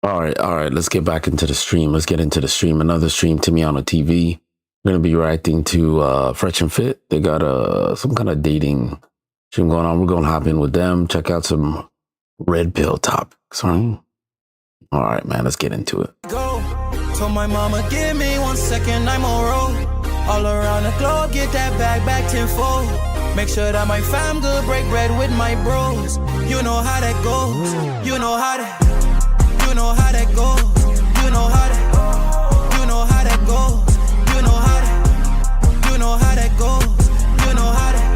All right. Let's get back into the stream. Let's get into the stream. Another stream, TimianoTv. We're gonna be reacting to Fresh and Fit. They got some kind of dating stream going on. We're gonna hop in with them. Check out some red pill topics. Right? All right, man. Let's get into it. Go. Told my mama, give me 1 second, I'm on roll. All around the globe, get that bag back tenfold. Make sure that my fam good, break bread with my bros. You know how that goes. You know how that. You know how that goes. You know how that. You know how that goes. You know how that. You know how that goes. You know how that.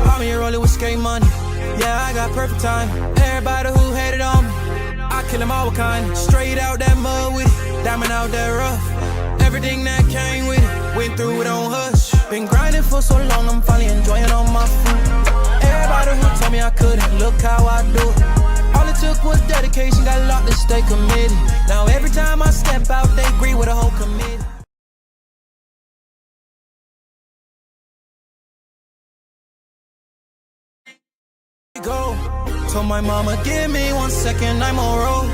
I'm here rolling with skate money. Yeah, I got perfect time. Everybody who hated on me, I kill them all with kind. Straight out that mud with it, diamond out that rough. Everything that came with it, went through it on hush. Been grinding for so long, I'm finally enjoying all my food. Everybody who told me I couldn't, look how I do it. All it took was dedication, got locked to stay committed. Now every time I step out, they agree with a whole committee. Go. Told my mama, give me 1 second, I'm on roll.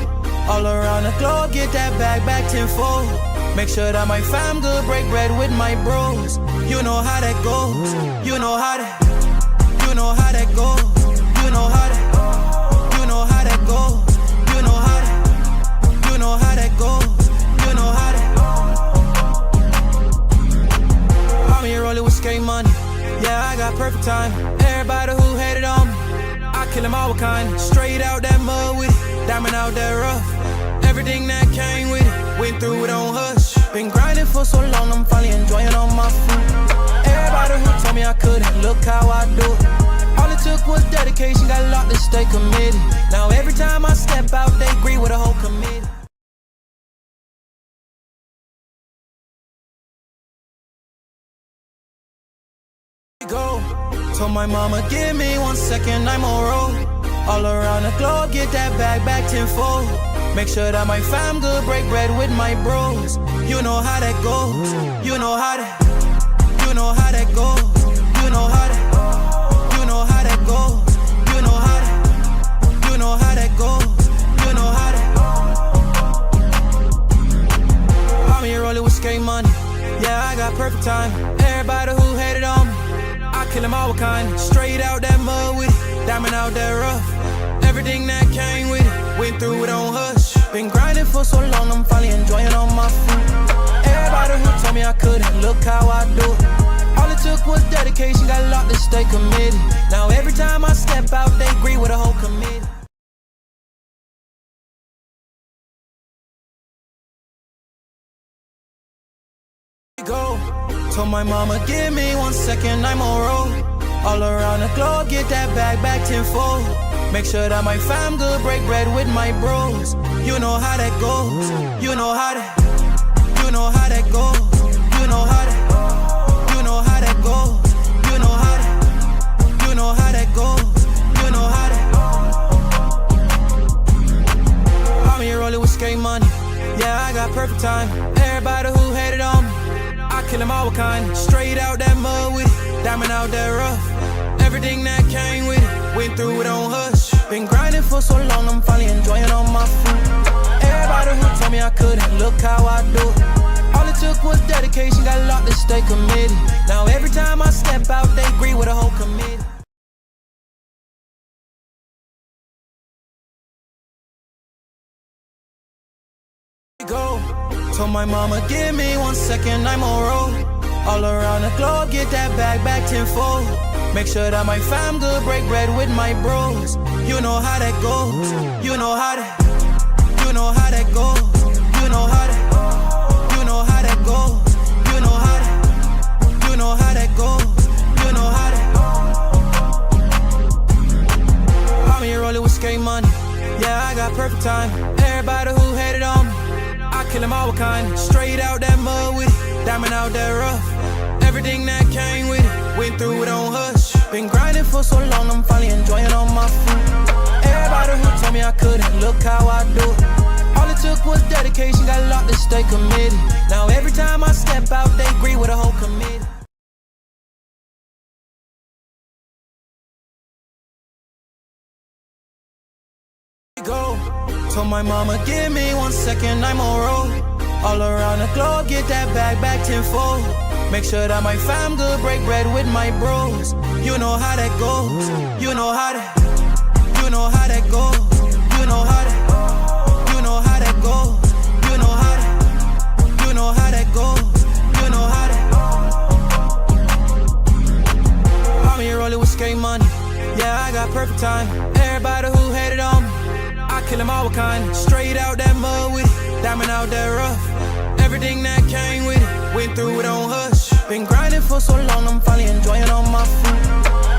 All around the globe, get that bag back tenfold. Make sure that my fam good, break bread with my bros. You know how that goes. You know how that. You know how that goes. You know how that. You know how that goes. You know how that. You know how that goes. You know how that. I'm here rolling with skate money. Yeah, I got perfect time. Everybody who hated on me, I kill them all with kind. Straight out that mud with it, diamond out that rough. Everything that came with it, went through it on hush. Been grinding for so long, I'm finally enjoying all my food. Everybody who told me I couldn't, look how I do it. All it took was dedication, got locked to stay committed. Now every time I step out, they agree with a whole committee. Go. Told my mama, give me 1 second, I'm on roll. All around the globe, get that bag back tenfold. Make sure that my fam good, break bread with my bros. You know how that goes. You know how that. You know how that goes. You know how that. You know how that goes. You know how that. You know how that goes. You know how that. I'm here rolling with skate money. Yeah, I got perfect time. Everybody who hated on me, I kill them all with kind. Straight out that mud with it, diamond out that rough. Everything that came with it, went through it on hush. Been grinding for so long, I'm finally enjoying all my food. Everybody who told me I couldn't, look how I do it. All it took was dedication, got locked to stay committed. Now every time I step out, they agree with a whole committee. Go. Told my mama, give me 1 second, I'm on roll. All around the globe, get that bag back tenfold. Make sure that my fam good, break bread with my bros. You know how that goes. You know how that. You know how that goes. You know how that. You know how that goes. You know how that. You know how that goes. You know how that. I'm here rolling with skate money. Yeah, I got perfect time. Everybody who hated on me, I kill them all with kind. Straight out that mud with it, diamond out that rough. Everything that came with it, went through it on hush. Been grinding for so long, I'm finally enjoying all my food. Everybody who told me I couldn't, look how I do it. All it took was dedication, got locked to stay committed. Now every time I step out, they agree with a whole committee. Go. Told my mama, give me 1 second, I'm on roll. All around the globe, get that bag back tenfold. Make sure that my fam good, break bread with my bros. You know how that goes. You know how that. You know how that goes. You know how that. You know how that goes. You know how that. You know how that goes. You know how that. I'm here rolling with skate money. Yeah, I got perfect time. Everybody who hated on me, I kill them all with kind. Straight out that mud with it, diamond out that rough. Everything that came with it, went through it on hush. Been grinding for so long, I'm finally enjoying all my food. Everybody who told me I couldn't, look how I do it. All it took was dedication, got locked to stay committed. Now every time I step out, they agree with a whole committee. Go. Told my mama, give me 1 second, I'm on roll. All around the globe, get that bag back tenfold. Make sure that my fam good, break bread with my bros. You know how that goes. You know how that. You know how that goes. You know how that. You know how that goes. You know how that. You know how that goes. You know how that. I'm here rolling with skate money. Yeah, I got perfect time. Everybody who hated on me, I kill them all with kind. Straight out that mud with it, diamond out that rough. Everything that came with it, went through it on hush. Been grinding for so long, I'm finally enjoying all my food.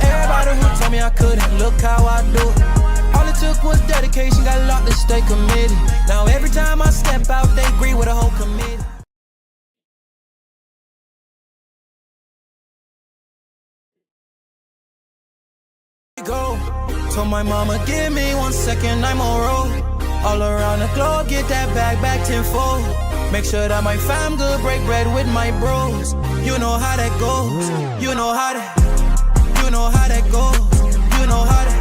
Everybody who told me I couldn't, look how I do it. All it took was dedication, got a lot to stay committed. Now every time I step out, they agree with a whole committee. Go. Told my mama, give me 1 second, I'm on roll. All around the globe, get that bag back tenfold. Make sure that my fam good, break bread with my bros. You know how that goes. You know how that. You know how that goes. You know how that.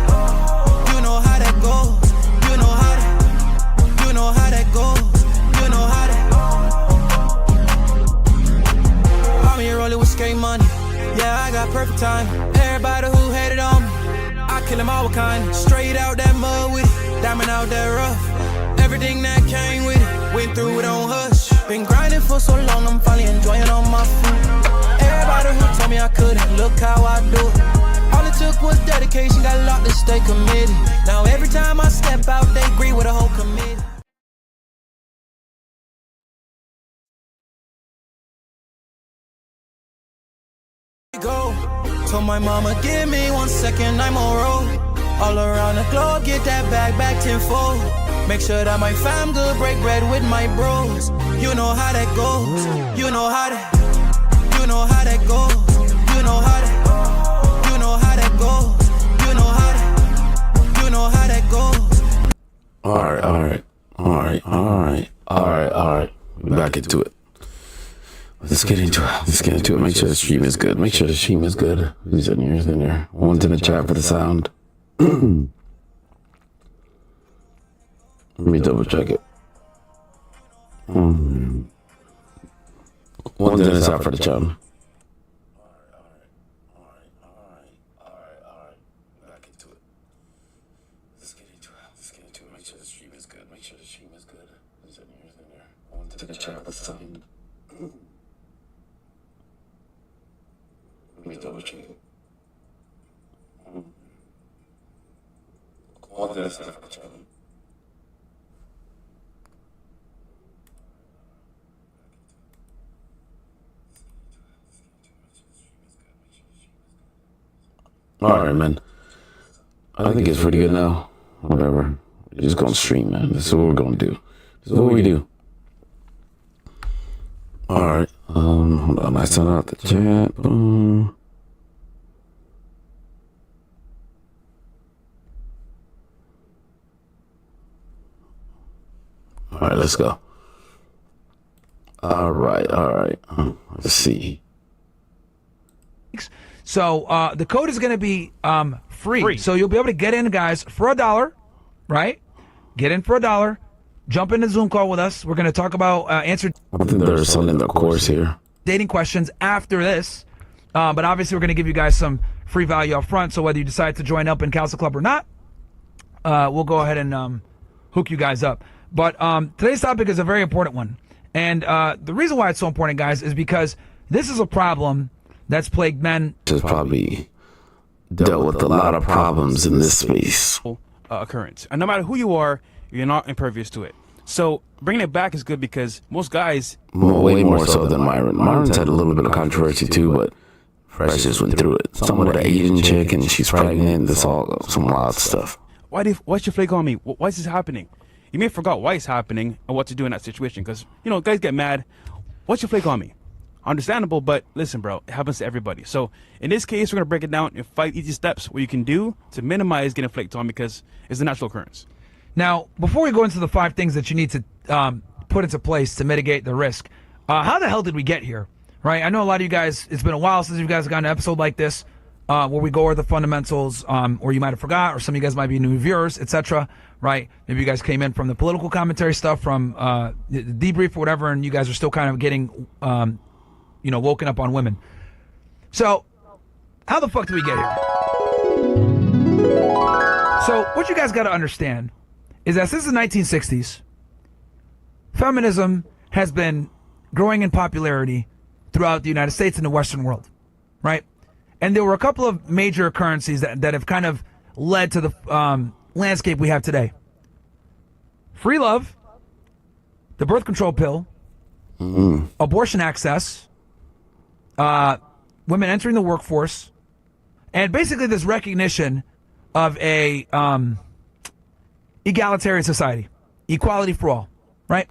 You know how that goes. You know how that. You know how that goes. You know how that. I'm here rolling with skate money. Yeah, I got perfect time. Everybody who hated on me, I kill them all with kind. Straight out that mud with it, diamond out that rough. Everything that came with it, went through it on hush. Been grinding for so long, I'm finally enjoying all my food. Everybody who told me I couldn't, look how I do it. All it took was dedication, got a lot to stay committed. Now every time I step out, they agree with a whole committee. Go. Told my mama, give me 1 second, I'm on roll. All around the globe, get that bag back tenfold. Make sure that my fam good, break bread with my bros. You know how that goes. You know how that. You know how that goes. You know how that. You know how that goes. You know how that. You know how that goes. All right. We're back into it. Let's get into it. Make sure the stream is good. Who's in here? One's in the chat for the sound. Let me double check it. One's in the chat for the channel. Back into it. Let's get into it. Make sure the stream is good. Who's in here? One's in the chat for the sound. Let me double check it. One's in the chat for the channel. All right, man. I think it's pretty good now. Whatever. We're just going to stream, man. This is what we're going to do. This is what we do. All right. Hold on. I sent out the chat. Boom. All right, let's go. All right. Let's see. So the code is going to be free. So you'll be able to get in, guys, for $1, right? Get in for $1. Jump in the Zoom call with us. We're going to talk about answer. I think there's something in the course here. Dating questions after this. But obviously, we're going to give you guys some free value up front. So whether you decide to join up in Council Club or not, we'll go ahead and hook you guys up. But today's topic is a very important one. And the reason why it's so important, guys, is because this is a problem that's plagued men. Has probably dealt with a lot of problems in this space. Occurrence. And no matter who you are, you're not impervious to it. So bringing it back is good because most guys... Way more so than Myron. Myron's had a little bit of controversy too, but Fresh just went through it. Someone with an Asian chick and she's pregnant. This all some wild stuff. Why's your flake on me? Why is this happening? You may have forgot why it's happening and what to do in that situation because, you know, guys get mad. What's your flake on me? Understandable, but listen, bro, it happens to everybody. So in this case, we're going to break it down in 5 easy steps what you can do to minimize getting flaked on because it's a natural occurrence. Now, before we go into the 5 things that you need to put into place to mitigate the risk, how the hell did we get here? Right? I know a lot of you guys, it's been a while since you guys have gotten an episode like this. where we go over the fundamentals, or you might have forgot, or some of you guys might be new viewers, etc. Right? Maybe you guys came in from the political commentary stuff, from the debrief or whatever, and you guys are still kind of getting, woken up on women. So, how the fuck did we get here? So, what you guys got to understand is that since the 1960s, feminism has been growing in popularity throughout the United States and the Western world, right? And there were a couple of major occurrences that have kind of led to the landscape we have today. Free love, the birth control pill, abortion access, women entering the workforce, and basically this recognition of a egalitarian society, equality for all, right?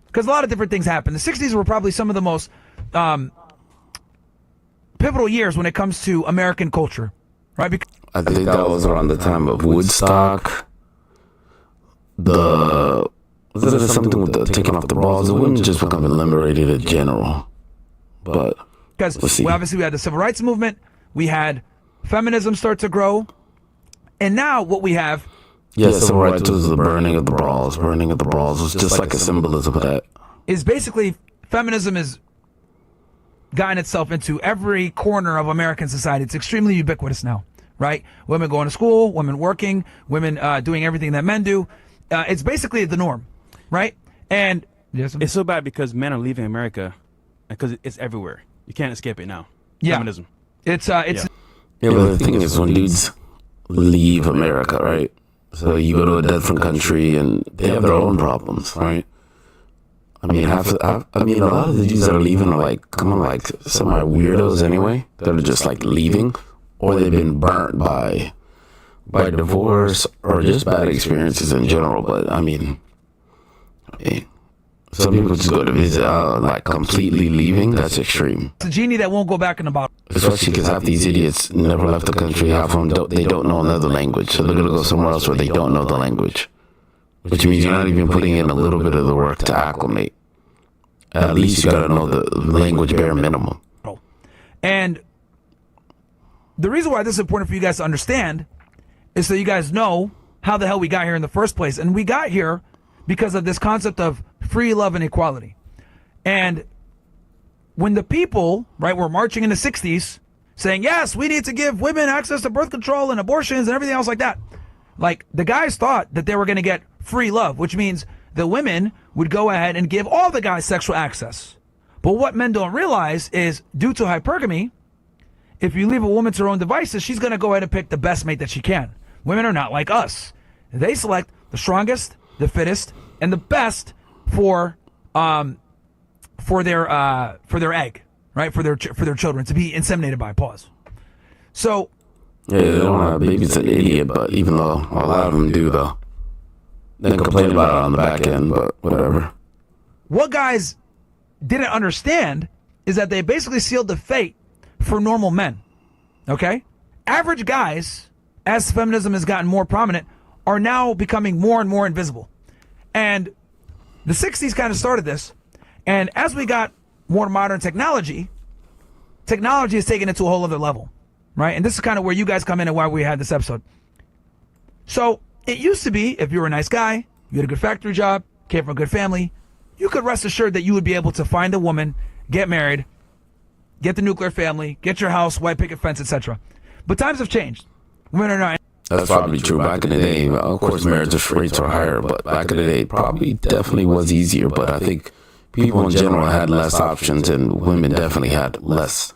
Because a lot of different things happened. The 60s were probably some of the most pivotal years when it comes to American culture, right? I think that was around the time of Woodstock. Was there something with the taking off the bras? The women just becoming liberated in general. But because obviously we had the civil rights movement, we had feminism start to grow, and now what we have. Yes, civil rights was the burning of the bras. Burning of the bras was just like a symbolism of that. Is basically feminism is gotten itself into every corner of American society. It's extremely ubiquitous now, right? Women going to school, women working, women doing everything that men do. It's basically the norm, right? And it's so bad because men are leaving America because it's everywhere. You can't escape it now. Yeah. Feminism. It's Yeah, but the thing is, when dudes leave America, right? So you go to a different country and they have their own problems, right? I mean, a lot of the dudes that are leaving are like, semi weirdos anyway. That are just like leaving, or they've been burnt by divorce or just bad experiences in general. But I mean, some people just go to visit, like completely leaving. That's extreme. It's a genie that won't go back in the bottle. Especially because half these idiots never left the country. Half of them they don't know another language, so they're gonna go somewhere else where they don't know the language. Which means you're not even putting in a little bit of the work to acclimate. At least you gotta know the language bare minimum. And the reason why this is important for you guys to understand is so you guys know how the hell we got here in the first place. And we got here because of this concept of free love and equality. And when the people, right, were marching in the 60s saying, yes, we need to give women access to birth control and abortions and everything else like that. Like, the guys thought that they were going to get free love, which means the women would go ahead and give all the guys sexual access. But what men don't realize is, due to hypergamy, if you leave a woman to her own devices, she's going to go ahead and pick the best mate that she can. Women are not like us. They select the strongest, the fittest, and the best for their egg, right? For their children to be inseminated by. Pause. So. Yeah, they don't have babies an idiot, but even though a lot of them do, though. They complain about it on the back end, but whatever. What guys didn't understand is that they basically sealed the fate for normal men. Okay? Average guys, as feminism has gotten more prominent, are now becoming more and more invisible. And the 60s kind of started this. And as we got more modern technology is taking it to a whole other level. Right? And this is kind of where you guys come in and why we had this episode. So, it used to be, if you were a nice guy, you had a good factory job, came from a good family, you could rest assured that you would be able to find a woman, get married, get the nuclear family, get your house, white picket fence, etc. But times have changed. Women are not. That's probably true. Back in the day, of course, marriage rates were higher, but back in the day, probably definitely was easier. But I think people in general had less options, and women definitely had less.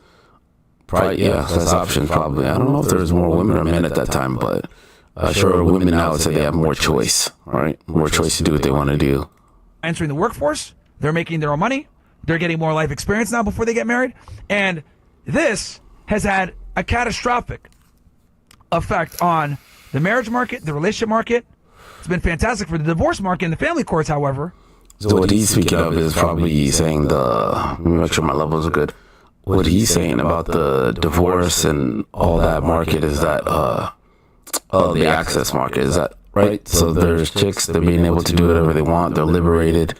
Less options probably. I don't know if there was more women or men at that time, but sure, women now would say they have more choice, right? More choice to do what they want to do. Entering the workforce, they're making their own money, they're getting more life experience now before they get married, and this has had a catastrophic effect on the marriage market, the relationship market. It's been fantastic for the divorce market and the family courts, however. So what he's speaking of is probably saying let me make sure my levels are good. What he's saying about the divorce and all that market is that the access market, is that right? So there's chicks, they're being able to do whatever they want, they're liberated,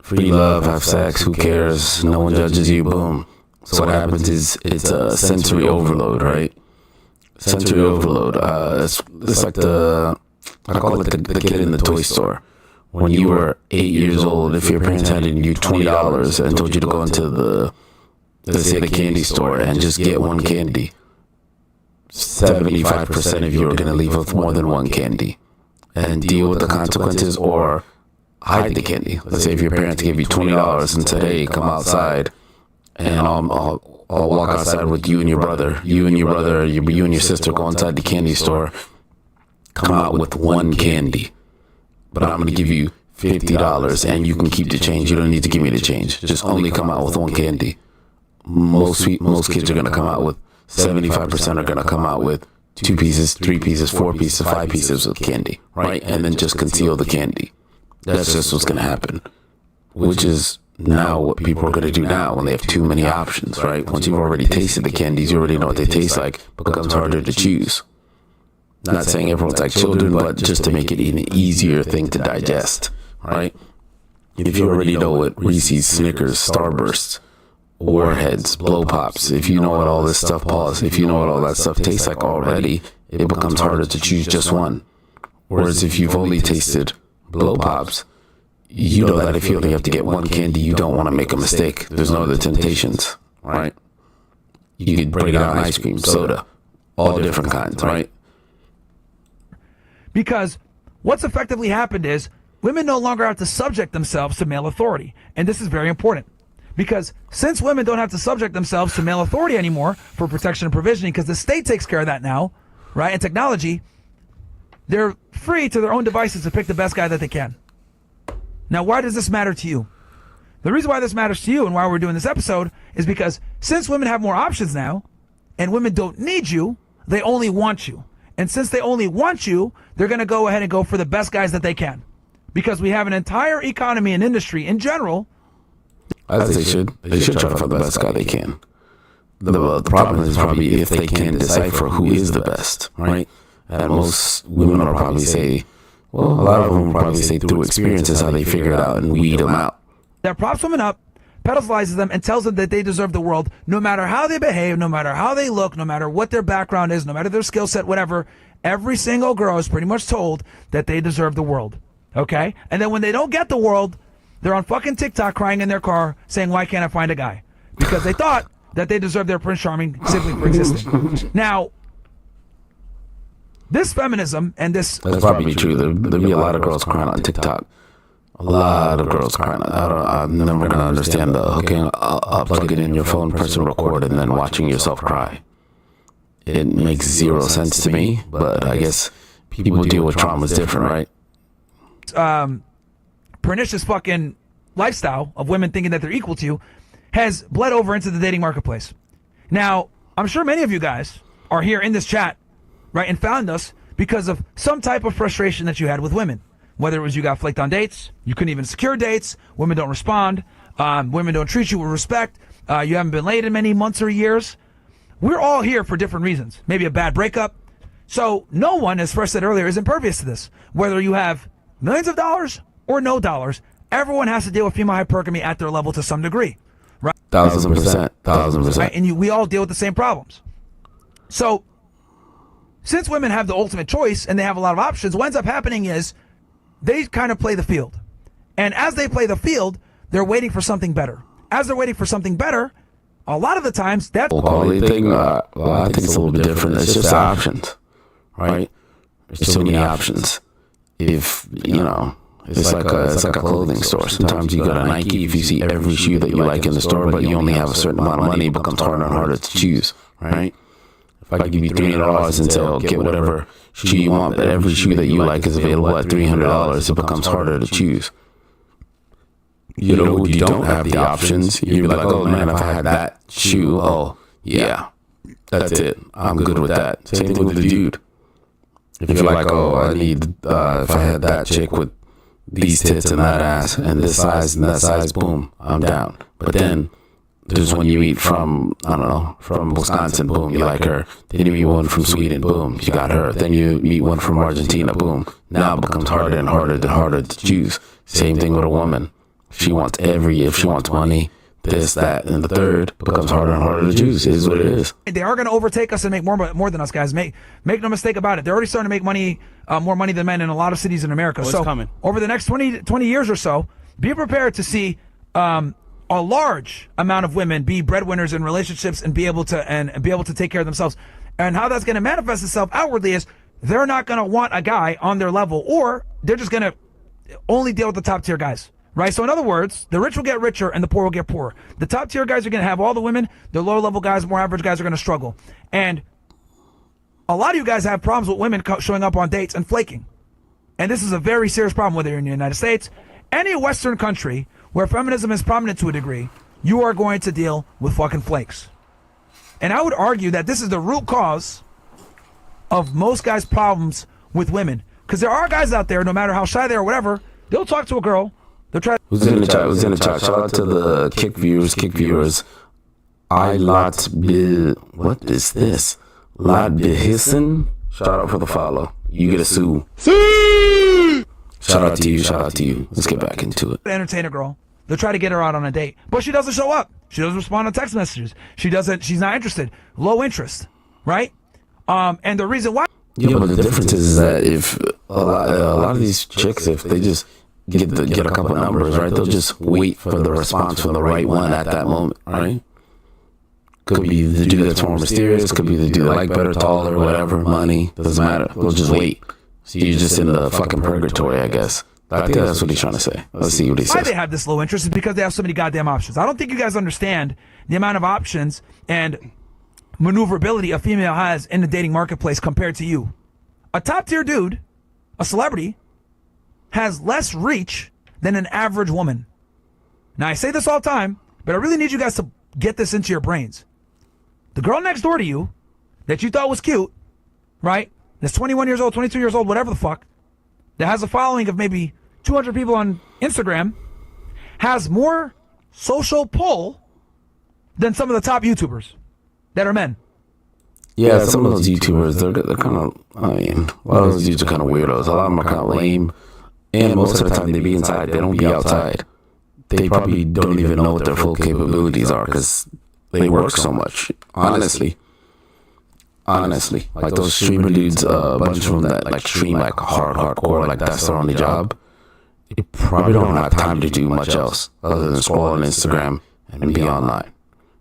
free love, have sex, who cares, no one judges you, boom. So what happens is it's a sensory overload, right? sensory overload. It's like I call it the kid in the toy store. When you were 8 years old, if your parents handed you $20 and told you to go into let's say the candy store and just get one candy, 75% of you are going to leave with more than one candy and deal with the consequences or hide the candy. Let's say if your parents gave you $20 and said, hey, come outside and I'll walk outside with you and your brother, you and your sister go inside the candy store, come out with one candy, but I'm going to give you $50 and you can keep the change. You don't need to give me the change. Just only come out with one candy. Most kids are going to come out with 75% are going to come out with 2 pieces, 3 pieces, 4 pieces, 5 pieces of candy, right? And then just conceal the candy. That's just what's going to happen, which is now what people are going to do now when they have too many options, right? Once you've already tasted the candies, you already know what they taste like, it becomes harder to choose. Not saying everyone's like children, but just to make it an easier thing to digest, right? If you already know what Reese's, Snickers, Starbursts, Warheads, Blow Pops, if you know what all this stuff, if you know what all that stuff tastes like already, it becomes harder to choose just one. Whereas if you've only tasted Blow Pops, you know that if you only have to get one candy, you don't want to make a mistake. There's no other temptations, right? You could break down ice cream, soda, all different kinds, right? Because what's effectively happened is women no longer have to subject themselves to male authority. And this is very important. Because since women don't have to subject themselves to male authority anymore for protection and provisioning, because the state takes care of that now, right, and technology, they're free to their own devices to pick the best guy that they can. Now, why does this matter to you? The reason why this matters to you and why we're doing this episode is because since women have more options now, and women don't need you, they only want you. And since they only want you, they're going to go ahead and go for the best guys that they can. Because we have an entire economy and industry in general. As they should. They should try to find the best guy they can. The problem is probably if they can decipher who is the best, right? And most women will probably say, well, a lot of them will probably say through experience is how they figure it out and weed them out. That props women up, pedestalizes them, and tells them that they deserve the world no matter how they behave, no matter how they look, no matter what their background is, no matter their skill set, whatever. Every single girl is pretty much told that they deserve the world, okay? And then when they don't get the world, they're on fucking TikTok crying in their car saying, why can't I find a guy? Because they thought that they deserved their Prince Charming simply for existing. Now, this feminism and this... That's probably true. There'll be a lot of girls crying on TikTok. A lot of girls crying. I'm never going to understand the hooking up, plug it in your phone, pressing record, and then watching yourself cry. It makes zero sense to me, but I guess people deal with traumas different, right? Pernicious fucking lifestyle of women thinking that they're equal to you has bled over into the dating marketplace. Now, I'm sure many of you guys are here in this chat, right, and found us because of some type of frustration that you had with women. Whether it was you got flaked on dates, you couldn't even secure dates, women don't respond, women don't treat you with respect, you haven't been laid in many months or years. We're all here for different reasons. Maybe a bad breakup. So no one, as Fresh said earlier, is impervious to this. Whether you have millions of dollars or no dollars, everyone has to deal with female hypergamy at their level to some degree, right? 1,000%. Right? And we all deal with the same problems. So, since women have the ultimate choice and they have a lot of options, what ends up happening is they kind of play the field. And as they play the field, they're waiting for something better. As they're waiting for something better, a lot of the times that's... Quality thing, I think it's a little bit different. It's just options, right? There's so many options. If, you know... It's like a clothing store. Sometimes you go to Nike, if you see every shoe that you like in the store, but you only have a certain amount of money, it becomes harder and harder to choose, right? If I give you $300 and say, oh, get whatever shoe you want, but every shoe that you like is available at $300, it becomes harder to choose. You know, you don't have the options. You'd be like, oh man, if I had that shoe, oh yeah, that's it. I'm good with that. Same thing with the dude. If you're like, oh, I need, if I had that chick with these tits and that ass and this size and that size, boom, I'm down. But then there's one you meet from, I don't know, from Wisconsin, boom, you like her. Then you meet one from Sweden, boom, you got her. Then you meet one from Argentina, boom. Now it becomes harder and harder to choose. Same thing with a woman. If she wants money, this, that, and the third becomes harder and harder to choose. It is what it is. They are going to overtake us and make more than us, guys. Make no mistake about it. They're already starting to make money, more money than men in a lot of cities in America. Well, so it's coming. Over the next 20 years or so, be prepared to see a large amount of women be breadwinners in relationships and be able to take care of themselves. And how that's going to manifest itself outwardly is they're not going to want a guy on their level, or they're just going to only deal with the top tier guys. Right? So in other words, the rich will get richer and the poor will get poorer. The top tier guys are going to have all the women. The lower level guys, more average guys are going to struggle. And a lot of you guys have problems with women showing up on dates and flaking. And this is a very serious problem, whether you're in the United States, any Western country where feminism is prominent to a degree, you are going to deal with fucking flakes. And I would argue that this is the root cause of most guys' problems with women. Because there are guys out there, no matter how shy they are or whatever, they'll talk to a girl. They'll try. Who's in the chat? Who's in the chat? Shout out to the kick viewers. What is this? Lot Behissen. Shout out for the follow. You get a sue. Shout out to you. Let's get back into it. Entertain a girl. They'll try to get her out on a date, but she doesn't show up. She doesn't respond to text messages. She's not interested. Low interest, right? And the reason why. Yeah, but the difference is that if a lot of these chicks, if they just get a couple numbers, right, they'll just wait for the response from the right one at that moment, right? Could be the dude that's more mysterious, could be the dude that like better, taller, whatever, money, doesn't matter. They'll just wait. So you're just in the fucking purgatory, I guess. I think that's what he's trying to say. Let's see what he says. Why they have this low interest is because they have so many goddamn options. I don't think you guys understand the amount of options and maneuverability a female has in the dating marketplace compared to you. A top tier dude, a celebrity, has less reach than an average woman. Now, I say this all the time, but I really need you guys to get this into your brains. The girl next door to you that you thought was cute, right? That's 21 years old, 22 years old, whatever the fuck, that has a following of maybe 200 people on Instagram, has more social pull than some of the top YouTubers that are men. Yeah, some of those YouTubers, they're kind of, I mean, a lot of those dudes are kind of weirdos. A lot of them are kind of lame. And most of the time they be inside. They don't be outside. They probably don't even know what their full capabilities are because they work so much. Honestly. Like those streamer dudes, a bunch of them that like stream like hardcore, like that's their only job. They probably don't have time to do much else other than scroll on Instagram and be online.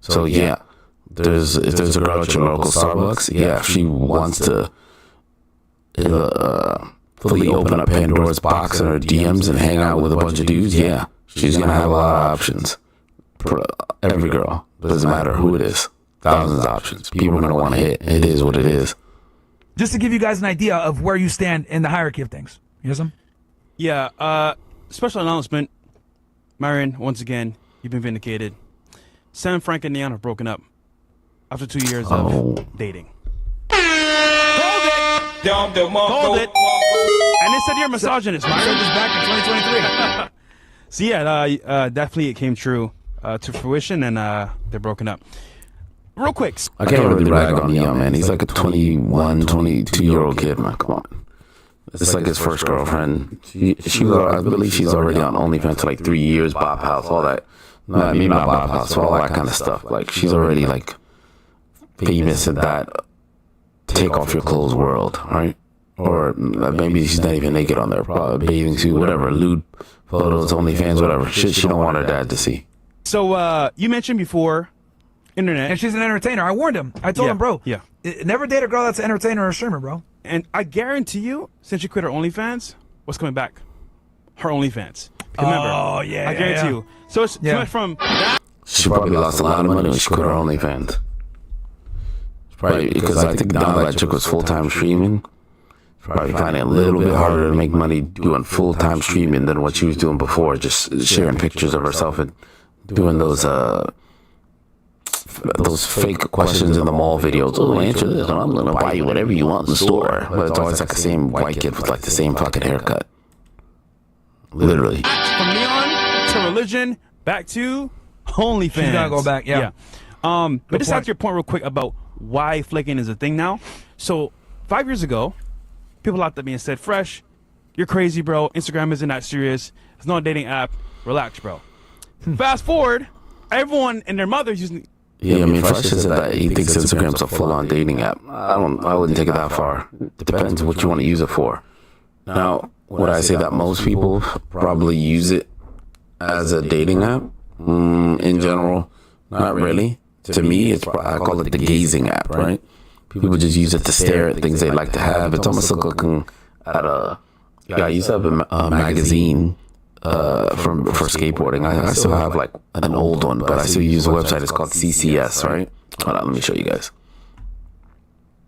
So yeah, if there's a girl at your local Starbucks, yeah, if she wants to fully open up Pandora's box in her DMs and hang out with a bunch of dudes, yeah, she's gonna have a lot of options. Every girl, doesn't matter who it is, thousands of options. People are gonna want to hit. It is what it is. Just to give you guys an idea of where you stand in the hierarchy of things. You know some? Yeah. Special announcement, Marion. Once again, you've been vindicated. Sam, Frank, and Neon have broken up after 2 years of dating. Called it. And they said you're a misogynist, man. This back in 2023. So yeah, definitely it came true to fruition, and they're broken up. Real quick. I can't really rag on Neon, man. He's like a 21, 22-year-old kid, man. Come on. It's like his first girlfriend. I believe she's already on OnlyFans for like 3 years, Bop House, all that. No, I mean, not Bop House, all that kind of stuff. Like, she's already like famous in that take off your clothes world, right? Or maybe she's not even naked on there, probably bathing suit, whatever, lewd photos, OnlyFans, whatever. Shit she don't want her dad to see. So you mentioned before internet. And she's an entertainer. I warned him. I told him, bro, never date a girl that's an entertainer or a streamer, bro. And I guarantee you, since she quit her OnlyFans, what's coming back? Her OnlyFans. Remember, I guarantee you. So it's went from that. She probably lost a lot of money when she quit her OnlyFans. Probably because I think now that chick was full-time streaming, probably finding it a little bit harder to make money doing full-time streaming than what she was doing before, just sharing pictures of herself and doing those fake questions in the mall videos. Oh, answer this, and I'm gonna buy you whatever you want in the store. But it's always like the same white kid with like the same fucking haircut. Literally. From Neon to religion, back to OnlyFans. She's gotta go back, but just to your point real quick about why flaking is a thing now. So 5 years ago, people looked at me and said, Fresh, you're crazy, bro. Instagram isn't that serious. It's not a dating app. Relax, bro. Fast forward everyone and their mother's using. Yeah, I mean, Fresh said that he thinks Instagram's a full-on dating app. I wouldn't take it that far. It depends what you want to use it for. Now, would I say that most people probably use it as a dating app? In general, not really. To me, I call it the gazing app, right? People just use it to stare at things they like to have. It's almost like looking at I used to have a magazine for skateboarding. I still have like an old one, but I still use a website. It's called CCS, right? Hold on, let me show you guys.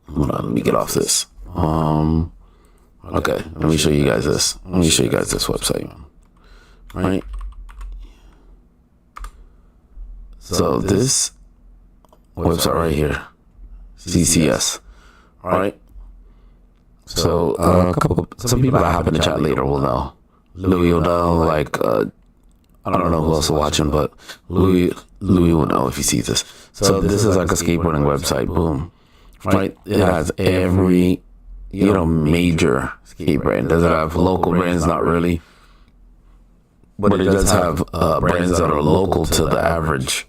Hold on, let me get off this. Okay, let me show you guys this. Let me show you guys this website. Right? So this website right here, CCS. All right. So some people that hop in the chat later will know. Louis will know. Like I don't know who else is watching, but Louis will know if he sees this. So this is like a skateboarding website. Boom. Right. It has every major skate brand. Does it have local brands? Not really. But it does have brands that are local to the average.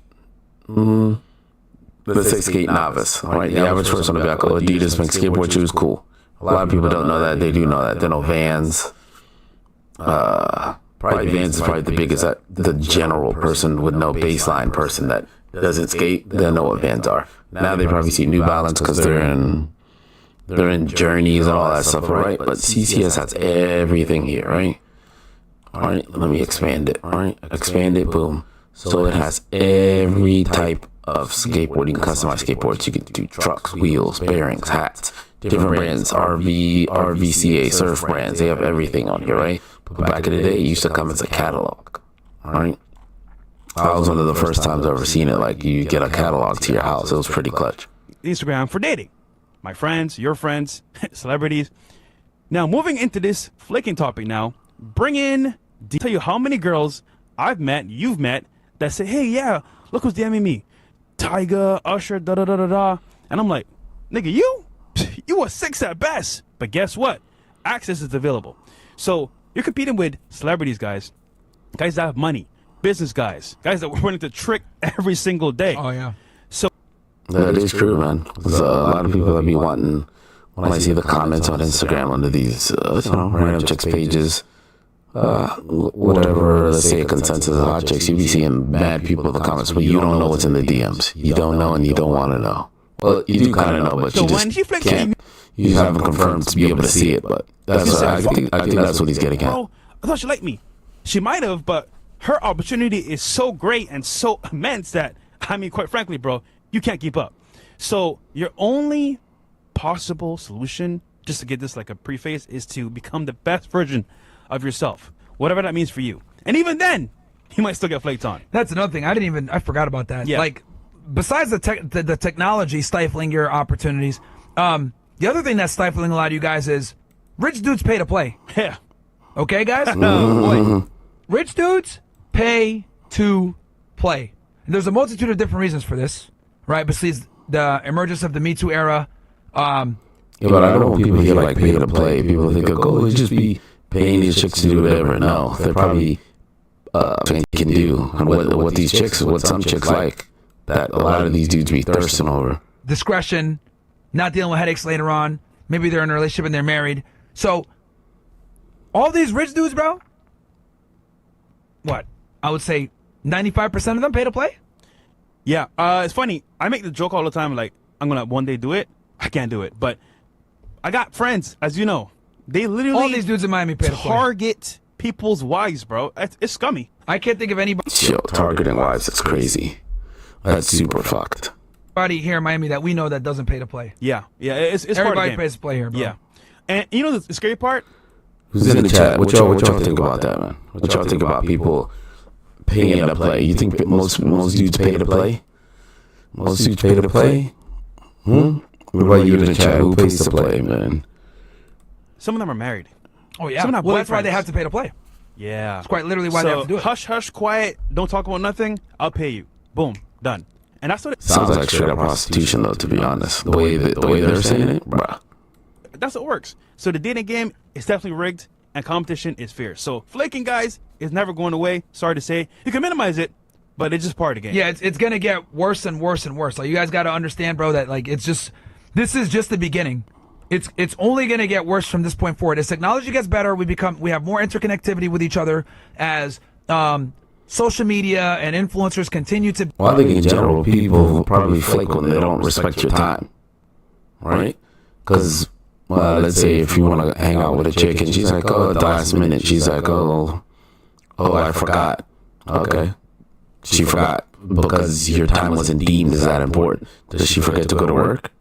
Let's say skate novice, right? The average person will be like, oh, Adidas makes skateboard shoes, cool. A lot of people don't know that. They do know that. They know Vans. Probably Vans is probably the biggest. The general person would know, baseline person that doesn't skate, they know what Vans are. Now they probably see New Balance because they're in Journeys and all that stuff, right? But CCS has everything here, right? All right, let me expand it. All right, expand it, boom. So it has every type of skateboarding, customized skateboards. You can do trucks, wheels, bearings, hats, different brands, RVCA, surf brands. They have everything on here, right? But back in the day, it used to come as a catalog, all right? That was one of the first times I've ever seen it. Like, you get a catalog to your house. It was pretty clutch. Instagram for dating. My friends, your friends, celebrities. Now, moving into this flicking topic now, tell you how many girls I've met, you've met, that say, hey, yeah, look who's DMing me. Tyga, Usher, da-da-da-da-da. And I'm like, nigga, you a 6 at best. But guess what? Access is available. So you're competing with celebrities, guys that have money, business guys that were willing to trick every single day. Oh, yeah. So that is true, man. There's a lot of people that be wanting, when I see the comments on Instagram under these, random chicks pages, whatever, let's say a consensus of hot chicks, you be seeing mad people in the comments, but you don't know what's in the DMs. You don't know and you don't want to know. Well, you do kind of know, but you just can't. You haven't confirmed to be able to see it, but that's what I think that's what he's getting at. Bro, I thought she liked me. She might have, but her opportunity is so great and so immense that, I mean, quite frankly, bro, you can't keep up. So your only possible solution, just to get this like a preface, is to become the best version of yourself, whatever that means for you. And even then, you might still get flaked on. That's another thing. I forgot about that. Yeah. Like, besides the technology stifling your opportunities, the other thing that's stifling a lot of you guys is rich dudes pay to play. Yeah. Okay, guys? Boy. Rich dudes pay to play. And there's a multitude of different reasons for this, right? Besides the emergence of the Me Too era. Yeah, but I don't want people here like pay to play. People think, oh, it'd just be paying these chicks to do whatever. No, they're probably can do and what some chicks like that a lot of these dudes be thirsting over. Discretion, not dealing with headaches later on. Maybe they're in a relationship and they're married. So all these rich dudes, bro, what? I would say 95% of them pay to play? Yeah, it's funny. I make the joke all the time, like, I'm going to one day do it. I can't do it. But I got friends, as you know. They literally all these dudes in Miami pay to play. Target people's wives, bro. It's scummy. I can't think of anybody. Yo, targeting wives, it's crazy. That's super fucked. Everybody here in Miami that we know that doesn't pay to play. Yeah, it's part of the Everybody game. pays to play here, bro. Yeah. And you know the scary part? Who's in the chat? What y'all think about that, man? What y'all think about people paying to play? You think most dudes pay to play? Most dudes pay to play? What about you in the chat? Who pays to play, man? Some of them are married. Oh, yeah. Some have Well, that's why boyfriends. they have to pay to play. Yeah. That's quite literally why they have to do it. Hush, hush, quiet. Don't talk about nothing. I'll pay you. Boom. Done. And that's what it Sounds like straight up prostitution, though, to be honest. The way they're saying it, bruh. That's what works. So the dating game is definitely rigged, and competition is fierce. So flaking, guys, is never going away. Sorry to say. You can minimize it, But it's just part of the game. Yeah, it's going to get worse and worse and worse. Like, you guys got to understand, bro, that like this is just the beginning. It's only going to get worse from this point forward. As technology gets better, we have more interconnectivity with each other as social media and influencers continue to. Well, I think in general, people probably flake when they don't respect your time, right? Because let's say if you want to hang out with a chick and she's like, oh, at the last minute, she's like, oh, I forgot. Okay. She forgot because your time wasn't deemed as that important. Does she forget to go to work?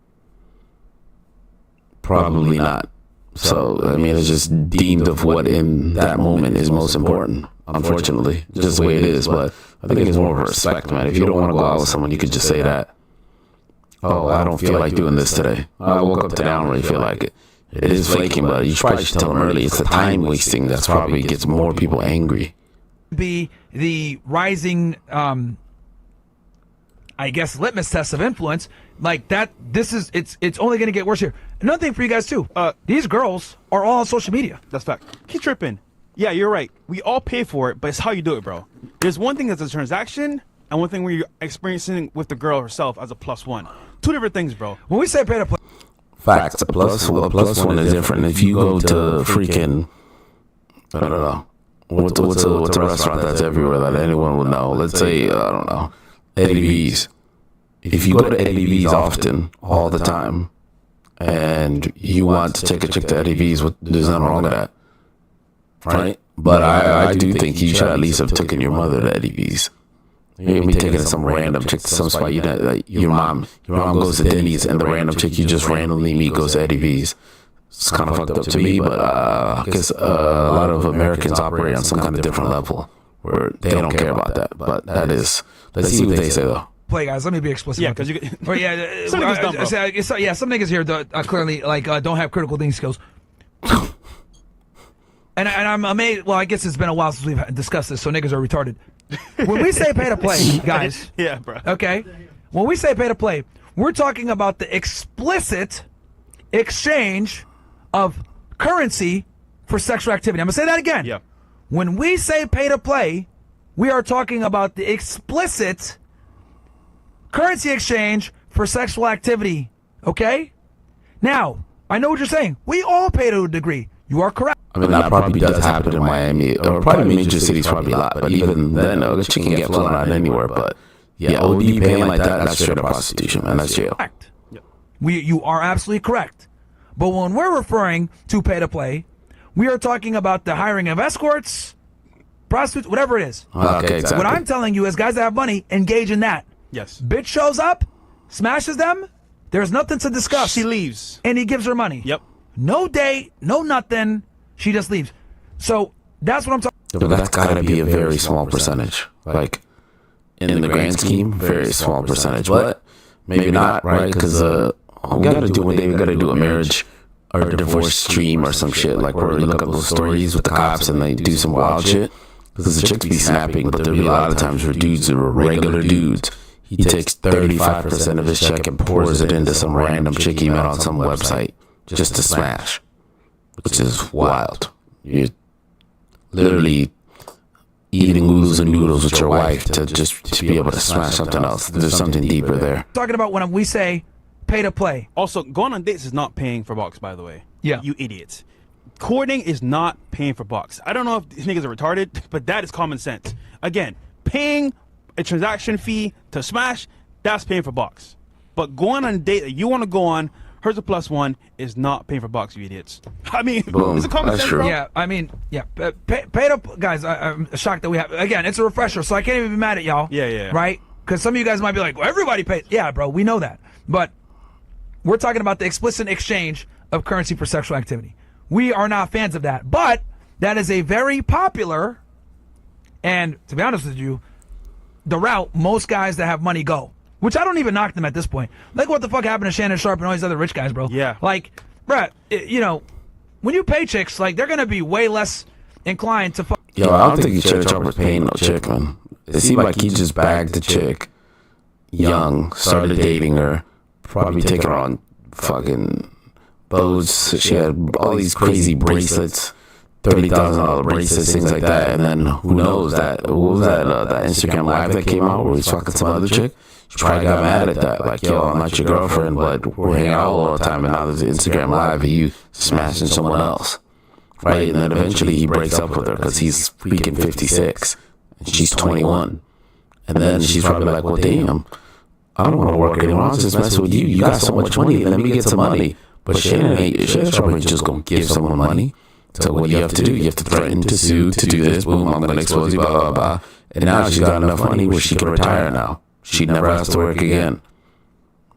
Probably not. So, I mean, it's just deemed of what in that moment is most important, unfortunately. Just the way it is. But I think it's more of a respect, man. If you don't want to go out with someone, you could just say that, oh, I don't feel like doing this today. I woke up today, I don't really feel like it. It is flaking, but you probably should tell them early. It's the time wasting that's probably gets more people angry. Be the rising, I guess, litmus test of influence. Like that, it's only going to get worse here. Another thing for you guys too. These girls are all on social media. That's fact. Keep tripping. Yeah, you're right. We all pay for it, but it's how you do it, bro. There's one thing that's a transaction, and one thing where you're experiencing with the girl herself as a +1. Two different things, bro. When we say pay to play, Facts. A plus one is different. If you go to freaking, I don't know, what's a restaurant that's everywhere that anyone would know? Let's say, I don't know, Eddie V's. If you go to Eddie V's often, all the time, and you want to take a chick to Eddie V's, there's nothing wrong with that, right? But I do think you should at least have taken your mother to Eddie V's. You be taking some random chick to some spot. You know, like your mom goes to Denny's, and the random chick you just randomly meet goes to Eddie V's. It's kind of fucked up to me, but I guess a lot of Americans operate on some kind of different level where they don't care about that. But that is, let's see what they say though. Play, guys. Let me be explicit. Yeah, because you. Some niggas dumb, bro. Some niggas here clearly don't have critical thinking skills. and I'm amazed. Well, I guess it's been a while since we've discussed this, so niggas are retarded. When we say pay to play, guys. Yeah, bro. Okay. When we say pay to play, we're talking about the explicit exchange of currency for sexual activity. I'm gonna say that again. Yeah. When we say pay to play, we are talking about the explicit currency exchange for sexual activity, okay? Now, I know what you're saying. We all pay to a degree. You are correct. I mean, that probably does happen in Miami, or probably major cities, probably a lot. But even then, a chick can get flown out anywhere. But yeah, OD paying like that, that's straight up prostitution, man. That's jail. Correct. Yep. You are absolutely correct. But when we're referring to pay to play, we are talking about the hiring of escorts, prostitutes, whatever it is. Okay, exactly. What I'm telling you is guys that have money, engage in that. Yes. Bitch shows up, smashes them, there's nothing to discuss. She leaves. And he gives her money. Yep. No date, no nothing. She just leaves. So that's what I'm talking about. But that's got to be a very small percentage. Like, in the grand scheme, very small percentage. But maybe not, right? Because we got to do one day, we got to do a marriage or a divorce stream or some shit. Like, where we look up those stories with the cops and they do some wild shit. Because the chicks be snapping, but there'll be a lot of times where dudes are regular dudes. He takes 35% of his check and pours it into some random chick he met on some website just to smash, which is wild. You're literally eating oodles and noodles with your wife to be able to smash something else. There's something deeper there. Talking about when we say pay to play. Also, going on dates is not paying for box, by the way. Yeah. You idiots. Courting is not paying for box. I don't know if these niggas are retarded, but that is common sense. Again, paying a transaction fee to smash, that's paying for box. But going on a date that you want to go on, her's a +1, is not paying for box, you idiots. I mean, it's a common sense, bro. Yeah, I mean, yeah. Pay to, guys, I'm shocked that we have, again, it's a refresher, so I can't even be mad at y'all. Yeah. Right? Because some of you guys might be like, well, everybody pays. Yeah, bro, we know that. But we're talking about the explicit exchange of currency for sexual activity. We are not fans of that. But that is a very popular, and to be honest with you, the route most guys that have money go. Which I don't even knock them at this point. Like what the fuck happened to Shannon Sharp and all these other rich guys, bro. Yeah. Like, bruh, you know, when you pay chicks, like, they're going to be way less inclined to fuck. Yo, I don't think Shannon Sharp was paying no chick, man. It seemed like he just bagged the chick young, started dating her, probably taking her on fucking boats. She had all these crazy bracelets, $30,000 bracelets, things like that. And then who knows that? What was that? That Instagram live that came out where he's fucking some other chick. She probably got mad at that. Like, yo, I'm not your girlfriend, but we're hanging out all the time. And now there's an Instagram live of you smashing someone else, right? And then eventually he breaks up with her because he's freaking 56 and she's 21. And then she's probably like, well, damn, I don't want to work anymore. I'm just messing with you. You got so much money. Let me get some money. But Shannon's probably just going to give someone money. So what you have to do, you have to threaten to sue, to do this. Boom, I'm going to expose you, blah, blah, blah. And now she's got enough money where she can retire now. She never has to work again.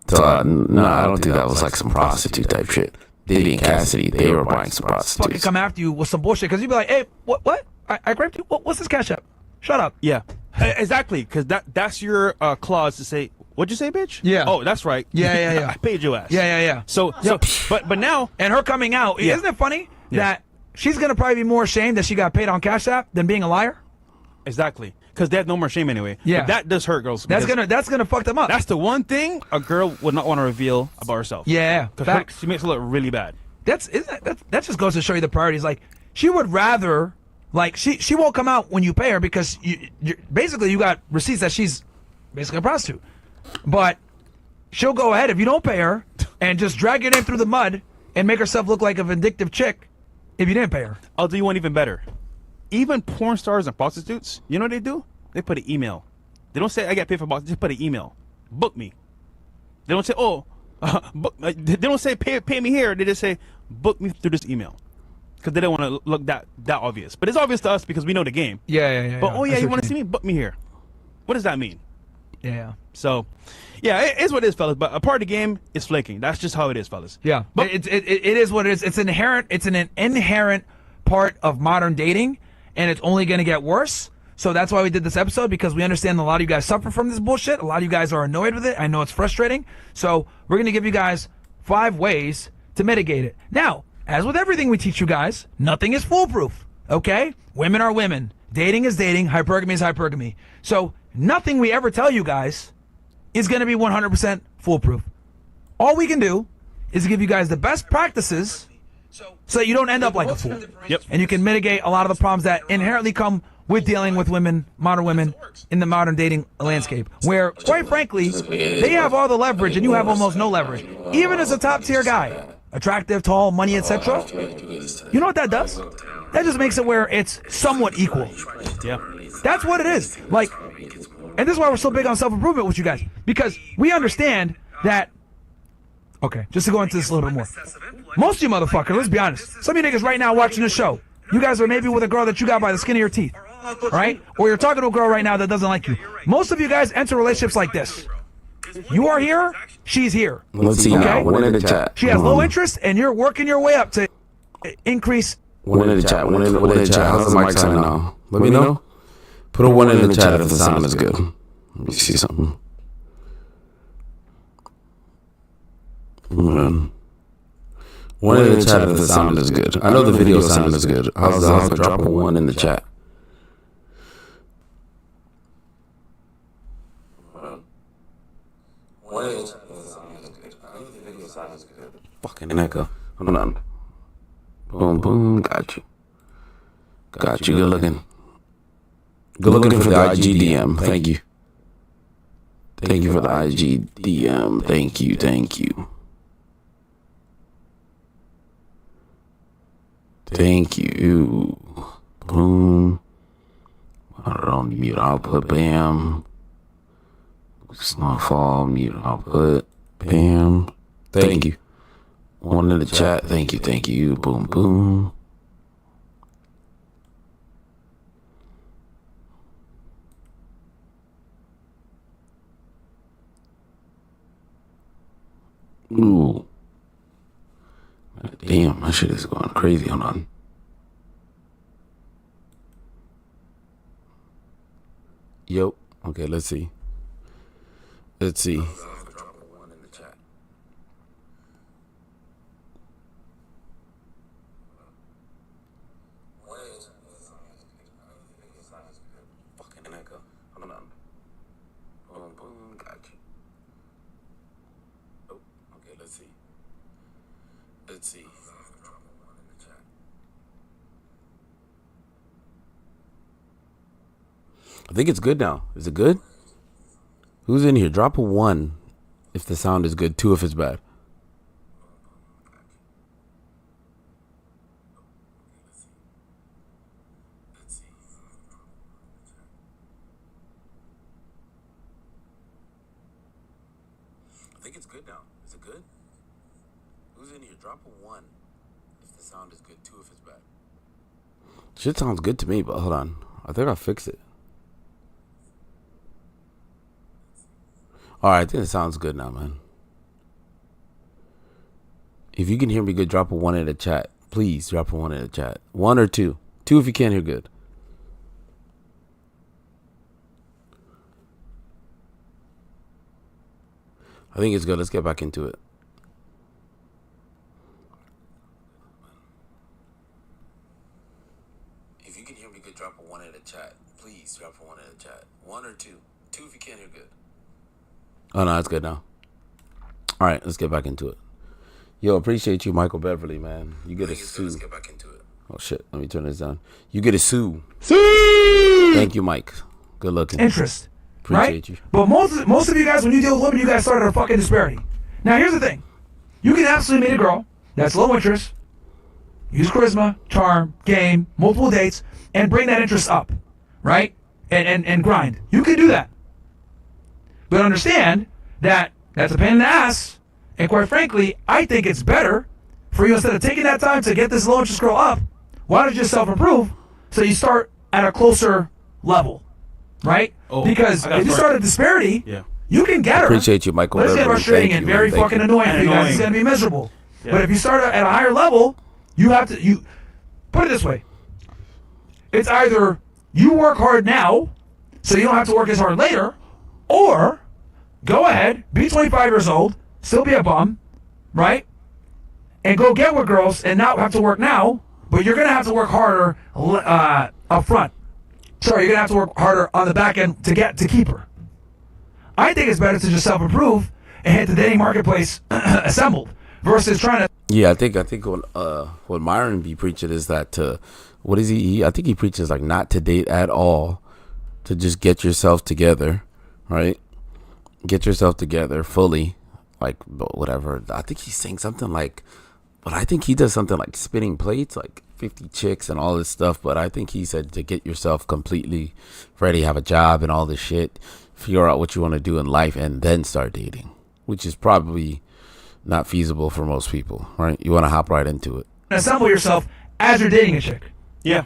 So, no, I don't think that was like some prostitute type shit. Diddy and Cassidy, they were buying some prostitutes. Fucking come after you with some bullshit because you'd be like, hey, what? I grabbed you? What's this cash app? Shut up. Yeah, exactly. Because that's your clause to say, what'd you say, bitch? Yeah. Oh, that's right. Yeah. I paid your ass. Yeah. So, but now. And her coming out, isn't it funny that she's going to probably be more ashamed that she got paid on Cash App than being a liar? Exactly. Because they have no more shame anyway. Yeah. But that does hurt girls. That's gonna fuck them up. That's the one thing a girl would not want to reveal about herself. Yeah. Facts. She makes her look really bad. That just goes to show you the priorities. Like, she would rather, like, she won't come out when you pay her because you basically you got receipts that she's basically a prostitute. But she'll go ahead if you don't pay her and just drag your name through the mud and make herself look like a vindictive chick if you didn't pay her. I'll do you one even better. Even porn stars and prostitutes, you know what they do? They put an email. They don't say, I get paid for box. They just put an email. Book me. They don't say, book. They don't say, pay me here. They just say, book me through this email. Because they don't want to look that obvious. But it's obvious to us because we know the game. Yeah. But, you want to see me? Book me here. What does that mean? Yeah. So, yeah, it is what it is, fellas. But a part of the game is flaking. That's just how it is, fellas. Yeah. But it is what it is. It's an inherent part of modern dating. And it's only going to get worse. So that's why we did this episode, because we understand a lot of you guys suffer from this bullshit. A lot of you guys are annoyed with it. I know it's frustrating. So we're going to give you guys 5 ways to mitigate it. Now, as with everything we teach you guys, nothing is foolproof. Okay? Women are women. Dating is dating. Hypergamy is hypergamy. So nothing we ever tell you guys is going to be 100% foolproof. All we can do is give you guys the best practices so that you don't end up like a fool. Yep. And you can mitigate a lot of the problems that inherently come with dealing with women, modern women, in the modern dating landscape, where, quite frankly, they have all the leverage and you have almost no leverage. Even as a top-tier guy, attractive, tall, money, etc., you know what that does? That just makes it where it's somewhat equal. Yeah. That's what it is. Like, and this is why we're so big on self-improvement with you guys, because we understand that. Okay, just to go into this a little bit more. Most of you motherfuckers, let's be honest. Some of you niggas right now watching this show, you guys are maybe with a girl that you got by the skin of your teeth, right? Or you're talking to a girl right now that doesn't like you. Most of you guys enter relationships like this. You are here, she's here. Let's see now. One in the chat. She has low interest, and you're working your way up to increase. One in the chat. One in the chat. How's the mic sound now? Let me know. Put a 1 in the chat if the sound is good. Let me see something. One in the chat if the sound is good. I know the video sound is good. How's the drop a 1 in the chat? One in the chat if the sound is good. I know the video sound is good. Fucking echo. Hold on. Boom, boom. Got you. Got you. Good looking. Good looking for the IGDM. Thank you. Thank you for the IGDM. Thank you. Thank you. Thank you. Boom. I don't mute output. Bam. Snowfall. Mute output. Bam. Thank you. 1 in the chat. Thank you. Thank you. Boom. Boom. Ooh. Damn, my shit is going crazy. Hold on. Yo. Okay, let's see. Let's see. Fucking echo. Hold on. Boom, boom. Got you. Oh, okay, let's see. Let's see. I think it's good now. Is it good? Who's in here? Drop a 1 if the sound is good, 2 if it's bad. I think it's good now. Is it good? Who's in here? Drop a 1 if the sound is good, 2 if it's bad. Shit sounds good to me, but hold on. I think I'll fix it. Alright, I think it sounds good now, man. If you can hear me good, drop a 1 in the chat. Please drop a 1 in the chat. 1 or 2. 2 if you can't hear good. I think it's good. Let's get back into it. If you can hear me good, drop a 1 in the chat. Please drop a 1 in the chat. 1 or 2. 2 if you can't hear good. Oh, no, it's good now. All right, let's get back into it. Yo, appreciate you, Michael Beverly, man. You get a sue. Let's get back into it. Oh, shit. Let me turn this down. You get a sue. Sue! Thank you, Mike. Good looking. Interest. Appreciate you. But most of you guys, when you deal with women, you guys start at a fucking disparity. Now, here's the thing. You can absolutely meet a girl that's low interest, use charisma, charm, game, multiple dates, and bring that interest up, right? And grind. You can do that. But understand that that's a pain in the ass. And quite frankly, I think it's better for you, instead of taking that time to get this low interest girl up, why don't you just self-improve so you start at a closer level, right? Because if you start at disparity, you can get her. Appreciate you, Michael. Let's get frustrating and very fucking annoying for you guys. It's going to be miserable. Yeah. But if you start at a higher level, you put it this way. It's either you work hard now so you don't have to work as hard later, or go ahead, be 25 years old, still be a bum, right? And go get with girls and not have to work now, but you're going to have to work harder up front. Sorry, you're going to have to work harder on the back end to keep her. I think it's better to just self-improve and hit the dating marketplace assembled versus trying to... Yeah, I think what Myron be preaching is that what is he? I think he preaches like not to date at all, to just get yourself together, right? Get yourself together fully, like whatever. I think he's saying something like, but I think he does something like spinning plates, like 50 chicks and all this stuff. But I think he said to get yourself completely ready, have a job and all this shit, figure out what you want to do in life, and then start dating, which is probably not feasible for most people, right? You want to hop right into it. Assemble yourself as you're dating a chick. Yeah.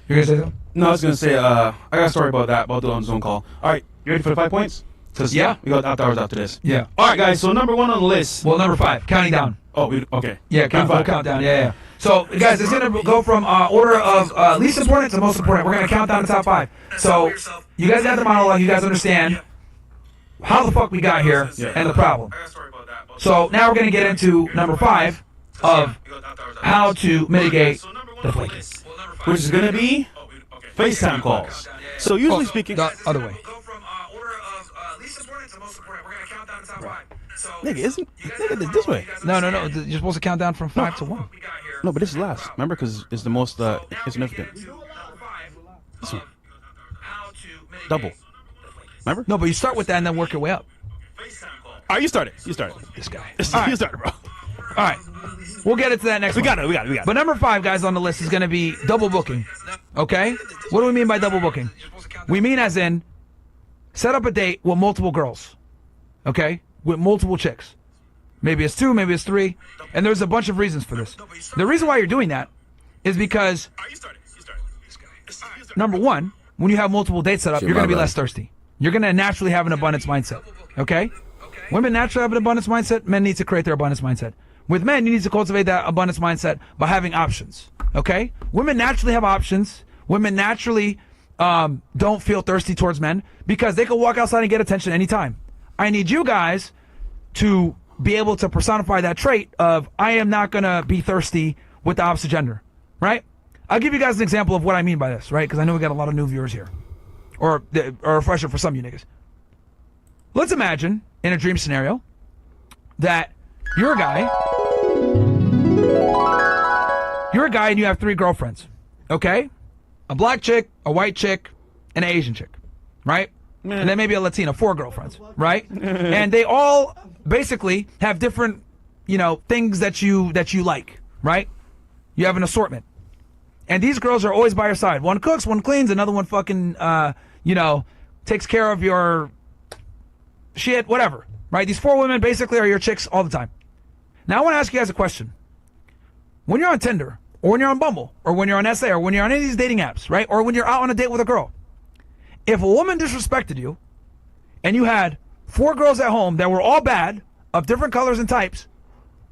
You're going to say something? No, I was going to say, I got a story about that, but I'll do it on Zoom call. All right, you ready for the 5 points? Yeah. We got after hours after this. Yeah. All right, guys, so number 1 on the list. Well, number 5, counting down. Oh, okay. Yeah, we'll count down. Yeah. So, guys, it's going to go from order of least important to most important. We're going to count down the top 5. So, you guys got the monologue. You guys understand how the fuck we got here and the problem. So, now we're going to get into number 5 of how to mitigate the flaking. Which is going to be FaceTime calls. So, usually speaking... The other way. Nigga, this way. No. You're supposed to count down from 5 to 1. No, but this is last. Remember, because it's the most insignificant. This one. Double. Remember? No, but you start with that and then work your way up. All right, you started. This guy. You started, bro. All right. We'll get into that next We one. got it. But number 5, guys, on the list is going to be double booking. Okay? What do we mean by double booking? We mean as in set up a date with multiple girls. Okay? With multiple chicks. Maybe it's 2, maybe it's 3. And there's a bunch of reasons for this. The reason why you're doing that is because, number 1, when you have multiple dates set up, you're going to be less thirsty. You're going to naturally have an abundance mindset. Okay? Women naturally have an abundance mindset. Men need to create their abundance mindset. With men, you need to cultivate that abundance mindset by having options. Okay? Women naturally have options. Women naturally don't feel thirsty towards men because they can walk outside and get attention anytime. I need you guys to be able to personify that trait of I am not going to be thirsty with the opposite gender, right? I'll give you guys an example of what I mean by this, right? Because I know we got a lot of new viewers here. Or a refresher for some of you niggas. Let's imagine, in a dream scenario, that you're a guy and you have 3 girlfriends, okay? A black chick, a white chick, and an Asian chick, right? And then maybe a Latina, 4 girlfriends, right? And they all basically have different, things that you like, right? You have an assortment. And these girls are always by your side. One cooks, one cleans, another one fucking, takes care of your shit, whatever, right? These 4 women basically are your chicks all the time. Now I want to ask you guys a question. When you're on Tinder, or when you're on Bumble, or when you're on SA, or when you're on any of these dating apps, right? Or when you're out on a date with a girl, if a woman disrespected you, and you had 4 girls at home that were all bad, of different colors and types,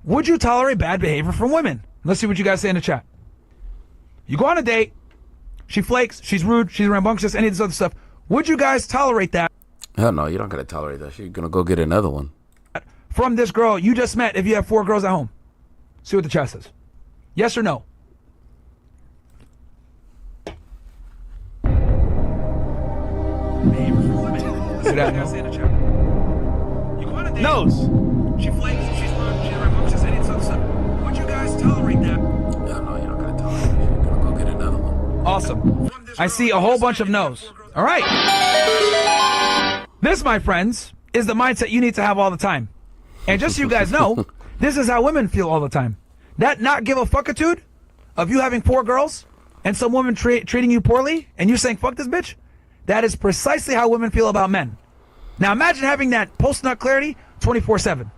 would you tolerate bad behavior from women? Let's see what you guys say in the chat. You go on a date, she flakes, she's rude, she's rambunctious, any of this other stuff. Would you guys tolerate that? Hell no, you're not going to tolerate that. You're going to go get another one. From this girl you just met if you have 4 girls at home? See what the chat says. Yes or no? See that? Nose. She flakes, she's rude, she's rambunctious, any of this other stuff. Would you guys tolerate that? Hell no, you're not going to tolerate it. You're going to go get another one. Awesome. I see a whole bunch of no's. All right. This, my friends, is the mindset you need to have all the time. And just so you guys know, this is how women feel all the time. That not give a fuckitude of you having 4 girls and some woman treating you poorly and you saying, fuck this bitch, that is precisely how women feel about men. Now imagine having that post-nut clarity 24/7.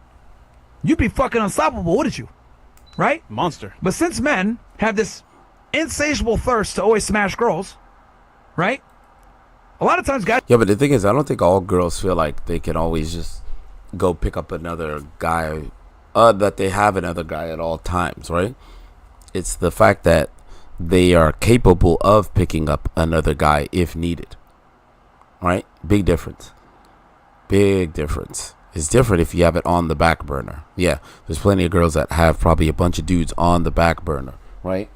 You'd be fucking unstoppable, wouldn't you? Right? Monster. But since men have this insatiable thirst to always smash girls, right? A lot of times guys... Yeah, but the thing is, I don't think all girls feel like they can always just go pick up another guy, that they have another guy at all times, right? It's the fact that they are capable of picking up another guy if needed, right? Big difference. Big difference. It's different if you have it on the back burner. Yeah, there's plenty of girls that have probably a bunch of dudes on the back burner, right?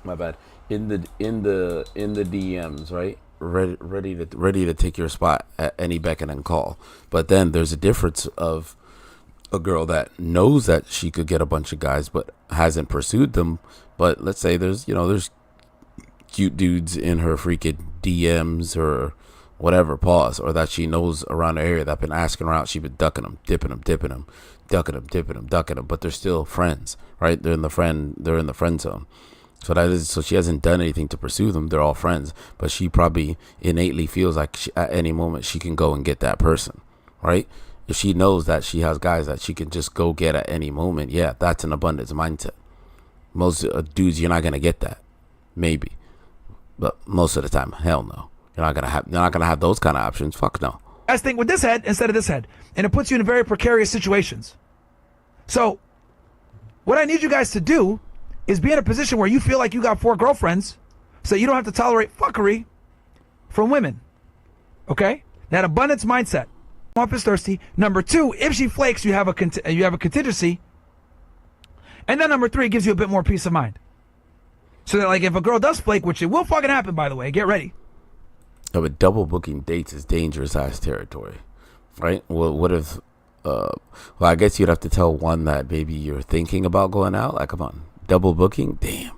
My bad. In the DMs, right? Ready to take your spot at any beckon and call. But then there's a difference of a girl that knows that she could get a bunch of guys but hasn't pursued them. But let's say there's cute dudes in her freaking DMs or whatever, pause, or that she knows around the area that been asking her out. She been ducking them, dipping them, ducking them, ducking them, but they're still friends, right? They're in the friend zone. So she hasn't done anything to pursue them. They're all friends, but she probably innately feels like at any moment she can go and get that person, right? If she knows that she has guys that she can just go get at any moment, yeah, that's an abundance mindset. Most dudes, you're not gonna get that, maybe, but most of the time, hell no. You're not gonna have those kind of options. Fuck no. Guys think with this head instead of this head, and it puts you in very precarious situations. So, what I need you guys to do is be in a position where you feel like you got 4 girlfriends, so you don't have to tolerate fuckery from women. Okay? That abundance mindset. Off is thirsty. Number 2, if she flakes, you have a contingency. And then number 3 gives you a bit more peace of mind. So that, like, if a girl does flake, which it will fucking happen, by the way, get ready. Yeah, but double booking dates is dangerous ass territory, right? Well, what if? Well, I guess you'd have to tell one that maybe you're thinking about going out. Like, come on, double booking, damn,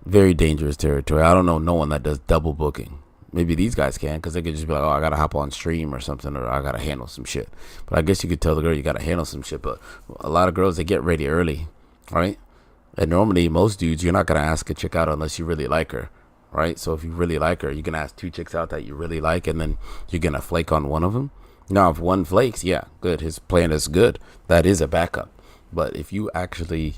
very dangerous territory. I don't know no one that does double booking. Maybe these guys can, because they could just be like, oh, I gotta hop on stream or something, or I gotta handle some shit. But I guess you could tell the girl you gotta handle some shit. But a lot of girls, they get ready early, right? And normally most dudes, you're not gonna ask a chick out unless you really like her. Right? So if you really like her, you can ask 2 chicks out that you really like, and then you're going to flake on one of them. Now, if one flakes, yeah, good. His plan is good. That is a backup. But if you actually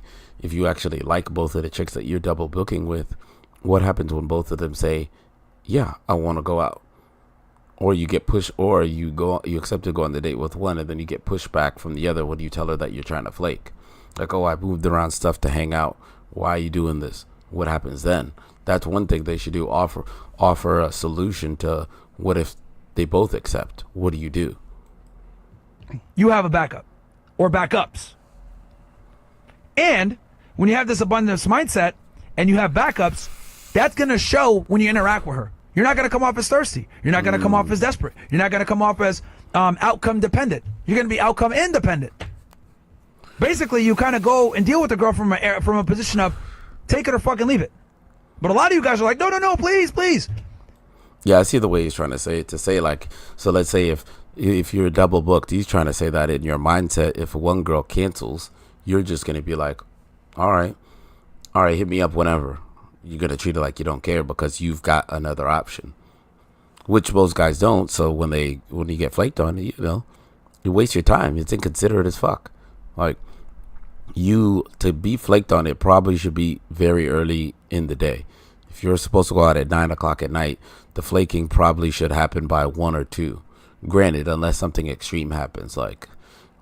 like both of the chicks that you're double booking with, what happens when both of them say, yeah, I want to go out? Or you get pushed, or you accept to go on the date with one, and then you get pushed back from the other when you tell her that you're trying to flake. Like, oh, I moved around stuff to hang out. Why are you doing this? What happens then? That's one thing they should do. Offer a solution to what if they both accept. What do you do? You have a backup or backups. And when you have this abundance mindset and you have backups, that's going to show when you interact with her. You're not going to come off as thirsty. You're not going to come off as desperate. You're not going to come off as outcome dependent. You're going to be outcome independent. Basically, you kind of go and deal with the girl from a position of take it or fucking leave it. But a lot of you guys are like, no, please. Yeah, I see the way he's trying to say it. To say like, so let's say if you're double booked, he's trying to say that in your mindset, if one girl cancels, you're just gonna be like, all right, hit me up whenever. You're gonna treat it like you don't care because you've got another option, which most guys don't. So when you get flaked on, you waste your time. It's inconsiderate as fuck. Like, you to be flaked on, it probably should be very early in the day. If you're supposed to go out at 9 o'clock at night, the flaking probably should happen by 1 or 2. Granted, unless something extreme happens, like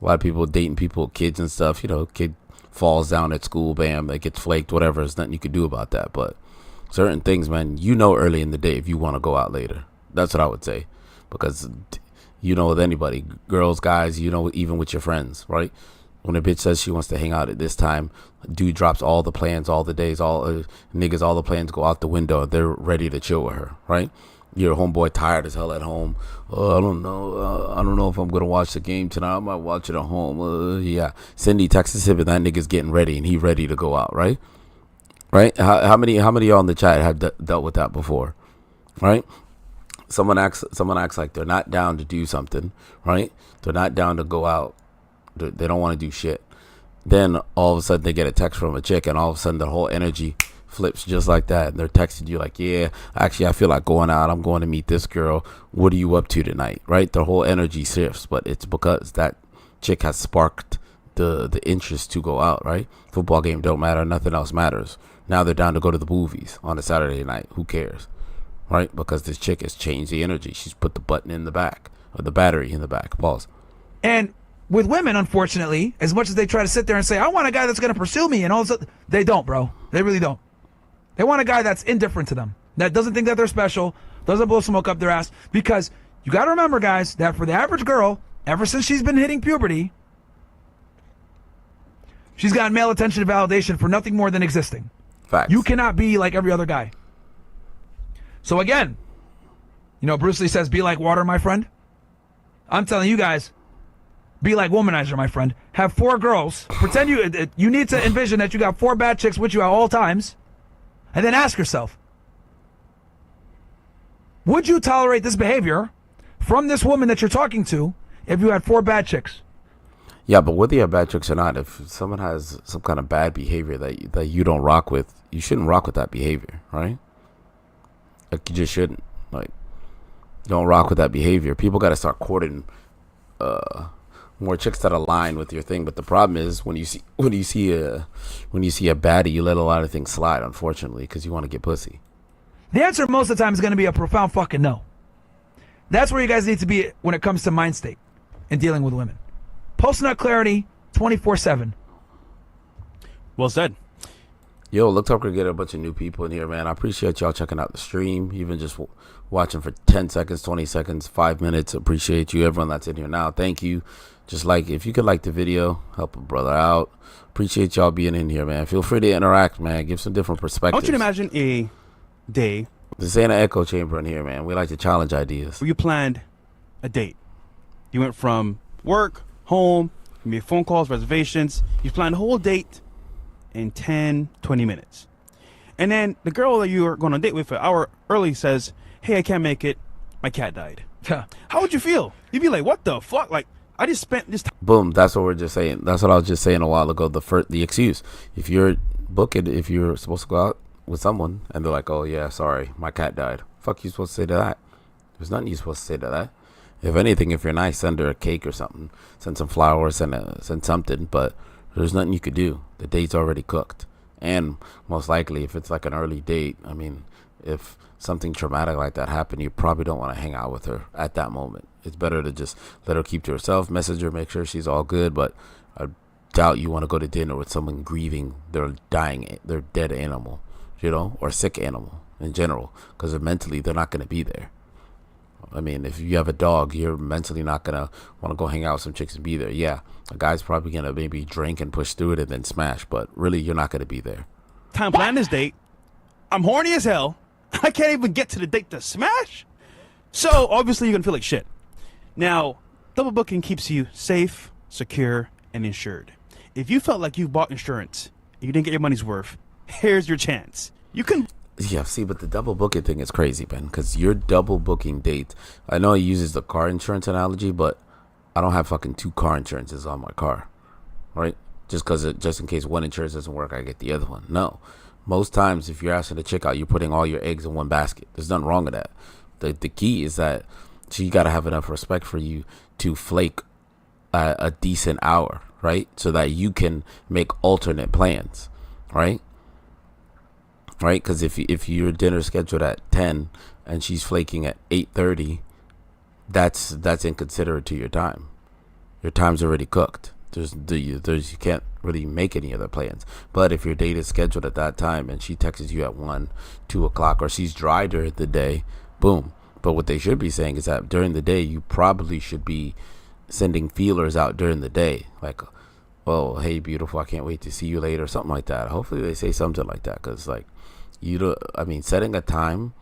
a lot of people dating people, kids and stuff. Kid falls down at school, bam, they gets flaked, whatever. There's nothing you could do about that. But certain things, man, early in the day if you want to go out later. That's what I would say, because with anybody, girls, guys, even with your friends, right? When a bitch says she wants to hang out at this time, dude drops all the plans, all the days, all the plans go out the window. They're ready to chill with her, right? Your homeboy tired as hell at home. Oh, I don't know. I don't know if I'm gonna watch the game tonight. I might watch it at home. Yeah. Cindy texts him, and that nigga's getting ready, and he ready to go out, right? Right? How many of y'all in the chat have dealt with that before, right? Someone acts like they're not down to do something, right? They're not down to go out. They don't want to do shit. Then all of a sudden they get a text from a chick, and all of a sudden their whole energy flips just like that. And they're texting you like, yeah, actually I feel like going out. I'm going to meet this girl. What are you up to tonight? Right? Their whole energy shifts, but it's because that chick has sparked the interest to go out, right? Football game don't matter. Nothing else matters. Now they're down to go to the movies on a Saturday night. Who cares? Right? Because this chick has changed the energy. She's put the button in the back, or the battery in the back. Pause. And with women, unfortunately, as much as they try to sit there and say, I want a guy that's going to pursue me, and all this, they don't, bro. They really don't. They want a guy that's indifferent to them, that doesn't think that they're special, doesn't blow smoke up their ass. Because you got to remember, guys, that for the average girl, ever since she's been hitting puberty, she's gotten male attention and validation for nothing more than existing. Facts. You cannot be like every other guy. So again, Bruce Lee says, be like water, my friend. I'm telling you guys, be like womanizer, my friend. Have 4 girls. Pretend you need to envision that you got 4 bad chicks with you at all times. And then ask yourself, would you tolerate this behavior from this woman that you're talking to if you had 4 bad chicks? Yeah, but whether you have bad chicks or not, if someone has some kind of bad behavior that you don't rock with, you shouldn't rock with that behavior, right? Like, you just shouldn't. Like, don't rock with that behavior. People got to start courting more chicks that align with your thing. But the problem is when you see a baddie, you let a lot of things slide, unfortunately, because you want to get pussy. The answer most of the time is going to be a profound fucking no. That's where you guys need to be when it comes to mind state and dealing with women. Post-nut clarity, 24/7. Well said. Yo, looks like we're getting a bunch of new people in here, man. I appreciate y'all checking out the stream, even just watching for 10 seconds, 20 seconds, 5 minutes. Appreciate you, everyone that's in here now. Thank you. Just like, if you could like the video, help a brother out. Appreciate y'all being in here, man. Feel free to interact, man. Give some different perspectives. I want you to imagine a day. This ain't an echo chamber in here, man. We like to challenge ideas. Where you planned a date. You went from work, home, you made phone calls, reservations. You planned a whole date in 10, 20 minutes. And then the girl that you were going on a date with an hour early says, hey, I can't make it. My cat died. How would you feel? You'd be like, what the fuck? Like, I just spent this time. Boom. That's what we're just saying. That's what I was just saying a while ago. The excuse. If you're if you're supposed to go out with someone and they're like, oh, yeah, sorry, my cat died. Fuck you supposed to say to that? There's nothing you're supposed to say to that. If anything, if you're nice, send her a cake or something. Send some flowers, send something. But there's nothing you could do. The date's already cooked. And most likely, if it's like an early date, I mean, if something traumatic like that happened, you probably don't want to hang out with her at that moment. It's better to just let her keep to herself, message her, make sure she's all good. But I doubt you want to go to dinner with someone grieving their dead animal, or sick animal in general, because mentally they're not going to be there. I mean, if you have a dog, you're mentally not going to want to go hang out with some chicks and be there. Yeah, a guy's probably going to maybe drink and push through it and then smash, but really, you're not going to be there. Time plan this date. I'm horny as hell. I can't even get to the date to smash. So, obviously, you're going to feel like shit. Now, double booking keeps you safe, secure, and insured. If you felt like you bought insurance and you didn't get your money's worth, here's your chance. You can... Yeah, see, but the double booking thing is crazy, man, because you're double booking dates. I know he uses the car insurance analogy, but I don't have fucking 2 car insurances on my car, right? Just in case one insurance doesn't work, I get the other one. No. Most times, if you're asking a chick out, you're putting all your eggs in one basket. There's nothing wrong with that. The key is that she got to have enough respect for you to flake a decent hour, right? So that you can make alternate plans, right? Right? Because if your dinner scheduled at 10 and she's flaking at 8:30, that's inconsiderate to your time. Your time's already cooked. You can't really make any other plans. But if your date is scheduled at that time and she texts you at 1, 2 o'clock, or she's dry during the day, boom. But what they should be saying is that during the day, you probably should be sending feelers out during the day. Like, oh, hey, beautiful, I can't wait to see you later, something like that. Hopefully they say something like that, because, like, setting a time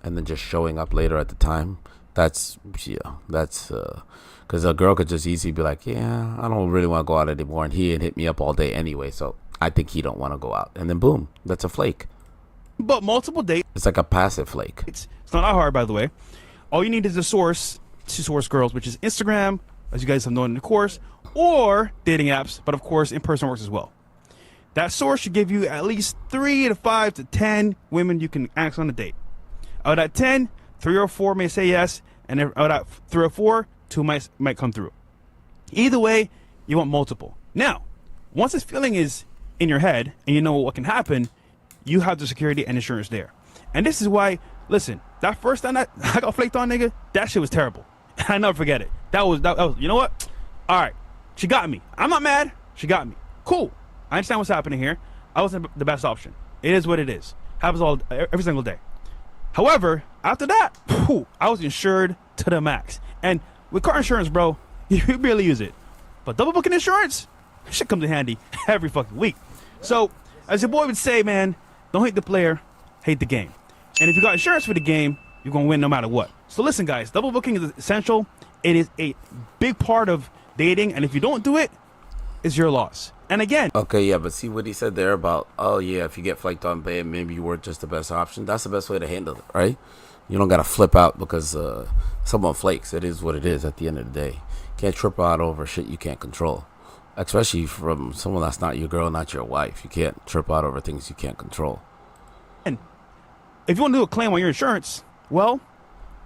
and then just showing up later at the time, that's because a girl could just easily be like, yeah, I don't really want to go out anymore, and he had hit me up all day anyway, so I think he don't want to go out, and then boom, that's a flake. But multiple dates. It's like a passive flake. It's not that hard, by the way. All you need is a source to source girls, which is Instagram, as you guys have known in the course, or dating apps, but of course in-person works as well. That source should give you at least 3 to 5 to 10 women you can ask on a date. Out of that 10, 3 or 4 may say yes, and out of that 3 or 4, 2 might come through. Either way, you want multiple. Now, once this feeling is in your head and you know what can happen, you have the security and insurance there. And this is why, listen, that first time that I got flaked on, nigga, that shit was terrible. I never forget it. That was, you know what? All right, she got me. I'm not mad. She got me. Cool. I understand what's happening here. I wasn't the best option. It is what it is. Happens every single day. However, after that, I was insured to the max. And with car insurance, bro, you barely use it. But double booking insurance, shit comes in handy every fucking week. So, as your boy would say, man, don't hate the player, hate the game. And if you got insurance for the game, you're going to win no matter what. So listen, guys, double booking is essential. It is a big part of dating. And if you don't do it, it's your loss. And again, okay, yeah, but see what he said there about, oh yeah, if you get flaked on, babe, maybe you weren't just the best option. That's the best way to handle it, right? You don't gotta flip out because someone flakes. It is what it is. At the end of the day, you can't trip out over shit you can't control, especially from someone that's not your girl, not your wife. You can't trip out over things you can't control. And if you want to do a claim on your insurance, well,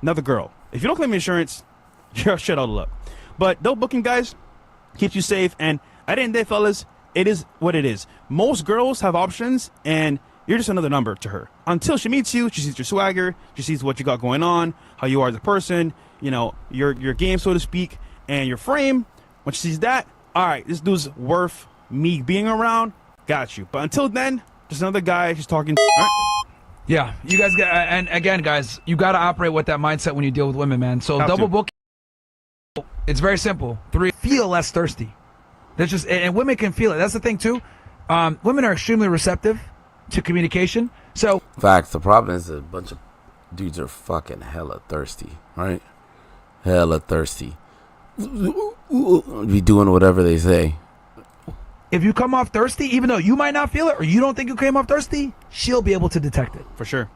another girl. If you don't claim insurance, you're shit out of luck. But double booking, guys, keeps you safe. And at the end of the day, fellas, it is what it is. Most girls have options, and you're just another number to her. Until she meets you, she sees your swagger, she sees what you got going on, how you are as a person, you know, your game, so to speak, and your frame. When she sees that, all right, this dude's worth me being around, got you. But until then, just another guy she's talking. All right? Yeah, you guys got, and again, guys, you got to operate with that mindset when you deal with women, man. So double booking, it's very simple. 3, feel less thirsty. That's just, and women can feel it. That's the thing too. Women are extremely receptive to communication. So facts. The problem is a bunch of dudes are fucking hella thirsty, right? Hella thirsty. Be doing whatever they say. if you come off thirsty, even though you might not feel it or you don't think you came off thirsty, she'll be able to detect it. For sure.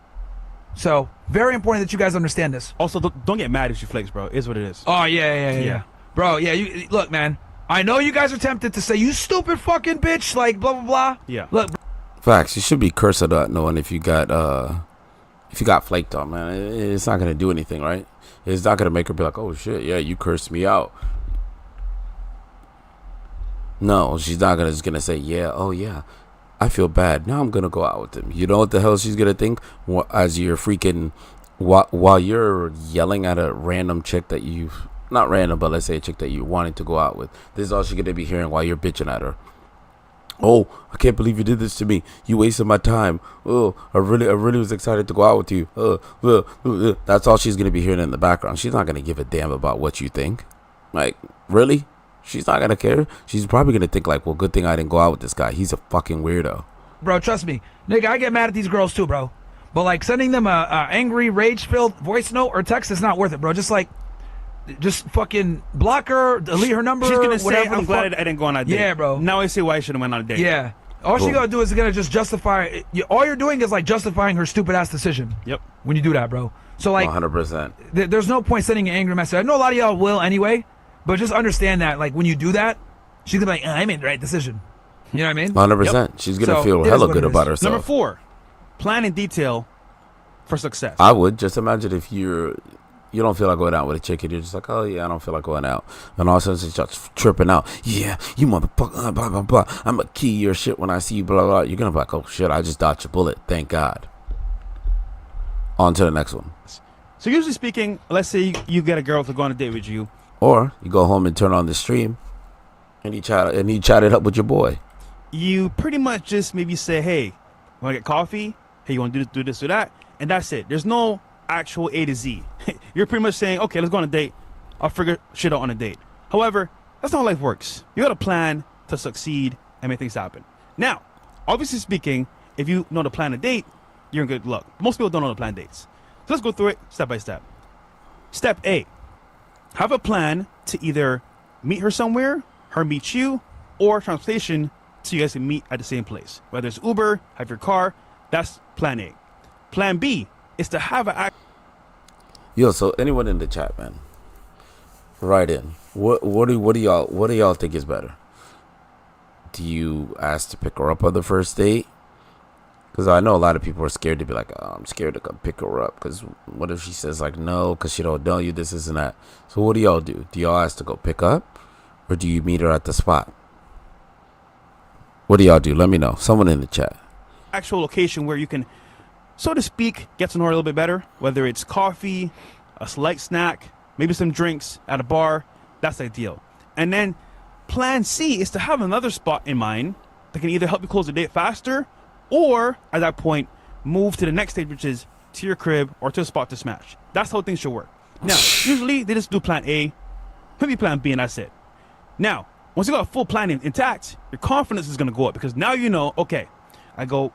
So very important that you guys understand this. Also, don't get mad if she flakes, bro. It is what it is. Oh yeah. Bro, yeah. You look, man. I know you guys are tempted to say, "You stupid fucking bitch," like blah blah blah. Yeah. Look. Facts. You should be cursed at knowing if you got flaked on, man. It's not gonna do anything, right? It's not gonna make her be like, "Oh shit, yeah, you cursed me out." No, she's not just gonna say, "Yeah, oh yeah, I feel bad. Now I'm gonna go out with him." You know what the hell she's gonna think as you're freaking while you're yelling at a random chick that you, not random, but let's say a chick that you wanted to go out with. This is all she's gonna be hearing while you're bitching at her. "Oh, I can't believe you did this to me. You wasted my time. Oh, I really was excited to go out with you." That's all she's gonna be hearing in the background. She's not gonna give a damn about what you think. Like, really? She's not gonna care. She's probably gonna think like, "Well, good thing I didn't go out with this guy. He's a fucking weirdo." Bro, trust me, nigga, I get mad at these girls too, bro. But like sending them a angry, rage-filled voice note or text is not worth it, bro. Just fucking block her, delete her number. She's gonna say, whatever. "I'm glad I didn't go on that date." Yeah, bro. Now I see why I should have went on a date. Yeah. All she Boom. gotta do is gonna just justify. All you're doing is like justifying her stupid ass decision. Yep. When you do that, bro. So like, 100%. There's no point sending an angry message. I know a lot of y'all will anyway, but just understand that like when you do that, she's gonna be like, I made the right decision. You know what I mean? 100%. She's gonna So, feel it is hella what good it is. about herself. Number 4, plan in detail for success. I would just imagine if you don't feel like going out with a chick and you're just like, oh yeah, I don't feel like going out, and all of a sudden she starts tripping out. Yeah, you motherfucker, blah blah blah. I'm gonna key your shit when I see you, blah blah. You're gonna be like, oh shit, I just dodged a bullet. Thank God. On to the next one. So usually speaking, let's say you get a girl to go on a date with you. Or you go home and turn on the stream, and you chat it up with your boy. You pretty much just maybe say, hey, want to get coffee? Hey, you want to do this, do that? And that's it. There's no actual A to Z. You're pretty much saying, okay, let's go on a date. I'll figure shit out on a date. However, that's not how life works. You got to plan to succeed and make things happen. Now, obviously speaking, if you know to plan a date, you're in good luck. Most people don't know how to plan dates. So let's go through it step by step. Step A, have a plan to either meet her somewhere, her meet you, or transportation so you guys can meet at the same place. Whether it's Uber, have your car, that's plan A. Plan B is to have an Yo, so anyone in the chat, man, write in. What do y'all think is better? Do you ask to pick her up on the first date? Because I know a lot of people are scared to be like, oh, I'm scared to come pick her up. Because what if she says like no, because she don't know you, this and that. So what do y'all do? Do y'all ask to go pick up, or do you meet her at the spot? What do y'all do? Let me know. Someone in the chat. actual location where you can, so to speak, get to know her a little bit better. Whether it's coffee, a light snack, maybe some drinks at a bar, that's ideal. And then plan C is to have another spot in mind that can either help you close the date faster, or at that point move to the next stage, which is to your crib or to a spot to smash. That's how things should work. Now, usually they just do plan A, maybe plan B, and that's it. Now, once you got a full plan intact, your confidence is going to go up because now you know, okay, I go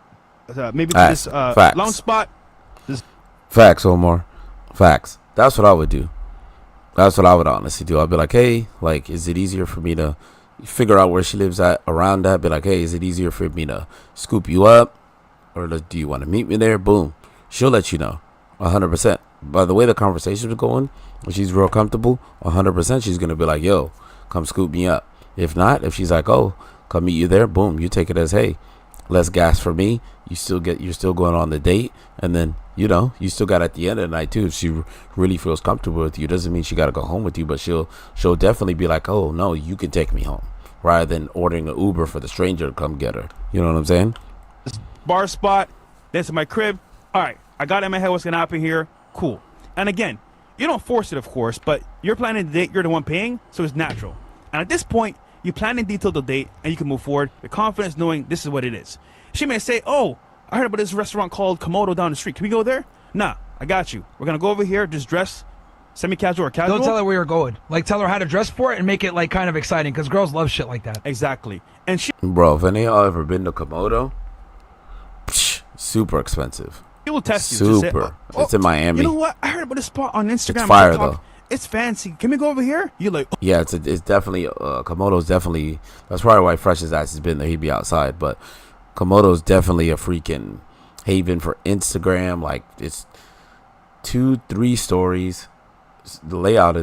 maybe to this lounge spot. Facts, Omar. Facts. That's what I would do. That's what I would honestly do. I'd be like, hey, like, is it easier for me to figure out where she lives at around that? Be like, hey, is it easier for me to scoop you up? Or do you want to meet me there? Boom. She'll let you know. 100%. By the way the conversation is going, when she's real comfortable, 100% she's going to be like, yo, come scoop me up. If not, if she's like, oh, come meet you there, boom, you take it as, hey, less gas for me. You're still going on the date. And then, you know, you still got at the end of the night too. If she really feels comfortable with you, doesn't mean she got to go home with you, but she'll definitely be like, oh no, you can take me home, rather than ordering an Uber for the stranger to come get her. You know what I'm saying? This bar spot, that's my crib. All right, I got in my head what's going to happen here. Cool. And again, you don't force it, of course, but you're planning the date, you're the one paying, so it's natural. And at this point, you plan in detail the date, and you can move forward with confidence, knowing this is what it is. She may say, oh, I heard about this restaurant called Komodo down the street. Can we go there? Nah, I got you. We're going to go over here, just dress semi-casual or casual. Don't tell her where you're going. Like, tell her how to dress for it and make it, like, kind of exciting, because girls love shit like that. Exactly. And she Bro, if any of y'all ever been to Komodo, super expensive. will test you. Super. Just say, It's in Miami. You know what? I heard about this spot on Instagram. It's fire, TikTok. though. It's fancy. Can we go over here? You're like, oh. Yeah, it's definitely Komodo's definitely. That's probably why Fresh's ass has been there. He'd be outside, but Komodo's definitely a freaking haven for Instagram. Like, it's 2-3 stories. The layout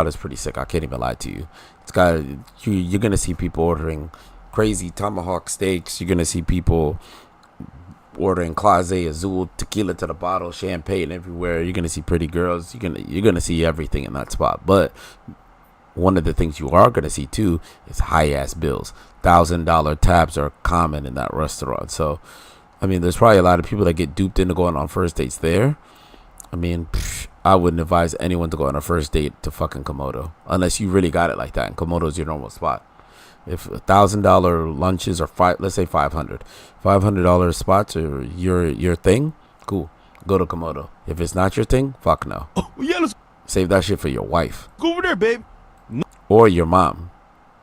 is pretty sick. I can't even lie to you. It's got you're gonna see people ordering crazy tomahawk steaks. You're gonna see people ordering Clase Azul, tequila to the bottle, champagne everywhere. You're gonna see pretty girls. You're gonna see everything in that spot. But one of the things you are gonna see too is high ass bills. $1,000 tabs are common in that restaurant. So, I mean, there's probably a lot of people that get duped into going on first dates there. I mean, I wouldn't advise anyone to go on a first date to fucking Komodo unless you really got it like that. And Komodo's your normal spot. If $1,000 lunches are let's say $500 spots are your thing, cool. Go to Komodo. If it's not your thing, fuck no. Oh, yeah, let's Save that shit for your wife go over there, babe. or your mom.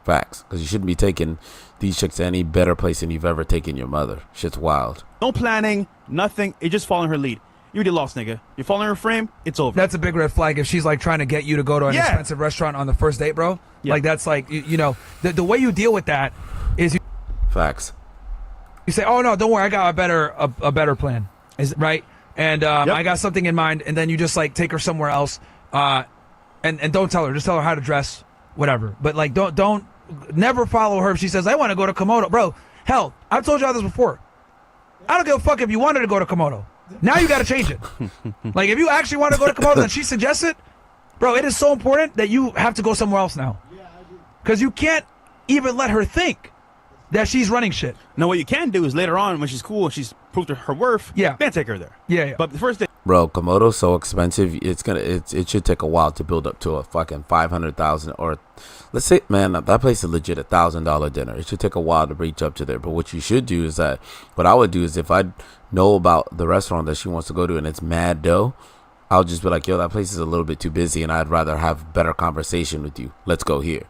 Facts, because you shouldn't be taking these chicks to any better place than you've ever taken your mother. Shit's wild. No planning, nothing. It's just following her lead. You already lost, nigga. You're following her frame, it's over. That's a big red flag if she's like trying to get you to go to an expensive restaurant on the first date, bro. Yeah. Like, that's like, you know, the way you deal with that is Facts. You say, "Oh no, don't worry, I got a better plan." Right? And I got something in mind, and then you just like take her somewhere else, and don't tell her. Just tell her how to dress, whatever. But like, don't never follow her if she says, "I want to go to Komodo," bro. Hell, I've told y'all this before. I don't give a fuck if you wanted to go to Komodo. Now you got to change it. Like, if you actually want to go to Komodo and she suggests it, bro, it is so important that you have to go somewhere else now. Because you can't even let her think that she's running shit. Now, what you can do is later on, when she's cool and she's proved her worth, then take her there. Yeah. But the first day, bro, Komodo's so expensive. It should take a while to build up to a fucking 500,000, or let's say, man, that place is legit $1,000 dinner. It should take a while to reach up to there. But what you should do is that, what I would do is, if I know about the restaurant that she wants to go to and it's mad dough, I'll just be like, yo, that place is a little bit too busy and I'd rather have better conversation with you. Let's go here.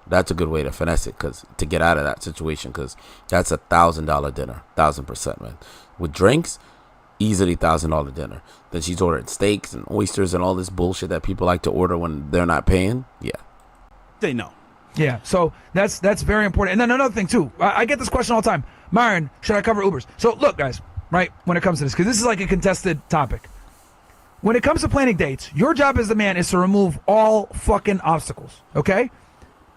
That's a good way to finesse it, to get out of that situation, because that's $1,000 dinner, 1,000%, man. With drinks, easily $1,000 dinner. Then she's ordering steaks and oysters and all this bullshit that people like to order when they're not paying. Yeah. they know. Yeah, so that's very important. And then another thing too, I get this question all the time. Myron, should I cover Ubers? So look, guys, right, when it comes to this, because this is like a contested topic. When it comes to planning dates, your job as the man is to remove all fucking obstacles, okay?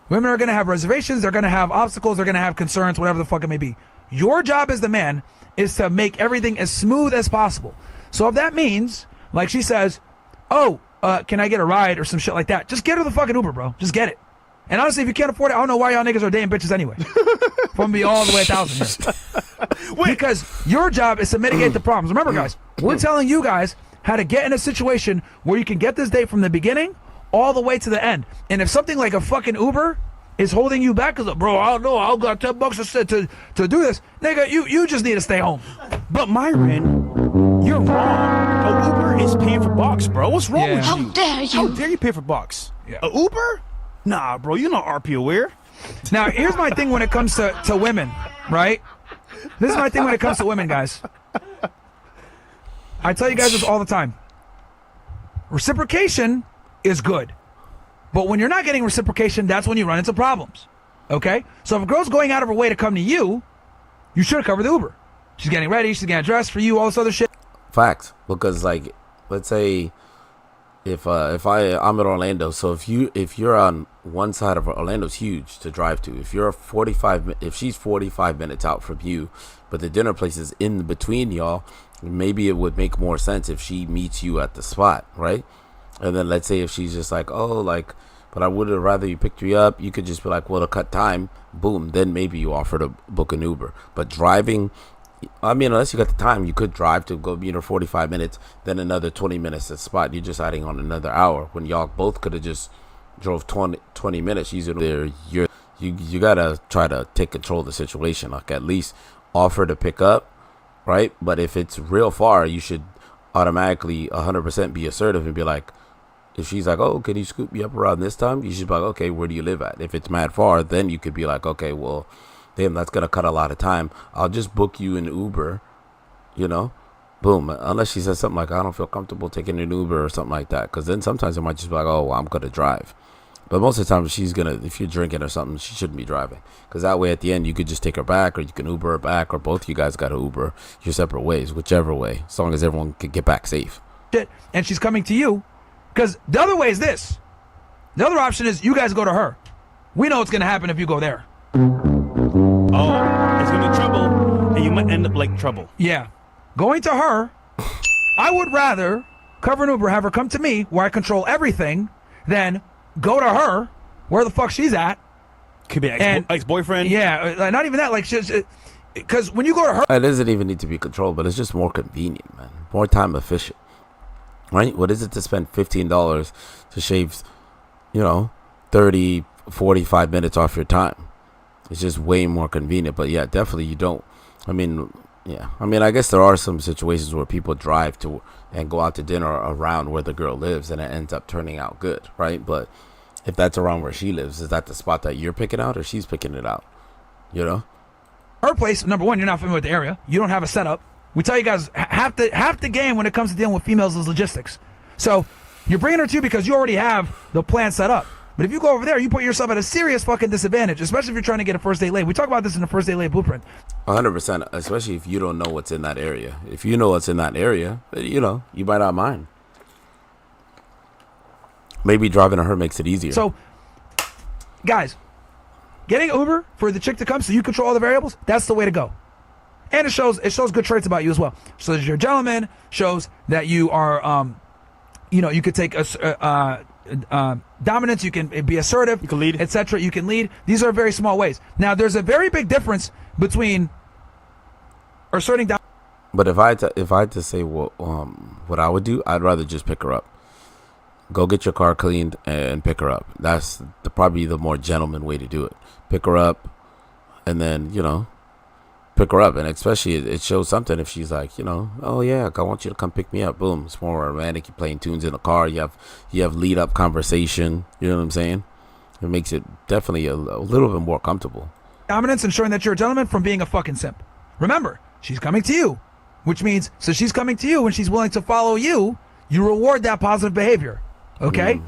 Women are going to have reservations, they're going to have obstacles, they're going to have concerns, whatever the fuck it may be. Your job as the man is to make everything as smooth as possible. So if that means, like she says, oh, can I get a ride or some shit like that, just get her the fucking Uber, bro. Just get it. And honestly, if you can't afford it, I don't know why y'all niggas are dating bitches anyway. From me all the way 1,000 here. Because your job is to mitigate the problems. Remember, guys, we're telling you guys how to get in a situation where you can get this date from the beginning all the way to the end. And if something like a fucking Uber is holding you back, because, bro, I don't know, I've got $10 to do this, nigga, you just need to stay home. But Myron, you're wrong. A Uber is paying for box, bro. What's wrong with you? How dare you? How dare you pay for box? Yeah. A Uber? Nah, bro, you're not RP aware. Now, here's my thing when it comes to women, right? This is my thing when it comes to women, guys. I tell you guys this all the time. Reciprocation is good. But when you're not getting reciprocation, that's when you run into problems. Okay? So if a girl's going out of her way to come to you, you should cover the Uber. She's getting ready, she's getting dressed for you, all this other shit. Fact. Because, like, let's say if I'm in Orlando, so if you're on one side of Orlando's huge to drive to. If she's 45 minutes out from you, but the dinner place is in between y'all, maybe it would make more sense if she meets you at the spot, right? And then let's say if she's just like, oh, like, but I would have rather you picked me up, you could just be like, well, to cut time, boom, then maybe you offer to book an Uber. But driving, I mean, unless you got the time, you could drive to go meet her 45 minutes, then another 20 minutes at the spot. You're just adding on another hour when y'all both could have just drove 20 minutes. You gotta try to take control of the situation. Like, at least offer to pick up, right? But if it's real far, you should automatically 100% be assertive and be like, if she's like, oh, can you scoop me up around this time? You should be like, okay, where do you live at? If it's mad far, then you could be like, okay, well, damn, that's going to cut a lot of time. I'll just book you an Uber, you know? Boom. Unless she says something like, I don't feel comfortable taking an Uber or something like that. Because then sometimes it might just be like, oh, well, I'm going to drive. But most of the time, if you're drinking or something, she shouldn't be driving. Because that way, at the end, you could just take her back, or you can Uber her back, or both of you guys got to Uber your separate ways, whichever way, as long as everyone can get back safe. And she's coming to you. Because the other way is this. The other option is you guys go to her. We know what's going to happen if you go there. Oh, it's going to be trouble, and you might end up like trouble. Yeah. Going to her, I would rather cover an Uber, have her come to me, where I control everything, than go to her, where the fuck she's at. Could be ex-boyfriend. Yeah, not even that. Like, because when you go to her, it doesn't even need to be controlled, but it's just more convenient, man. More time efficient, right? What is it to spend $15 to shave, 30, 45 minutes off your time? It's just way more convenient. But yeah, definitely you don't. I mean, I guess there are some situations where people drive to and go out to dinner around where the girl lives, and it ends up turning out good, right? But if that's around where she lives, is that the spot that you're picking out, or she's picking it out? Her place, number one, you're not familiar with the area. You don't have a setup. We tell you guys, half the game when it comes to dealing with females is logistics. So you're bringing her to because you already have the plan set up. But if you go over there, you put yourself at a serious fucking disadvantage, especially if you're trying to get a first date late. We talk about this in the first date late blueprint. 100%, especially if you don't know what's in that area. If you know what's in that area, you know, you might not mind. Maybe driving to her makes it easier. So, guys, getting Uber for the chick to come so you control all the variables, that's the way to go. And it shows good traits about you as well. So that you're a gentleman, shows that you are, you could take dominance, you can be assertive, You can lead. etc. You can lead. These are very small ways. Now, there's a very big difference between asserting dominance. But if I had to say what I would do, I'd rather just pick her up. Go get your car cleaned and pick her up. That's probably the more gentleman way to do it. Pick her up, and then, you know, pick her up. And especially it shows something if she's like, you know, oh yeah, I want you to come pick me up. Boom, it's more romantic. You're playing tunes in the car. You have lead up conversation. You know what I'm saying? It makes it definitely a little bit more comfortable. Dominance, ensuring that you're a gentleman, from being a fucking simp. Remember, she's coming to you, which means, so she's coming to you and she's willing to follow you. You reward that positive behavior. Okay?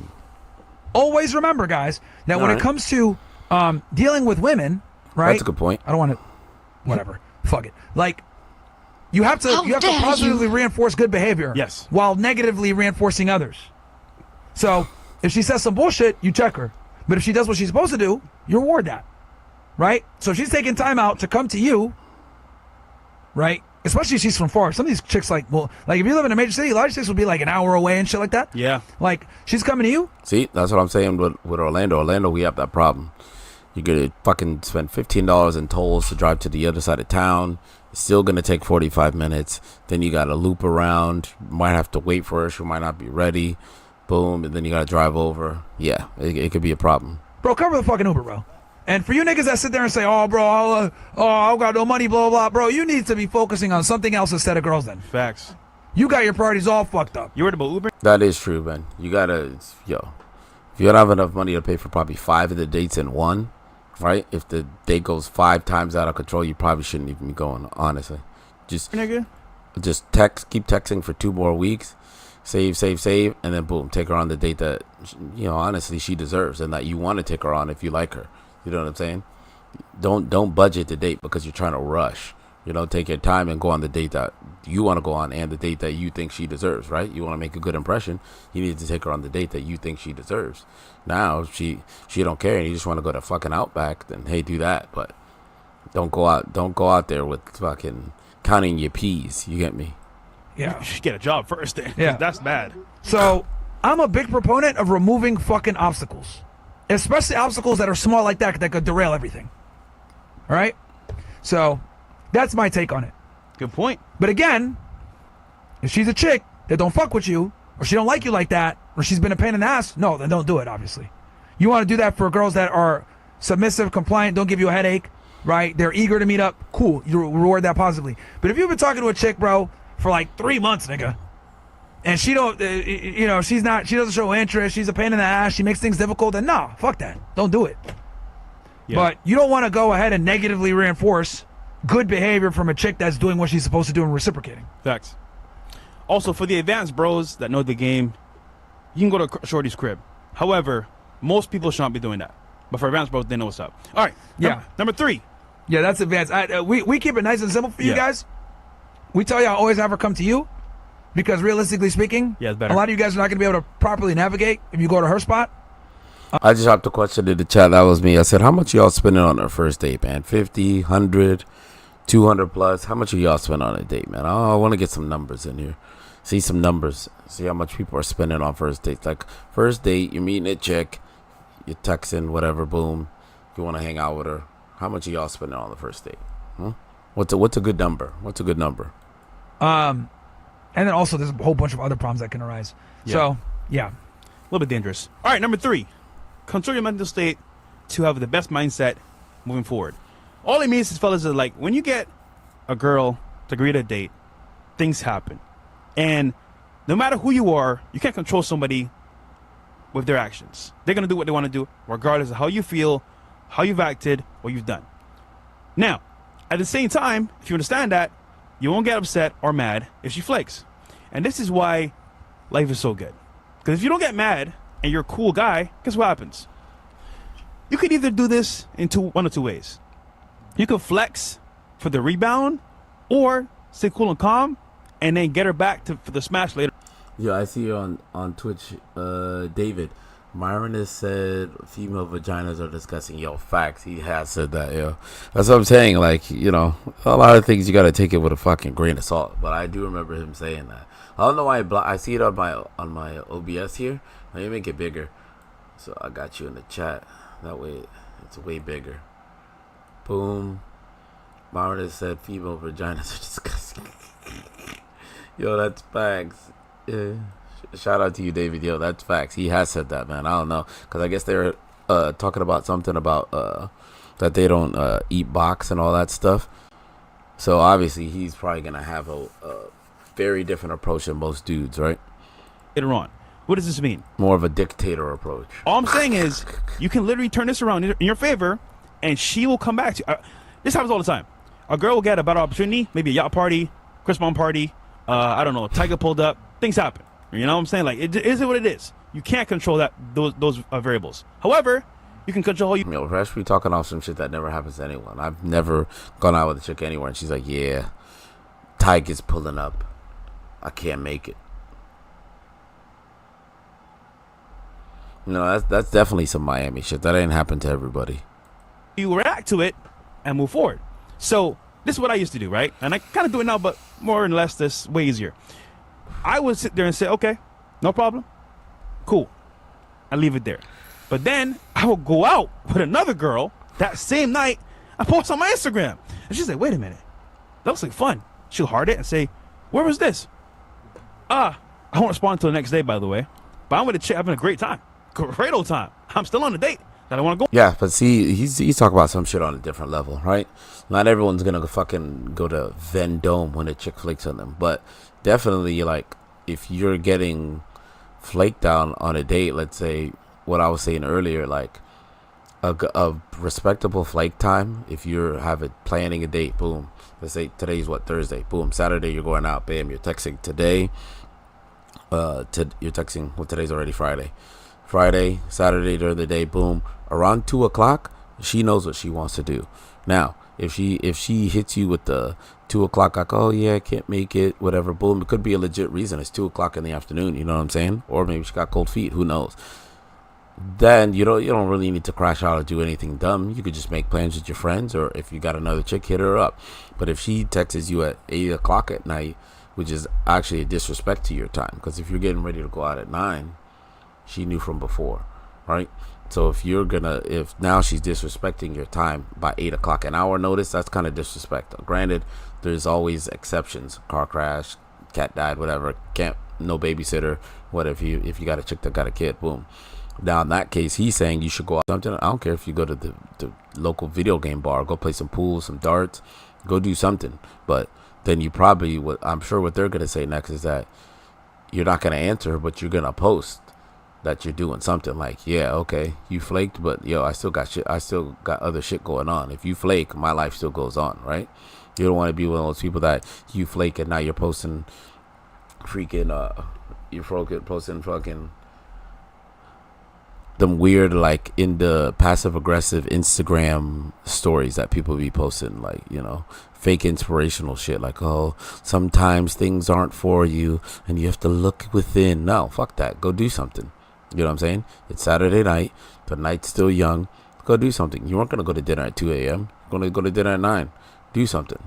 Always remember, guys, that when it comes to dealing with women, right? That's a good point. I don't want to, whatever. Fuck it. Like, you have to positively reinforce good behavior. Yes. While negatively reinforcing others. So, if she says some bullshit, you check her. But if she does what she's supposed to do, you reward that. Right? So if she's taking time out to come to you, right? Especially if she's from far. Some of these chicks, like if you live in a major city, a lot of chicks will be like an hour away and shit like that. Yeah. Like, she's coming to you. See, that's what I'm saying with Orlando. Orlando, we have that problem. You're going to fucking spend $15 in tolls to drive to the other side of town. It's still going to take 45 minutes. Then you got to loop around. You might have to wait for her. She might not be ready. Boom. And then you got to drive over. Yeah, it could be a problem. Bro, cover the fucking Uber, bro. And for you niggas that sit there and say, oh, bro, I got no money, blah, blah, blah. Bro, you need to be focusing on something else instead of girls then. Facts. You got your priorities all fucked up. You worried about Uber? That is true, man. You got to, if you don't have enough money to pay for probably 5 of the dates in one, right? If the date goes 5 times out of control, you probably shouldn't even be going, honestly. Just keep texting for 2 more weeks. Save, and then boom, take her on the date that, honestly, she deserves and that you want to take her on if you like her. You know what I'm saying? Don't budget the date because you're trying to rush. Take your time and go on the date that you want to go on and the date that you think she deserves, right? You want to make a good impression. You need to take her on the date that you think she deserves. Now, if she don't care and you just want to go to fucking Outback, then hey, do that. But don't go out there with fucking counting your peas. You get me? Yeah. You should get a job first then. Yeah. That's bad. So, I'm a big proponent of removing fucking obstacles. Especially obstacles that are small like that could derail everything. All right? So, that's my take on it. Good point. But again, if she's a chick that don't fuck with you, or she don't like you like that, or she's been a pain in the ass, no, then don't do it, obviously. You want to do that for girls that are submissive, compliant, don't give you a headache, right? They're eager to meet up, cool. You reward that positively. But if you've been talking to a chick, bro, for like 3 months, nigga, and she don't, she doesn't show interest, she's a pain in the ass, she makes things difficult, then nah, fuck that. Don't do it. Yeah. But you don't want to go ahead and negatively reinforce good behavior from a chick that's doing what she's supposed to do and reciprocating. Facts. Also, for the advanced bros that know the game, you can go to Shorty's crib. However, most people should not be doing that. But for advanced bros, they know what's up. All right. Yeah. Number 3. Yeah, that's advanced. We keep it nice and simple for you guys. We tell you I always have her come to you because realistically speaking, it's better. a lot of you guys are not going to be able to properly navigate if you go to her spot. I just dropped a question in the chat. That was me. I said, how much y'all spending on our first date, man? 50, 100, 200 plus? How much are y'all spending on a date, man? I want to get some numbers in here. See some numbers. See how much people are spending on first dates. Like, first date, you're meeting a chick, you're texting, whatever, boom. You want to hang out with her. How much are y'all spending on the first date? Huh? What's a good number? What's a good number? And then also there's a whole bunch of other problems that can arise. Yeah. So, yeah. A little bit dangerous. All right, number 3. Control your mental state to have the best mindset moving forward. All it means is, fellas, is like when you get a girl to agree to a date, things happen. And no matter who you are, you can't control somebody with their actions. They're going to do what they want to do, regardless of how you feel, how you've acted, what you've done. Now, at the same time, if you understand that, you won't get upset or mad if she flakes. And this is why life is so good. Because if you don't get mad and you're a cool guy, guess what happens? you could either do this in one of two ways. You could flex for the rebound, or stay cool and calm, and then get her back for the smash later. Yo, I see you on Twitch, David. Myron has said female vaginas are disgusting. Yo, facts. He has said that, yo. That's what I'm saying. Like, you know, a lot of things you got to take it with a fucking grain of salt. But I do remember him saying that. I don't know why I see it on my OBS here. Let me make it bigger. So I got you in the chat. That way it's way bigger. Boom. Myron has said female vaginas are disgusting. Yo, that's facts. Yeah. Shout out to you, David. Yo, that's facts. He has said that, man. I don't know, because I guess they're talking about something about that they don't eat box and all that stuff. So obviously he's probably gonna have a very different approach than most dudes, right? Later on. What does this mean? More of a dictator approach. All I'm saying is you can literally turn this around in your favor, and she will come back to you. This happens all the time. A girl will get a better opportunity, maybe a yacht party, Christmas party, I don't know, Tiger pulled up. Things happen. You know what I'm saying? Like, it is what it is. You can't control those variables. However, you can control you. Yo, Resh, we talking off some shit that never happens to anyone. I've never gone out with a chick anywhere, and she's like, yeah, Tiger's pulling up. I can't make it. No, that's definitely some Miami shit. That ain't happened to everybody. You react to it and move forward. So this is what I used to do, right? And I kind of do it now, but more or less this way easier. I would sit there and say, okay, no problem. Cool. I leave it there. But then I would go out with another girl that same night. I post on my Instagram. And she's like, wait a minute. That looks like fun. She'll heart it and say, where was this? I won't respond until the next day, by the way. But I'm with a chick having a great time. Great old time. I'm still on the date that I want to go. Yeah, but see, he's talking about some shit on a different level, right? Not everyone's gonna fucking go to Vendome when a chick flakes on them, but definitely, like, if you're getting flaked down on a date, let's say what I was saying earlier, like a respectable flake time. If you're planning a date, boom. Let's say today's Thursday, boom. Saturday you're going out, bam. You're texting today. You're texting. Well, today's already Friday. Saturday during the day, boom. Around 2 o'clock, she knows what she wants to do. Now, if she hits you with the 2 o'clock, like, oh yeah, I can't make it, whatever, boom. It could be a legit reason. It's 2 o'clock in the afternoon. You know what I'm saying? Or maybe she got cold feet. Who knows? Then you don't really need to crash out or do anything dumb. You could just make plans with your friends, or if you got another chick, hit her up. But if she texts you at 8 o'clock at night, which is actually a disrespect to your time, because if you're getting ready to go out at 9, she knew from before, right? So if now she's disrespecting your time by 8 o'clock, an hour notice, that's kind of disrespect. Granted, there's always exceptions. Car crash, cat died, whatever. No babysitter. What if you got a chick that got a kid? Boom. Now in that case, he's saying you should go out something. I don't care if you go to the local video game bar, go play some pool, some darts, go do something. But then you probably, I'm sure what they're gonna say next is that you're not gonna answer, but you're gonna post that you're doing something. Like, yeah, okay, you flaked, but yo, I still got other shit going on. If you flake, my life still goes on, right? You don't want to be one of those people that you flake and now you're posting freaking posting fucking them weird, like, in the passive aggressive Instagram stories that people be posting, like, you know, fake inspirational shit, like, oh, sometimes things aren't for you and you have to look within. No, fuck that. Go do something. You know what I'm saying? It's Saturday night. The night's still young. Go do something. You weren't going to go to dinner at 2 a.m. You're going to go to dinner at 9. Do something.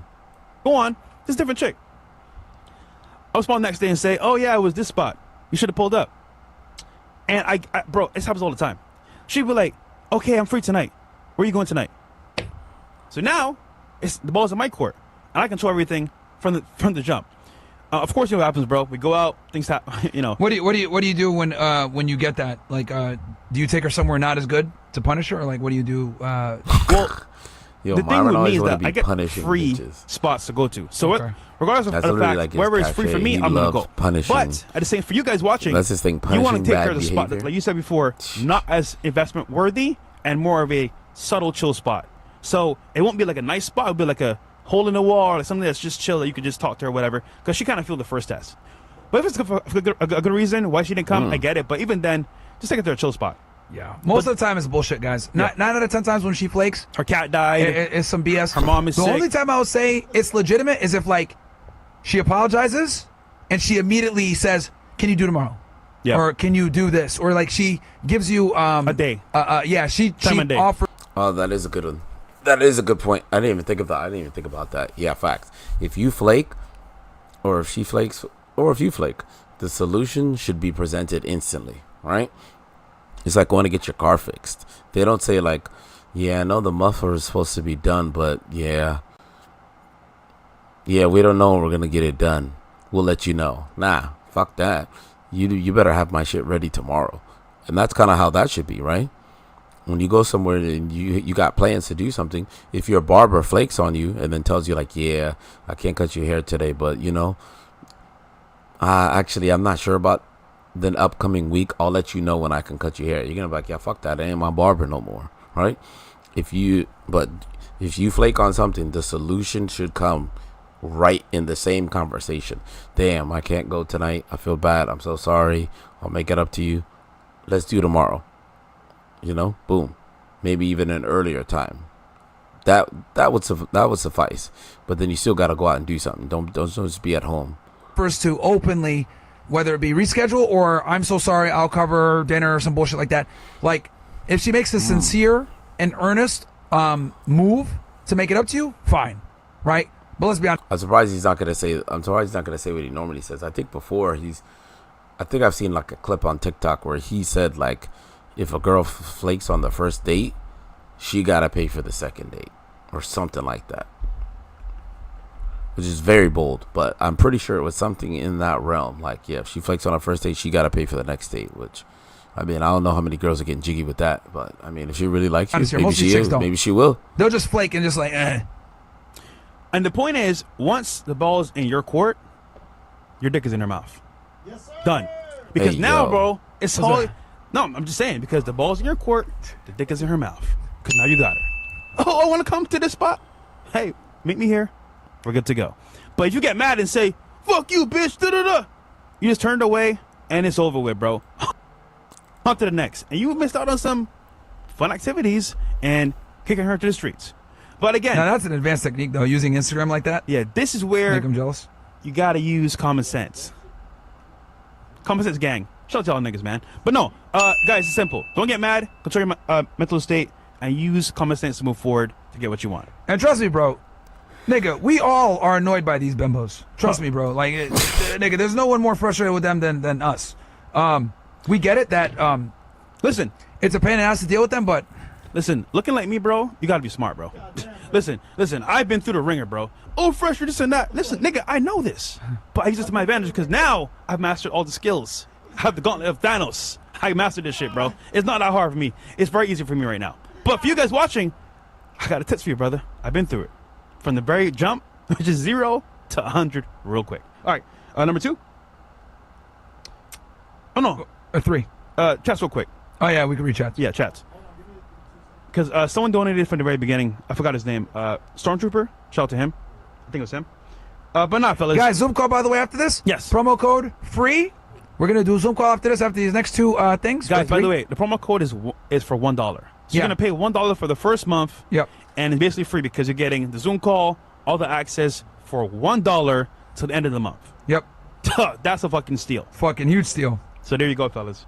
Go on. This is a different chick. I'll respond next day and say, oh, yeah, it was this spot. You should have pulled up. And I bro, this happens all the time. She'd be like, okay, I'm free tonight. Where are you going tonight? So now, the ball's in my court. And I control everything from the jump. Of course, you know what happens, bro. We go out, things happen, you know. What do you do when you get that? Like, do you take her somewhere not as good to punish her, or like, what do you do? Well, yo, the thing with me is that I get free bitches. Spots to go to. So regardless of That's the fact, like wherever it's free for me, I'm gonna go. Punishing. But at the same, for you guys watching, That's his thing, you want to take bad care of the spot behavior. that, like you said before, not as investment worthy and more of a subtle chill spot. So it won't be like a nice spot. It'll be like a hole in the wall, or like something that's just chill that you could just talk to her or whatever, because she kind of failed the first test. But if it's for a good reason why she didn't come, I get it. But even then, just take her to a chill spot. Yeah. Most of the time it's bullshit, guys. 9 out of 10 times when she flakes, Her cat died. it's some BS. Her mom is the sick. only time I would say it's legitimate is if like she apologizes and she immediately says, "Can you do tomorrow?" Yeah. Or "Can you do this?" Or like she gives you a day. Yeah, she a day. offers. Oh, that is a good one. That is a good point. I didn't even think of that. I didn't even think about that. Yeah, facts. If you flake, or if she flakes, or if you flake, the solution should be presented instantly, right? It's like going to get your car fixed. They don't say like, "Yeah, I know the muffler is supposed to be done, but yeah, we don't know when we're gonna get it done. We'll let you know." Nah, fuck that. You better have my shit ready tomorrow, and that's kind of how that should be, right? When you go somewhere and you got plans to do something, if your barber flakes on you and then tells you like, "Yeah, I can't cut your hair today, but actually I'm not sure about the upcoming week. I'll let you know when I can cut your hair." You're gonna be like, "Yeah, fuck that. I ain't my barber no more," right? If you flake on something, the solution should come right in the same conversation. "Damn, I can't go tonight. I feel bad. I'm so sorry. I'll make it up to you. Let's do tomorrow." Boom. Maybe even an earlier time. That would suffice. But then you still got to go out and do something. Don't just be at home. First to openly, whether it be reschedule or "I'm so sorry, I'll cover dinner" or some bullshit like that. Like, if she makes a sincere and earnest move to make it up to you, fine, right? But let's be honest. I'm surprised he's not gonna say what he normally says. I think I've seen like a clip on TikTok where he said like, if a girl flakes on the first date, she gotta pay for the second date or something like that, which is very bold, but I'm pretty sure it was something in that realm. Like, yeah, if she flakes on her first date, she gotta pay for the next date, which, I mean, I don't know how many girls are getting jiggy with that, but I mean, if she really likes you, maybe she will. They'll just flake and just like, eh. And the point is, once the ball's in your court, your dick is in her mouth. Yes, sir. Done. Because now, bro, it's all... No, I'm just saying, because the ball's in your court, the dick is in her mouth. Because now you got her. "Oh, I want to come to this spot." Hey, meet me here. We're good to go. But if you get mad and say, "Fuck you, bitch, da-da-da," you just turned away, and it's over with, bro. On to the next. And you missed out on some fun activities and kicking her to the streets. But again... Now, that's an advanced technique, though, using Instagram like that. Yeah, this is where... Make them jealous. You got to use common sense. Common sense gang. Shout out to all niggas, man. But no, guys, it's simple. Don't get mad. Control your mental state and use common sense to move forward to get what you want. And trust me, bro. Nigga, we all are annoyed by these bimbos. Trust me, bro. Like, nigga, there's no one more frustrated with them than us. We get it that, listen, it's a pain in the ass to deal with them, but... Listen, looking like me, bro, you got to be smart, bro. Listen, I've been through the ringer, bro. Oh, fresh, you're this and that. Listen, nigga, I know this. But I use this to my advantage because now I've mastered all the skills. I have the gauntlet of Thanos. I mastered this shit, bro. It's not that hard for me. It's very easy for me right now. But for you guys watching, I got a tips for you, brother. I've been through it. From the very jump, which is 0 to 100 real quick. All right, number 2. Oh, no. 3. Chats real quick. Oh, yeah, we can reach out. Yeah, chats. Because someone donated from the very beginning. I forgot his name. Stormtrooper. Shout out to him. I think it was him. But not, fellas. Guys, Zoom call, by the way, after this? Yes. Promo code free. We're going to do a Zoom call after this, after these next 2 things. Guys, by the way, the promo code is for $1. So you're going to pay $1 for the first month. Yep. And it's basically free because you're getting the Zoom call, all the access for $1 till the end of the month. Yep. That's a fucking steal. Fucking huge steal. So there you go, fellas.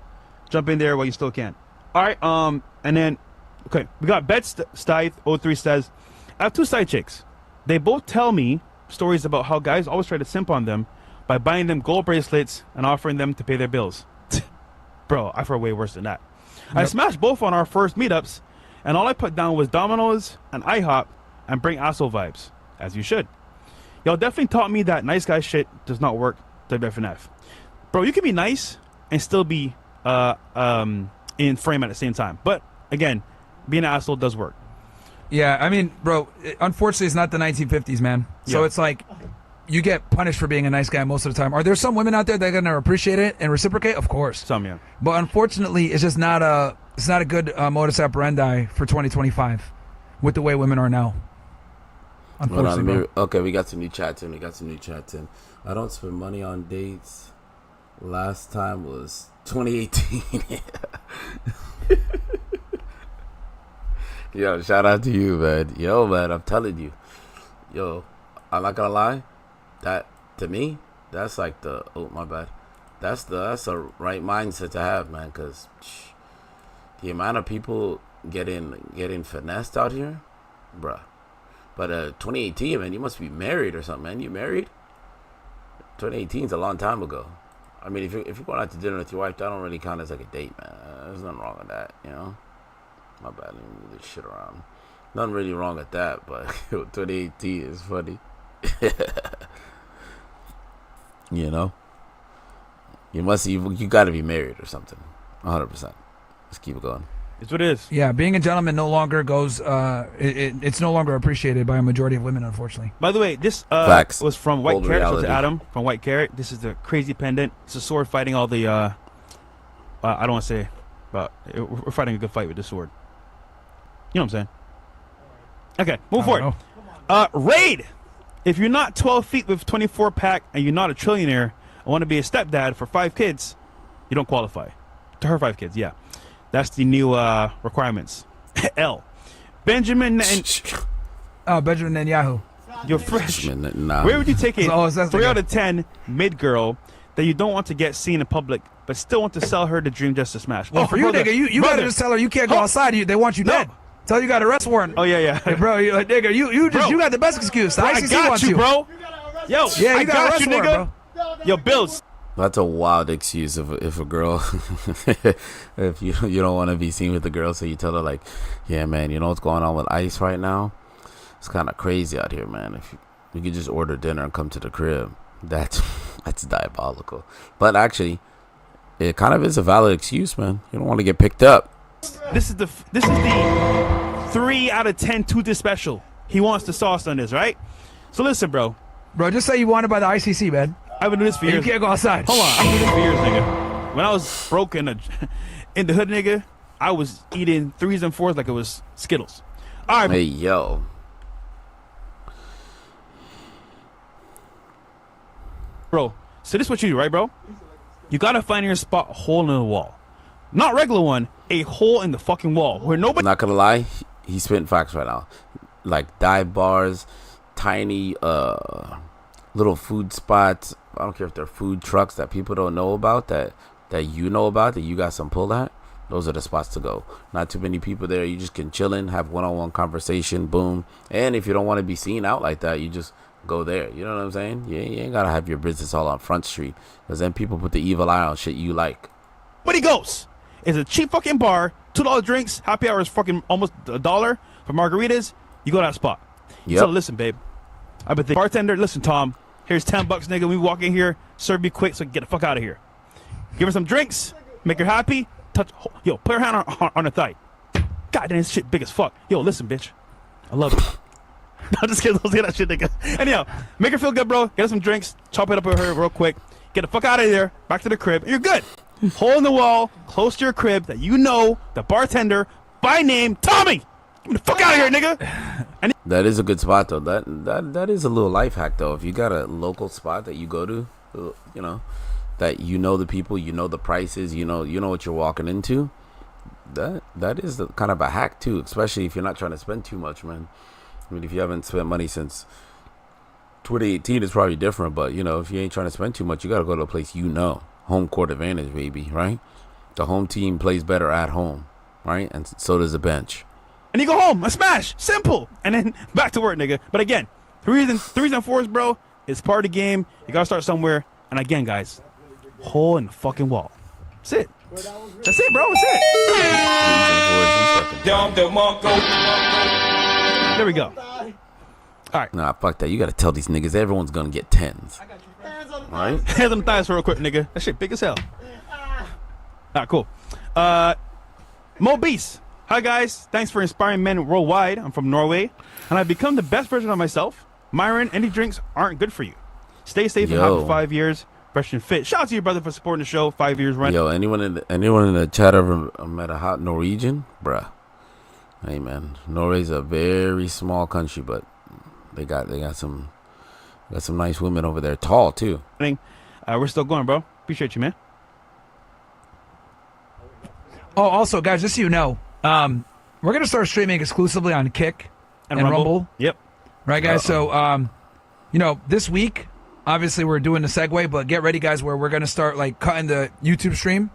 Jump in there while you still can. All right, and then, okay, we got Bet03 says, "I have 2 side chicks. They both tell me stories about how guys always try to simp on them by buying them gold bracelets and offering them to pay their bills." Bro, I've heard way worse than that. Yep. I smashed both on our first meetups, and all I put down was Domino's and IHOP and bring asshole vibes, as you should. Y'all definitely taught me that nice guy shit does not work, WFNF. Bro, you can be nice and still be in frame at the same time. But, again, being an asshole does work. Yeah, I mean, bro, unfortunately, it's not the 1950s, man. So it's like, you get punished for being a nice guy most of the time. Are there some women out there that are going to appreciate it and reciprocate? Of course. Some, yeah. But unfortunately, it's just not a good modus operandi for 2025 with the way women are now. Unfortunately. Okay, we got some new chats in. I don't spend money on dates. Last time was 2018. Yo, shout out to you, man. Yo, man, I'm telling you. Yo, I'm not gonna lie. That, to me, that's like the, oh, my bad. That's a right mindset to have, man, because the amount of people getting finessed out here, bruh. But 2018, man, you must be married or something, man. You married? 2018 is a long time ago. I mean, if you're going out to dinner with your wife, that don't really count as like a date, man. There's nothing wrong with that, you know? My bad, let me move this shit around. Nothing really wrong with that, but 2018 is funny. You know? You gotta be married or something. 100%. Let's keep it going. It's what it is. Yeah, being a gentleman no longer goes. It's no longer appreciated by a majority of women, unfortunately. By the way, this Facts. was from White Old Carrot. So reality. to Adam from White Carrot. This is the crazy pendant. It's a sword fighting all the. I don't want to say, but we're fighting a good fight with this sword. You know what I'm saying? Okay, move forward. Raid. If you're not 12 feet with 24 pack and you're not a trillionaire, I want to be a stepdad for 5 kids, you don't qualify. To her 5 kids, yeah. That's the new requirements. L. Benjamin Netanyahu. You're fresh. Nah. Where would you take a Oh, that's 3 the out guy. of 10 mid girl that you don't want to get seen in public, but still want to sell her the dream just to smash? Well, for you, brother, nigga, you gotta just tell her you can't go outside. They want you dead. Tell her you got an arrest warrant. Oh yeah. Hey, bro, nigga, you got the best excuse. The Bro, I ICC got wants you, bro. Yo, Yeah, you I got got arrest you, warrant, nigga. Yo, Bills. That's a wild excuse if a girl, if you don't want to be seen with the girl, so you tell her like, yeah, man, you know what's going on with ICE right now? It's kind of crazy out here, man. If you could just order dinner and come to the crib, that's diabolical. But actually, it kind of is a valid excuse, man. You don't want to get picked up. This is the 3 out of 10 Tuesday special. He wants the sauce on this, right? So listen, bro. Bro, just say you want it by the ICC, man. I've been doing this for And you years. can't go outside. Hold on, I've been doing this for years, nigga. When I was broke in the hood, nigga, I was eating 3s and 4s like it was Skittles. All right, Hey, yo. bro. So this is what you do, right, bro? You gotta find your spot, a hole in the wall. Not regular one, a hole in the fucking wall where I'm nobody. not gonna lie, he's spitting facts right now. Like dive bars, tiny little food spots. I don't care if they're food trucks that people don't know about, that you know about, that you got some pull at. Those are the spots to go. Not too many people there. You just can chill in, have one-on-one conversation, boom. And if you don't want to be seen out like that, you just go there. You know what I'm saying? You ain't gotta have your business all on Front Street, because then people put the evil eye on shit you like. Nobody goes. It's a cheap fucking bar, $2 drinks, happy hour is fucking almost $1 for margaritas. You go to that spot. Yep. So listen, babe. I bet the bartender, listen, Tom. Here's $10, nigga. We walk in here, serve me quick, so get the fuck out of here. Give her some drinks, make her happy. Touch, yo, put her hand on her thigh. God damn, this shit big as fuck. Yo, listen, bitch. I love you. No, just kidding. Don't say that shit, nigga. Anyhow, make her feel good, bro. Get her some drinks. Chop it up with her real quick. Get the fuck out of there. Back to the crib. You're good. Hole in the wall, close to your crib that you know the bartender by name, Tommy. Get the fuck out of here, nigga. And That is a good spot though. That is a little life hack though. If you got a local spot that you go to, you know, that you know the people, you know the prices, you know what you're walking into. That is the kind of a hack too, especially if you're not trying to spend too much, man. I mean, if you haven't spent money since 2018, it's probably different. But you know, if you ain't trying to spend too much, you got to go to a place you know. Home court advantage, baby, right? The home team plays better at home, right? And so does the bench. you go home, a smash, simple, and then back to work, nigga. But again, threes and 4s, bro. It's part of the game. You gotta start somewhere. And again, guys, hole in the fucking wall. That's it. That's it, bro. That's it. There we go. All right. Nah, fuck that. You got to tell these niggas everyone's gonna get 10s. Right? Hands on the thighs real quick, nigga. That shit big as hell. All right, cool. Mo Beast. Hi, guys. Thanks for inspiring men worldwide. I'm from Norway, and I've become the best version of myself. Myron, any drinks aren't good for you. Stay safe and happy 5 years. Fresh and fit. Shout out to your brother for supporting the show. 5 years run. Yo, anyone in the chat ever met a hot Norwegian? Bruh. Hey, man. Norway's a very small country, but they got some nice women over there. Tall, too. We're still going, bro. Appreciate you, man. Oh, also, guys, just so you know, we're gonna start streaming exclusively on Kick and Rumble. Yep. Right, guys. So, this week, obviously, we're doing the segue, but get ready, guys, where we're gonna start like cutting the YouTube stream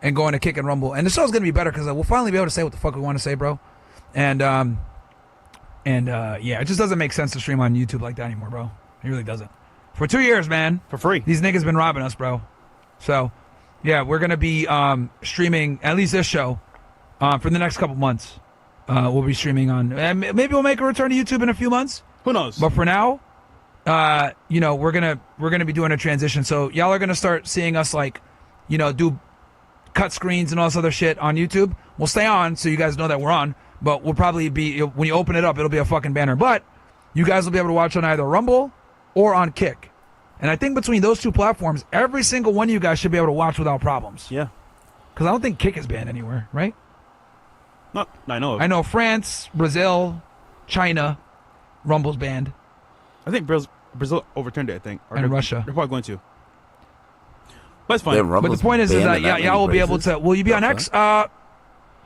and going to Kick and Rumble, and the show's gonna be better because we'll finally be able to say what the fuck we want to say, bro. And it just doesn't make sense to stream on YouTube like that anymore, bro. It really doesn't. For 2 years, man, For free. these niggas been robbing us, bro. So, yeah, we're gonna be streaming at least this show for the next couple months. We'll be streaming on, and maybe we'll make a return to YouTube in a few months. Who knows? But for now, we're gonna be doing a transition. So y'all are gonna start seeing us do cut screens and all this other shit on YouTube. We'll stay on so you guys know that we're on. But we'll probably be, when you open it up, it'll be a fucking banner. But you guys will be able to watch on either Rumble or on Kick. And I think between those two platforms, every single one of you guys should be able to watch without problems. Yeah. Because I don't think Kick is banned anywhere, right? Not I know of. I know France, Brazil, China, Rumble's banned. I think Brazil overturned it, I think. Or And Russia. They're probably going to. But it's fine. Damn, But the Rumble's point is banned that in that y'all will many be able places? to, will you be on Okay. X?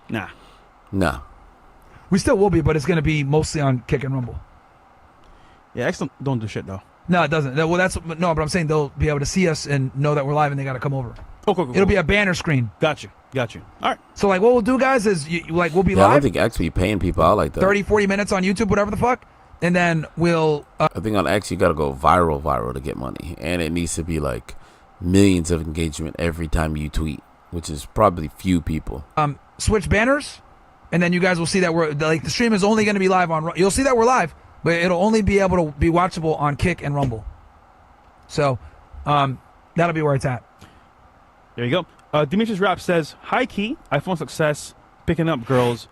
Nah. No. We still will be, but it's going to be mostly on Kick and Rumble. Yeah, X don't do shit, though. No, it doesn't. Well, but I'm saying they'll be able to see us and know that we're live and they got to come over. Oh, cool. It'll be a banner screen. Got you. All right. So, what we'll do, guys, is we'll be Yeah, I don't live think X be paying people out like that. 30, 40 minutes on YouTube, whatever the fuck. And then we'll I think on X you gotta go viral to get money, and it needs to be like millions of engagement every time you tweet, which is probably few people. switch banners. And then you guys will see that the stream is only going to be live on. You'll see that we're live, but it'll only be able to be watchable on Kick and Rumble. So, that'll be where it's at. There you go. Demetrius Rap says, "High key, I found success picking up girls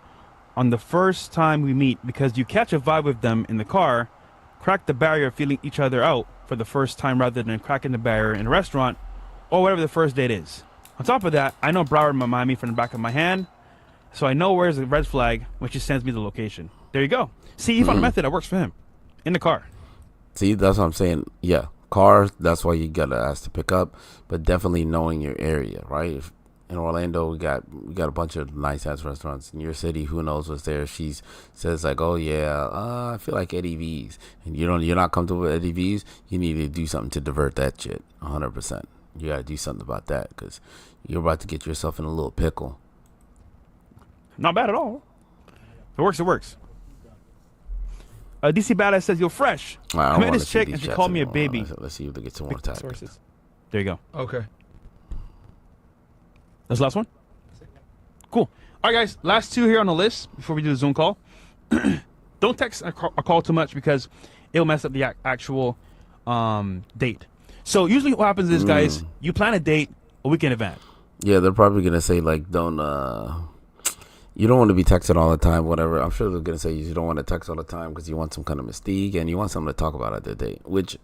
on the first time we meet because you catch a vibe with them in the car, crack the barrier feeling each other out for the first time rather than cracking the barrier in a restaurant or whatever the first date is. On top of that, I know Broward and Miami from the back of my hand, so I know where's the red flag when she sends me the location." There you go. See, he found a method that works for him in the car. See, that's what I'm saying. Yeah, cars. That's why you gotta ask to pick up, but definitely knowing your area, right? If in Orlando, we got a bunch of nice ass restaurants. In your city, who knows what's there? She says like, "Oh yeah, I feel like Eddie V's," and you're not comfortable with Eddie V's. You need to do something to divert that shit. 100%. You gotta do something about that because you're about to get yourself in a little pickle. Not bad at all. If it works, it works. DC Badass says, "You're fresh. I met this chick and she called me a baby." Let's see if they get some more time. Sources. There you go. Okay. That's the last one? Cool. All right, guys. Last two here on the list before we do the Zoom call. Don't text or call too much because it'll mess up the actual date. So usually what happens is, guys, you plan a date a week in advance. Yeah, they're probably gonna say like, don't. You don't want to be texting all the time, whatever. I'm sure they're going to say you don't want to text all the time because you want some kind of mystique and you want something to talk about at the date, which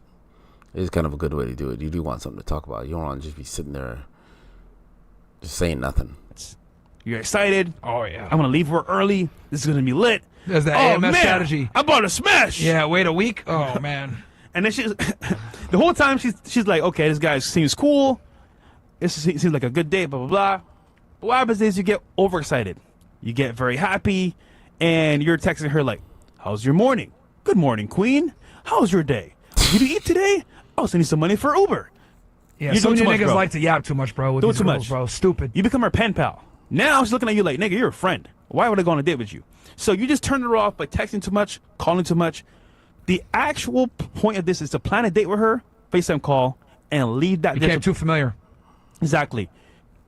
is kind of a good way to do it. You do want something to talk about. You don't want to just be sitting there just saying nothing. You're excited. Oh, yeah. I'm going to leave work early. This is going to be lit. There's that Oh, AMS man, strategy. I bought a smash. Yeah, wait a week. Oh, man. And then she's the whole time she's like, okay, this guy seems cool. This seems like a good date, blah, blah, blah. But what happens is you get overexcited. You get very happy, and you're texting her like, "How's your morning? Good morning, queen. How's your day? Did you eat today? I'll send you some money for Uber." Yeah, You're some of doing you too much, niggas bro. like to yap too much, bro. With Doing these too girls, much. bro. Stupid. You become her pen pal. Now she's looking at you like, "Nigga, you're a friend. Why would I go on a date with you?" So you just turn her off by texting too much, calling too much. The actual point of this is to plan a date with her, FaceTime call, and leave that. Became too familiar. Exactly.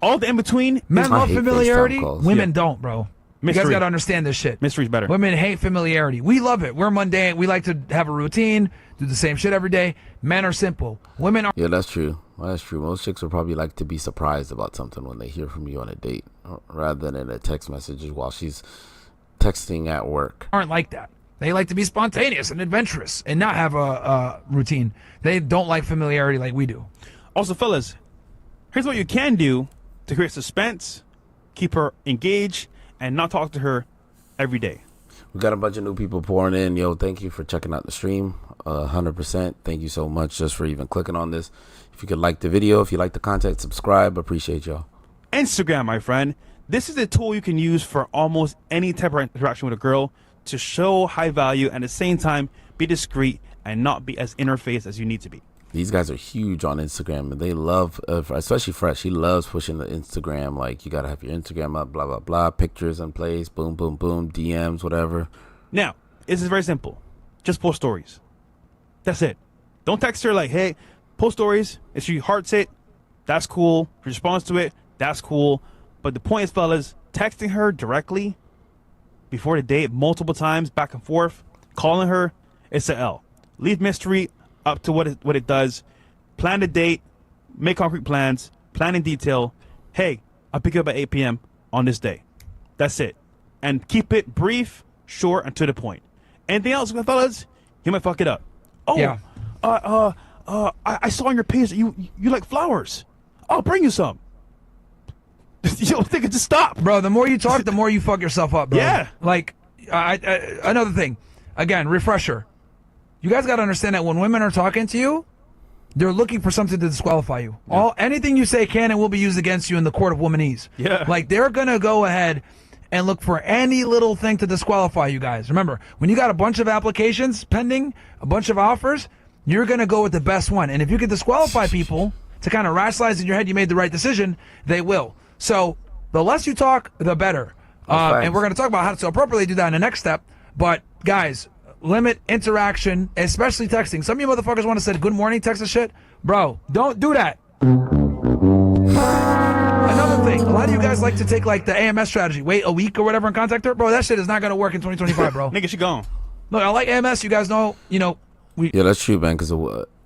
All the in between. Men I love hate familiarity. FaceTime calls. Women Yeah. don't, bro. Mystery. You guys got to understand this shit. Mystery's better. Women hate familiarity. We love it. We're mundane. We like to have a routine, do the same shit every day. Men are simple. Women are. Yeah, that's true. Well, that's true. Most chicks would probably like to be surprised about something when they hear from you on a date rather than in a text message while she's texting at work. Aren't like that. They like to be spontaneous and adventurous and not have a routine. They don't like familiarity like we do. Also, fellas, here's what you can do to create suspense, keep her engaged, and not talk to her every day. We got a bunch of new people pouring in. Yo, thank you for checking out the stream. 100%. Thank you so much just for even clicking on this. If you could like the video, if you like the content, subscribe. Appreciate y'all. Instagram, my friend. This is a tool you can use for almost any type of interaction with a girl to show high value and at the same time be discreet and not be as interface as you need to be. These guys are huge on Instagram, and they love, especially Fresh. He loves pushing the Instagram. Like, you gotta have your Instagram up, blah blah blah, pictures in place, boom boom boom, DMs, whatever. Now, this is very simple. Just post stories. That's it. Don't text her like, hey, post stories. If she hearts it, that's cool. If she responds to it, that's cool. But the point is, fellas, texting her directly before the date multiple times, back and forth, calling her, it's a L. Leave mystery up to what it does. Plan the date, make concrete plans, plan in detail. Hey, I'll pick you up at 8 p.m. on this day. That's it. And keep it brief, short, and to the point. Anything else, fellas, you might fuck it up. Oh, Yeah. I saw on your page that you like flowers. I'll bring you some. You don't think it just stop. Bro, the more you talk, the more you fuck yourself up, bro. Yeah. Like, another thing. Again, refresher. You guys got to understand that when women are talking to you, they're looking for something to disqualify you. Yeah. Anything you say can and will be used against you in the court of womanese. Yeah. Like, they're going to go ahead and look for any little thing to disqualify you guys. Remember, when you got a bunch of applications pending, a bunch of offers, you're going to go with the best one. And if you can disqualify people to kind of rationalize in your head you made the right decision, they will. So the less you talk, the better. And we're going to talk about how to appropriately do that in the next step. But, guys, limit interaction, especially texting. Some of you motherfuckers want to say good morning text and shit. Bro, don't do that. Another thing, a lot of you guys like to take like the AMS strategy. Wait a week or whatever and contact her. Bro, that shit is not going to work in 2025, bro. Nigga, she gone. Look, I like AMS. You guys know, Yeah, that's true, man. Because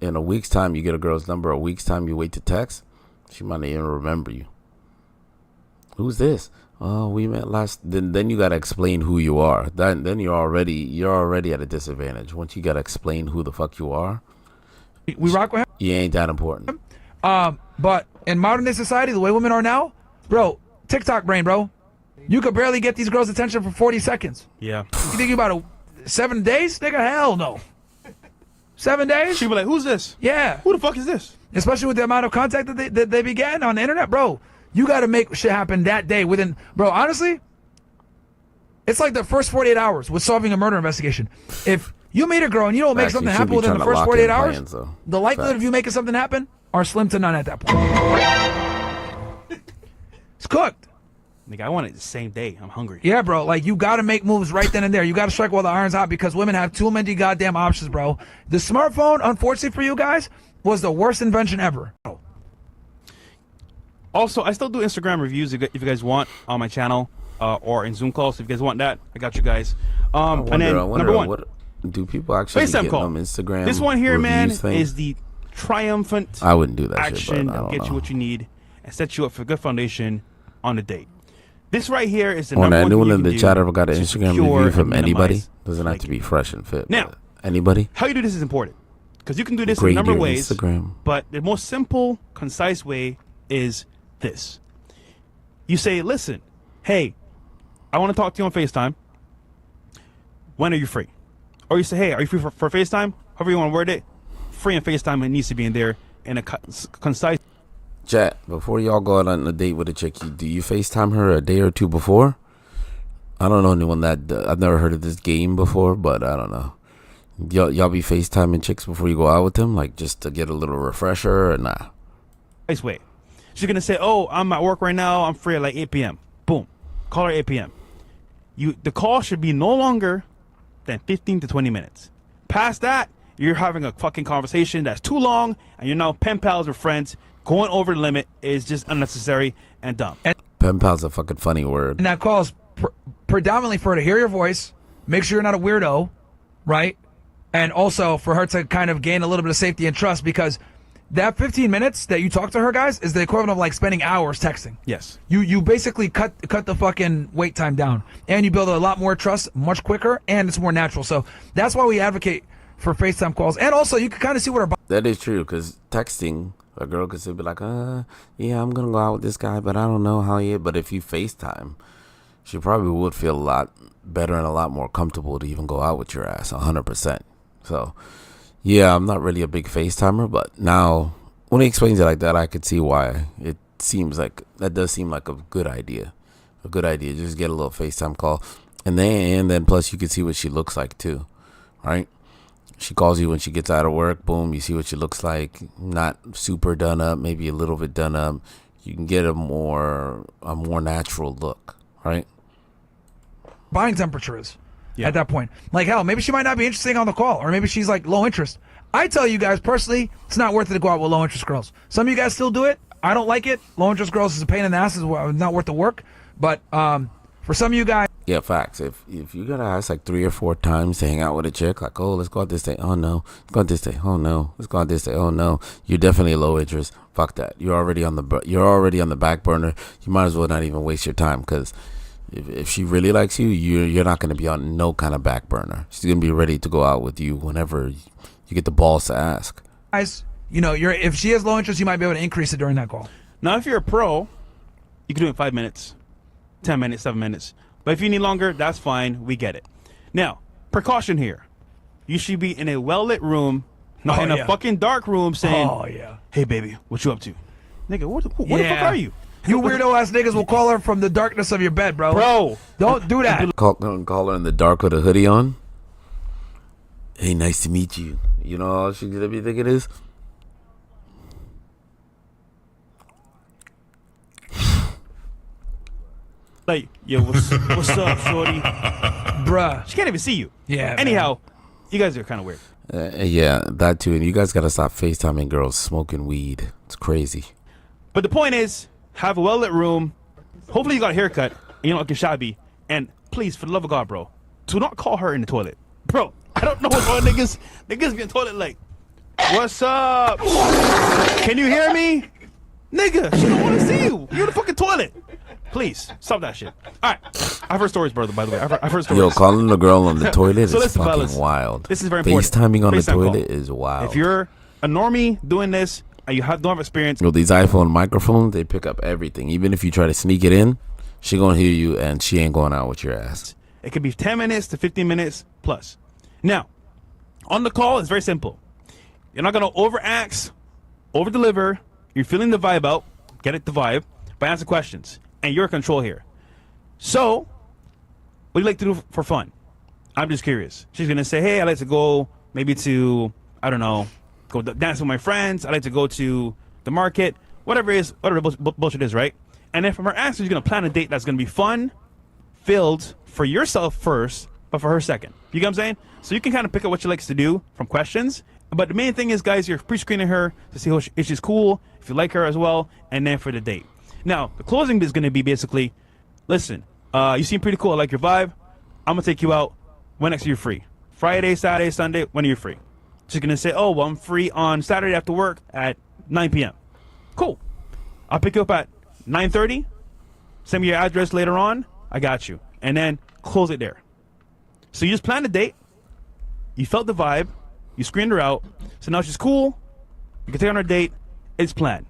in a week's time, you get a girl's number. A week's time, you wait to text. She might not even remember you. Who's this? Oh, we met last. Then you gotta explain who you are. Then you're already at a disadvantage. Once you gotta explain who the fuck you are, we rock with him. you ain't that important. But in modern day society, the way women are now, bro, TikTok brain, bro. You could barely get these girls' attention for 40 seconds. Yeah. You think about 7 days? Nigga, hell no. 7 days? She be like, who's this? Yeah. Who the fuck is this? Especially with the amount of contact that they be getting on the internet, bro. You got to make shit happen that day within, bro, honestly, it's like the first 48 hours with solving a murder investigation. If you meet a girl and you don't make Facts, something you should happen be within trying the to first lock 48 in hours, plans, though. the likelihood Facts. of you making something happen are slim to none at that point. It's cooked. Nigga, I want it the same day. I'm hungry. Yeah, bro. Like, you got to make moves right then and there. You got to strike while the iron's hot because women have too many goddamn options, bro. The smartphone, unfortunately for you guys, was the worst invention ever. Also, I still do Instagram reviews if you guys want on my channel or in Zoom calls. If you guys want that, I got you guys. And then number one, what, do people actually FaceTime get call. on Instagram? This one here, man, thing? is the triumphant I wouldn't do that action shit, but I that'll don't get know. you what you need and set you up for a good foundation on a date. This right here is the When number one anyone thing in you the can chat do ever got an to Instagram secure review from and anybody, minimize doesn't have to flaky. be fresh and fit. Now, but anybody? How you do this is important because you can do this in Grade a number of your ways. Instagram. But the most simple, concise way is this. You say, listen, hey, I want to talk to you on FaceTime. When are you free? Or you say, hey, are you free for FaceTime? However you want to word it. Free and FaceTime, it needs to be in there in a concise. Chat, before y'all go out on a date with a chick, do you FaceTime her a day or two before? I don't know anyone that I've never heard of this game before, but I don't know. Y'all be FaceTiming chicks before you go out with them, like just to get a little refresher, or nah? Nice way. She's going to say, oh, I'm at work right now. I'm free at like 8 p.m. Boom. Call her 8 p.m. The call should be no longer than 15 to 20 minutes. Past that, you're having a fucking conversation that's too long, and you're now pen pals or friends. Going over the limit is just unnecessary and dumb. Pen pal's a fucking funny word. And that call is predominantly for her to hear your voice, make sure you're not a weirdo, right? And also for her to kind of gain a little bit of safety and trust, because that 15 minutes that you talk to her, guys, is the equivalent of like spending hours texting. Yes. You basically cut the fucking wait time down, and you build a lot more trust much quicker, and it's more natural. So that's why we advocate for FaceTime calls. And also, you can kind of see what her That is true, because texting, a girl could still be like, yeah, I'm gonna go out with this guy, but I don't know how he is. But if you FaceTime, she probably would feel a lot better and a lot more comfortable to even go out with your ass, 100%. So, yeah, I'm not really a big FaceTimer, but now when he explains it like that, I could see why. It seems like, that does seem like a good idea. a good idea. Just get a little FaceTime call, and then plus you can see what she looks like too, right? She calls you when she gets out of work. Boom, you see what she looks like. Not super done up, maybe a little bit done up. You can get a more natural look, right? Buying temperature is at that point. Like, hell, maybe she might not be interested on the call, or maybe she's like low interest. I tell you guys personally, it's not worth it to go out with low interest girls. Some of you guys still do it. I don't like it. Low interest girls is a pain in the ass. It's not worth the work. But for some of you guys, yeah, facts. If you gotta ask like 3 or 4 times to hang out with a chick, like, oh, let's go out this day. Oh no, let's go out this day. Oh no, let's go out this day. Oh no, you're definitely low interest. Fuck that. You're already on the back burner. You might as well not even waste your time, because if she really likes you, you're not gonna be on no kind of back burner. She's gonna be ready to go out with you whenever you get the balls to ask. guys, if she has low interest, you might be able to increase it during that call. Now, if you're a pro, you can do it in 5 minutes, 10 minutes, 7 minutes. But if you need longer, that's fine. We get it. Now, precaution here. You should be in a well-lit room, not in a fucking dark room saying, hey, baby, what you up to? Nigga, what the fuck are you? You weirdo-ass niggas will call her from the darkness of your bed, bro. Bro. Don't do that. Call her in the dark with a hoodie on. Hey, nice to meet you. You know all she's gonna be thinking is, like, yo, what's up, shorty? Bruh. She can't even see you. Yeah. Anyhow, you guys are kind of weird. yeah, that too. And you guys gotta stop FaceTiming girls smoking weed. It's crazy. But the point is, have a well-lit room. Hopefully you got a haircut and you're not looking shabby. And please, for the love of God, bro, do not call her in the toilet. Bro, I don't know what's wrong with niggas. Niggas be in the toilet like, what's up? Can you hear me? Nigga, she don't want to see you. You're in the fucking toilet. Please, stop that shit. All right. I've heard stories, brother, by the way. I've heard stories. Yo, calling the girl on the toilet So is listen, fucking fellas, wild. this is very important. FaceTiming on the FaceTime toilet call. is wild. If you're a normie doing this and you don't have experience, Yo, these iPhone microphones, they pick up everything. Even if you try to sneak it in, she gonna hear you and she ain't going out with your ass. it could be 10 minutes to 15 minutes plus. Now, on the call, it's very simple. You're not going to overact, over-deliver. You're feeling the vibe out. Get it, the vibe, by answering questions. And you're in control here. So, what do you like to do for fun? I'm just curious. She's going to say, hey, I like to go maybe to, I don't know, go dance with my friends. I like to go to the market. Whatever it is, whatever bullshit is, right? And then from her answer, she's going to plan a date that's going to be fun, filled for yourself first, but for her second. You get what I'm saying? So you can kind of pick up what she likes to do from questions. But the main thing is, guys, you're pre-screening her to see if she's cool, if you like her as well, and then for the date. Now, the closing is going to be basically, listen, you seem pretty cool. I like your vibe. I'm going to take you out. When next are you free? Friday, Saturday, Sunday, when are you free? She's going to say, oh, well, I'm free on Saturday after work at 9 p.m. Cool. I'll pick you up at 9:30. Send me your address later on. I got you. And then close it there. So you just planned a date. You felt the vibe. You screened her out. So now she's cool. You can take her on her date. It's planned.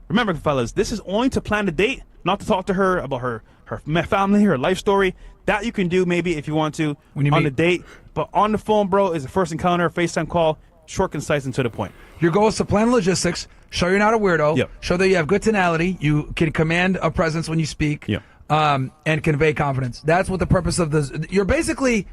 Remember, fellas, this is only to plan the date, not to talk to her about her family, her life story. That you can do maybe if you want to on the date. But on the phone, bro, is the first encounter, FaceTime call, short, concise, and to the point. Your goal is to plan logistics, show you're not a weirdo, show that you have good tonality, you can command a presence when you speak, and convey confidence. That's what the purpose of this. You're basically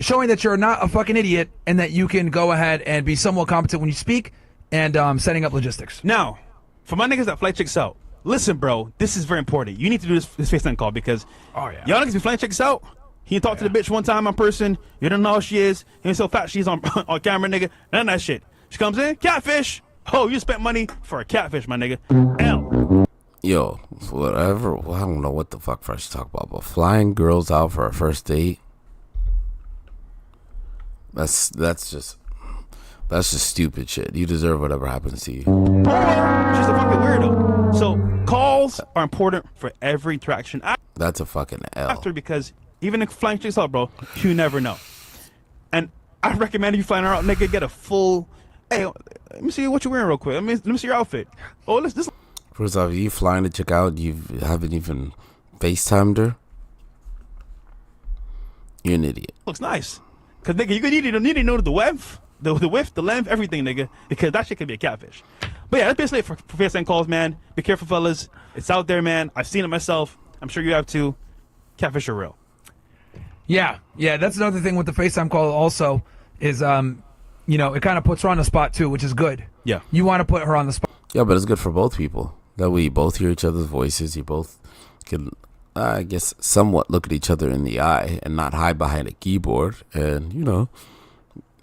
showing that you're not a fucking idiot and that you can go ahead and be somewhat competent when you speak and setting up logistics. Now, for my niggas that fly chicks out, listen, bro, this is very important. You need to do this FaceTime call because y'all niggas be flying chicks out. He talked to the bitch one time in person. You don't know who she is. He ain't so fat she's on camera, nigga. None of that shit. She comes in, catfish. Oh, you spent money for a catfish, my nigga. L. Yo, whatever. Well, I don't know what the fuck Fresh talk about, but flying girls out for a first date. That's just stupid shit. You deserve whatever happens to you. Or she's a fucking weirdo. So calls are important for every interaction. That's a fucking L. After, because even if flying chicks out, bro, you never know. And I recommend you flying her out, nigga, get a full. Hey, let me see what you're wearing real quick. Let me see your outfit. Oh, this. First off, you flying the chick out, you haven't even FaceTimed her. You're an idiot. Looks nice. Cause nigga, you need to know the width, the width, the length, everything, nigga. Because that shit could be a catfish. But yeah, that's basically it for FaceTime calls, man. Be careful, fellas. It's out there, man. I've seen it myself. I'm sure you have too. Catfish are real. Yeah, that's another thing with the FaceTime call also is, you know, it kind of puts her on the spot too, which is good. Yeah. You want to put her on the spot. Yeah, but it's good for both people. That way you both hear each other's voices. You both can, I guess, somewhat look at each other in the eye and not hide behind a keyboard. And, you know,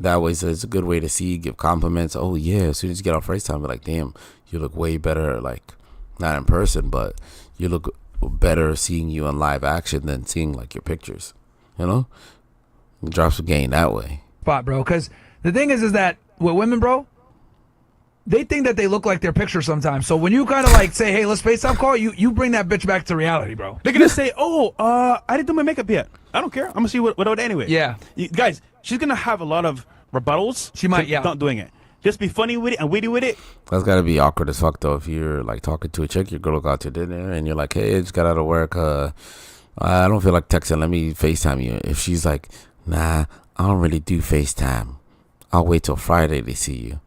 that way so it's a good way to see, give compliments. Oh, yeah, as soon as you get off FaceTime, be like, damn, you look way better, like, not in person, but you look better seeing you in live action than seeing, like, your pictures. You know? Drop some gain that way. Spot, bro. Because the thing is that with women, bro, they think that they look like their picture sometimes. So when you kind of like say, hey, let's FaceTime call, you bring that bitch back to reality, bro. They're going to say, oh, I didn't do my makeup yet. I don't care. I'm going to see what anyway. Yeah. Guys, she's going to have a lot of rebuttals. She might, yeah. Not doing it. Just be funny with it and witty with it. That's gotta be awkward as fuck though. If you're like talking to a chick, your girl go out to dinner, and you're like, "Hey, I just got out of work. I don't feel like texting. Let me FaceTime you." If she's like, "Nah, I don't really do FaceTime. I'll wait till Friday to see you."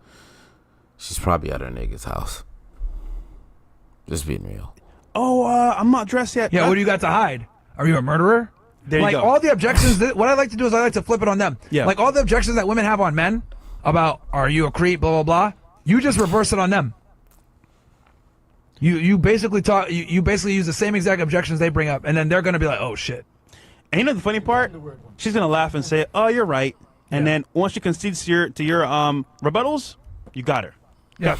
She's probably at her nigga's house. Just being real. Oh, I'm not dressed yet. Yeah, what do you got to hide? Are you a murderer? There you like go. all the objections, what I like to do is I like to flip it on them. Yeah. Like all the objections that women have on men about, are you a creep, blah, blah, blah. You just reverse it on them. You basically talk. You basically use the same exact objections they bring up, and then they're gonna be like, "Oh shit." And you know the funny part? She's gonna laugh and say, "Oh, you're right." And then once she concedes to your rebuttals, you got her. Yeah.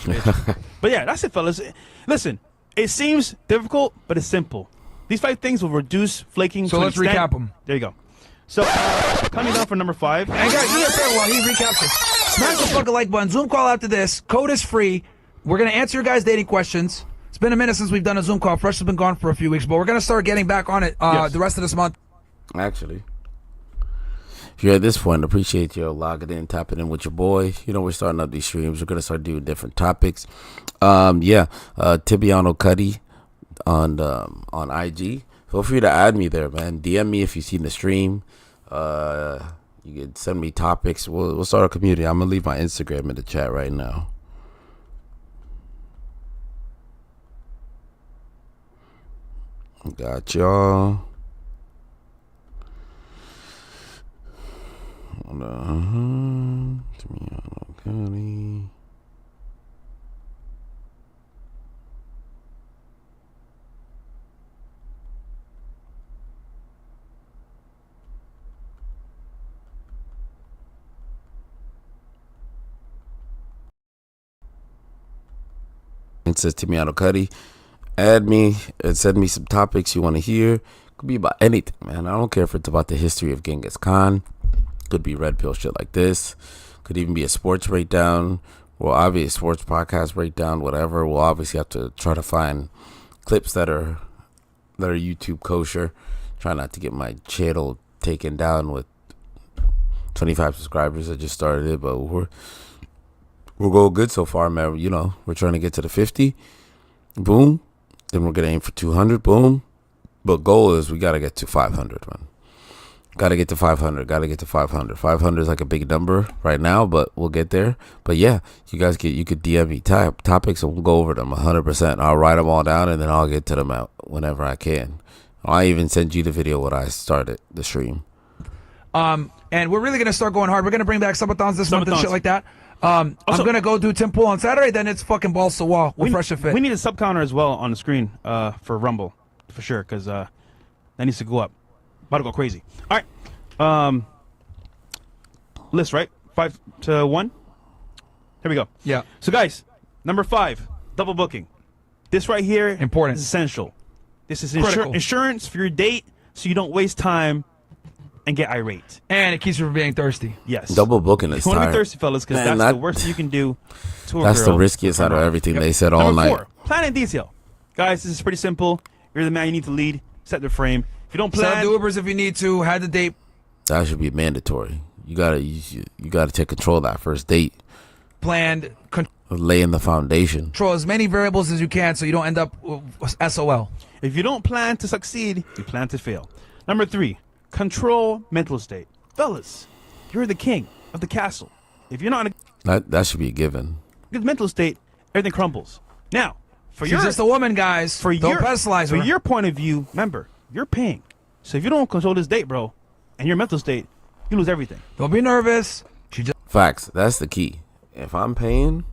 But yeah, that's it, fellas. Listen, it seems difficult, but it's simple. These 5 things will reduce flaking. So to let's an extent. recap them. There you go. So coming down for number 5. And guys, do me a favor while he recaps this. Smash the fucking like button. Zoom call after this. Code is free. We're gonna answer your guys' dating questions. It's been a minute since we've done a Zoom call. Fresh has been gone for a few weeks, but we're gonna start getting back on it Yes. the rest of this month. Actually, if you're at this point, appreciate you logging in, tapping in with your boy. You know, we're starting up these streams. We're gonna start doing different topics. TimianoTv on IG. Feel free to add me there, man. DM me if you've seen the stream. You can send me topics. We'll start a community. I'm gonna leave my Instagram in the chat right now. Got y'all. Timiano County. It says Timiano Cuddy. Add me and send me some topics you want to hear. Could be about anything, man. I don't care if it's about the history of Genghis Khan. Could be red pill shit like this. Could even be a sports breakdown. Well, obviously a sports podcast breakdown, whatever. We'll obviously have to try to find clips that are YouTube kosher. Try not to get my channel taken down with 25 subscribers. I just started it, but we're going good so far, man. You know, we're trying to get to the 50. Boom. Then we're gonna aim for 200. Boom. But goal is we gotta get to 500, man. Gotta get to 500. Gotta get to 500. 500 is like a big number right now, but we'll get there. But yeah, you could DM me topics and we'll go over them 100%. I'll write them all down and then I'll get to them out whenever I can. I'll even send you the video when I started the stream. And we're really gonna start going hard. We're gonna bring back subathons this month and shit like that. I'm gonna go do Tim Pool on Saturday. Then it's fucking balls to wall with Fresh and Fit. We need a sub counter as well on the screen for Rumble for sure, because that needs to go up. About to go crazy. All right. List, right? 5 to 1. Here we go. Yeah. So guys, number 5, double booking. This right here Important. is essential. This is Critical. insurance for your date, so you don't waste time and get irate. And it keeps you from being thirsty. Yes. Double booking is You want to tired. be thirsty, fellas, because Man, that's the worst you can do to a That's girl. the riskiest out of everything they said all Number night. 4, plan in detail. Guys, this is pretty simple. You're the man, you need to lead. Set the frame. If you don't Set up plan, the Ubers if you need to. Had the date. That should be mandatory. You gotta take control of that first date. Planned. Laying the foundation. Control as many variables as you can so you don't end up with SOL. if you don't plan to succeed, you plan to fail. Number 3, control mental state. Fellas, you're the king of the castle. If you're not in a That should be a given. good mental state, everything crumbles. Now, She's just a woman, guys. Don't pedestalize her. For your point of view, remember, you're paying. So if you don't control this date, bro, and your mental state, you lose everything. Don't be nervous. Facts. That's the key. If I'm paying,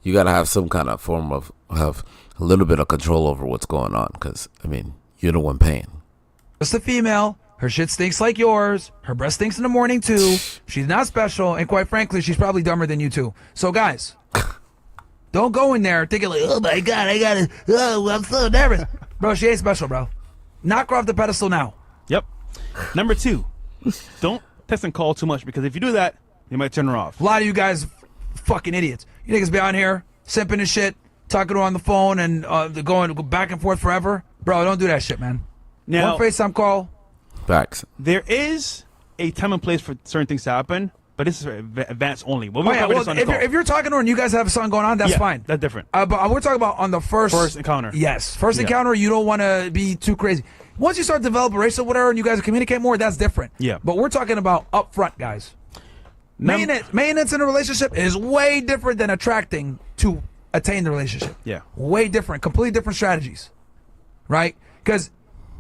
you got to have some kind of form of have a little bit of control over what's going on. Because, I mean, you're the one paying. Just a female. Her shit stinks like yours. Her breath stinks in the morning, too. She's not special. And quite frankly, she's probably dumber than you, too. So, guys, don't go in there thinking like, oh, my God, I got to, oh, I'm so nervous. Bro, she ain't special, bro. Knock her off the pedestal now. Yep. Number 2, don't text and call too much, because if you do that, you might turn her off. A lot of you guys fucking idiots. You niggas be on here simping and shit, talking to her on the phone and going back and forth forever. Bro, don't do that shit, man. Now, one FaceTime call. Facts. There is a time and place for certain things to happen, but this is advanced only. Well, if you're talking to her and you guys have something going on, that's fine. That's different. But we're talking about on the first encounter. Yes, first encounter. You don't want to be too crazy. Once you start to develop a relationship with her and you guys communicate more, that's different. Yeah. But we're talking about up front, guys. Maintenance in a relationship is way different than attracting to attain the relationship. Yeah. Way different. Completely different strategies. Right? Because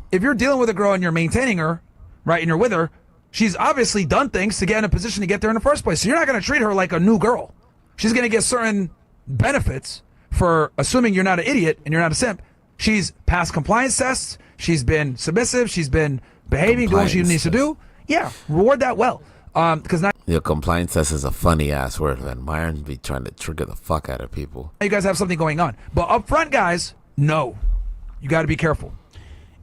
if you're dealing with a girl and you're maintaining her, right, and you're with her, she's obviously done things to get in a position to get there in the first place. So you're not going to treat her like a new girl. She's going to get certain benefits for assuming you're not an idiot and you're not a simp. She's passed compliance tests. She's been submissive. She's been behaving, doing what she needs to do. Yeah, reward that well. Because now Your compliance test is a funny ass word, man. Myron be trying to trigger the fuck out of people. you guys have something going on. But up front, guys, no. You got to be careful.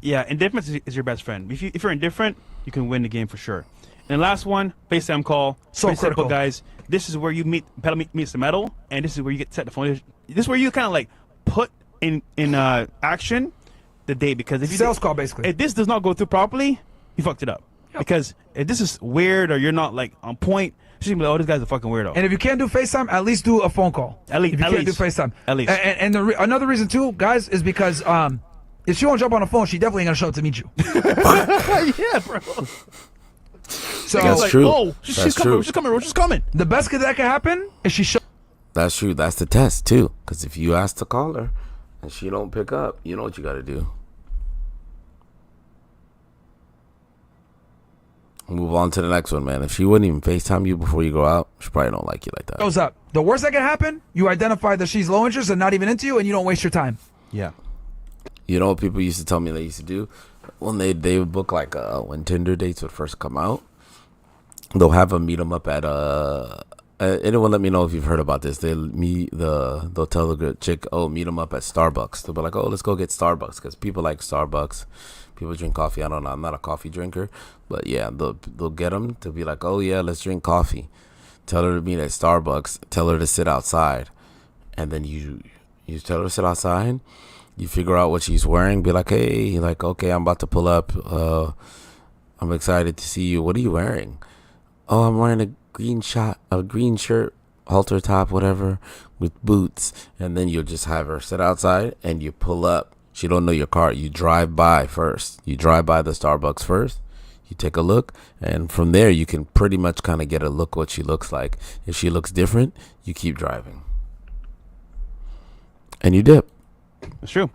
Yeah, indifference is your best friend. If you're indifferent, you can win the game for sure. And the last one, FaceTime call. So Pretty critical, simple, guys. This is where you pedal meets the metal, and this is where you get set the phone. This is where you kind of like put in action the date, because if you Sales call, basically. if this does not go through properly, you fucked it up. Yep. Because if this is weird or you're not like on point, she's gonna be like, oh, this guy's a fucking weirdo. And if you can't do FaceTime, at least do a phone call. At least. If you can't do FaceTime. At least. And another reason, too, guys, is because if she won't jump on the phone, she definitely ain't going to show up to meet you. Yeah, bro. So That's like, true. Oh, she's coming. She's coming. She's coming. the best that can happen is she show. That's true. That's the test, too. Because if you ask to call her and she don't pick up, you know what you got to do. Move on to the next one, man. If she wouldn't even FaceTime you before you go out, she probably don't like you like that. Goes up. The worst that can happen, you identify that she's low interest and not even into you, and you don't waste your time. Yeah. You know what people used to tell me they used to do? When they would book, like, when Tinder dates would first come out, they'll have them meet them up at, anyone let me know if you've heard about this. They'll tell the chick, oh, meet them up at Starbucks. They'll be like, oh, let's go get Starbucks, because people like Starbucks. People drink coffee. I don't know. I'm not a coffee drinker. But, yeah, they'll get them to be like, oh, yeah, let's drink coffee. Tell her to meet at Starbucks. Tell her to sit outside. And then you tell her to sit outside. You figure out what she's wearing. Be like, hey, like, okay, I'm about to pull up. I'm excited to see you. What are you wearing? Oh, I'm wearing a green shirt, halter top, whatever, with boots. And then you'll just have her sit outside and you pull up. She don't know your car. You drive by first. You drive by the Starbucks first. You take a look. And from there, you can pretty much kind of get a look what she looks like. If she looks different, you keep driving. And you dip. That's true.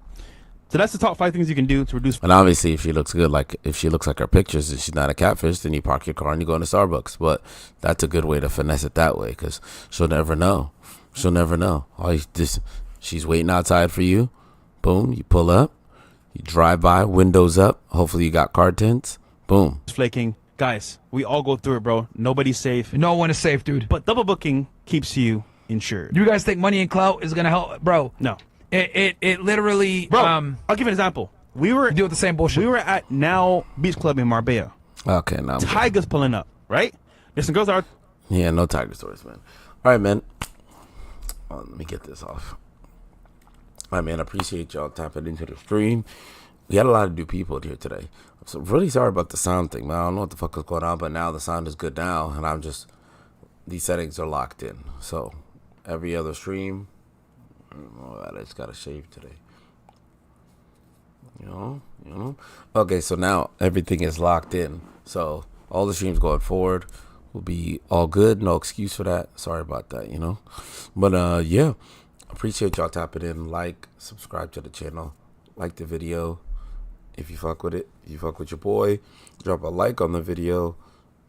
So that's the top 5 things you can do to reduce. And obviously, if she looks good, like if she looks like her pictures and she's not a catfish, then you park your car and you go into Starbucks. But that's a good way to finesse it that way, because she'll never know. She'll never know. She's waiting outside for you. Boom, you pull up. You drive by, windows up. Hopefully you got car tints. Boom. Flaking. Guys, we all go through it, bro. Nobody's safe. No one is safe, dude. But double booking keeps you insured. You guys think money and clout is going to help? Bro. No. It literally... Bro, I'll give you an example. We deal with the same bullshit. We were at Now Beach Club in Marbella. Okay, now Tiger's pulling up, right? There's some girls out. Yeah, no tiger stories, man. All right, man. Let me get this off. All right, man. I appreciate y'all tapping into the stream. We had a lot of new people here today. I'm so really sorry about the sound thing, man. I don't know what the fuck is going on, but now the sound is good now, and these settings are locked in. So every other stream, I just got to shave today. You know. Okay, so now everything is locked in. So all the streams going forward will be all good. No excuse for that. Sorry about that, But yeah. Appreciate y'all tapping in. Like, subscribe to the channel, like the video if you fuck with it. If you fuck with your boy, drop a like on the video,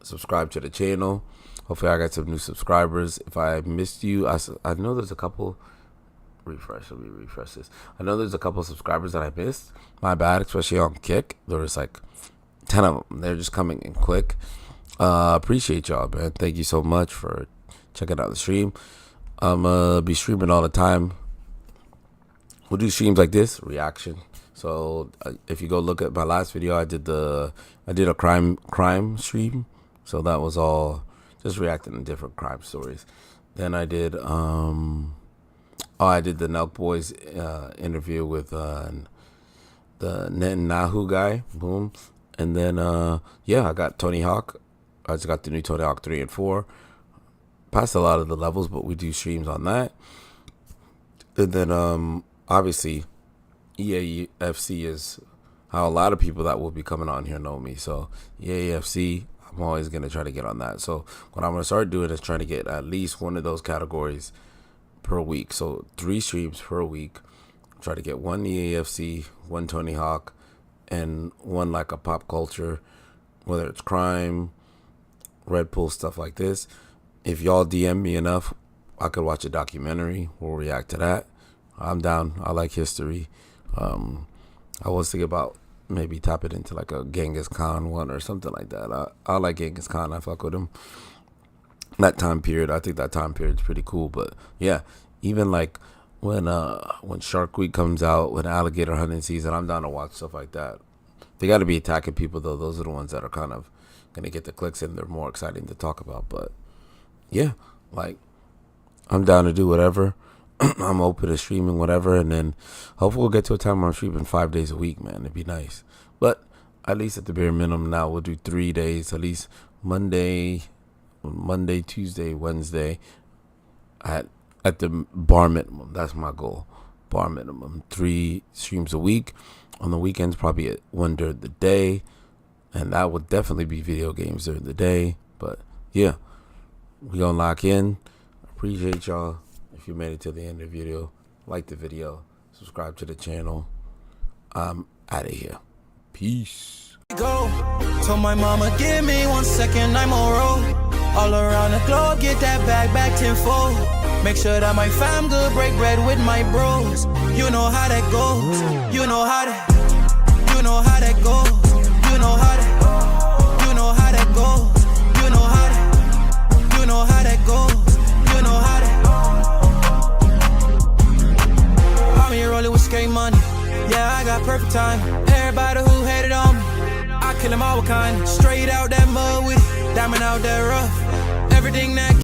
subscribe to the channel. Hopefully I got some new subscribers. If I missed you, I know there's a couple. Let me refresh this. I know there's a couple subscribers that I missed. My bad, especially on Kick. There was like 10 of them. They're just coming in quick. Appreciate y'all, man. Thank you so much for checking out the stream. I'm be streaming all the time. We'll do streams like this, reaction. So if you go look at my last video, I did a crime stream. So that was all just reacting to different crime stories. Then I did I did the Nelk Boys interview with the Netanyahu guy. Boom. And then yeah, I got Tony Hawk. I just got the new Tony Hawk 3 and 4. Passed a lot of the levels, but we do streams on that. And then obviously EAFC is how a lot of people that will be coming on here know me. So EAFC, I'm always going to try to get on that. So what I'm going to start doing is trying to get at least one of those categories per week. So 3 streams per week. Try to get 1 EAFC, 1 Tony Hawk, and 1 like a pop culture, whether it's crime, Red Bull, stuff like this. If y'all DM me enough, I could watch a documentary. We'll react to that. I'm down. I like history. I was thinking about maybe tap it into like a Genghis Khan one or something like that. I like Genghis Khan. I fuck with him. That time period, I think that time period is pretty cool. But yeah, even like when Shark Week comes out, when alligator hunting season, I'm down to watch stuff like that. They got to be attacking people though. Those are the ones that are kind of gonna get the clicks and they're more exciting to talk about. But yeah, like I'm down to do whatever. I'm open to streaming whatever, and then hopefully we'll get to a time where I'm streaming 5 days a week, man. It'd be nice. But at least at the bare minimum now, we'll do 3 days, at least Monday, Tuesday, Wednesday, at the bar minimum. That's my goal. Bar minimum. 3 streams a week. On the weekends, probably at 1 during the day. And that would definitely be video games during the day. But yeah, we gonna lock in. Appreciate y'all. If you made it to the end of the video, like the video, subscribe to the channel. I'm out of here. Peace. Go. Told my mama, give me 1 second, I'm on roll. All around the globe, get that bag back tenfold. Make sure that my fam good, break bread with my bros. You know how that goes. You know how that. You know how that goes. You know how that. You know how that goes. You know how that. You know how that goes. You know how that. I'm here rolling with skate money. Yeah, I got perfect time. Everybody who hated on me, I kill them all with kind. Straight out that mud with it, diamond out that rough. Everything that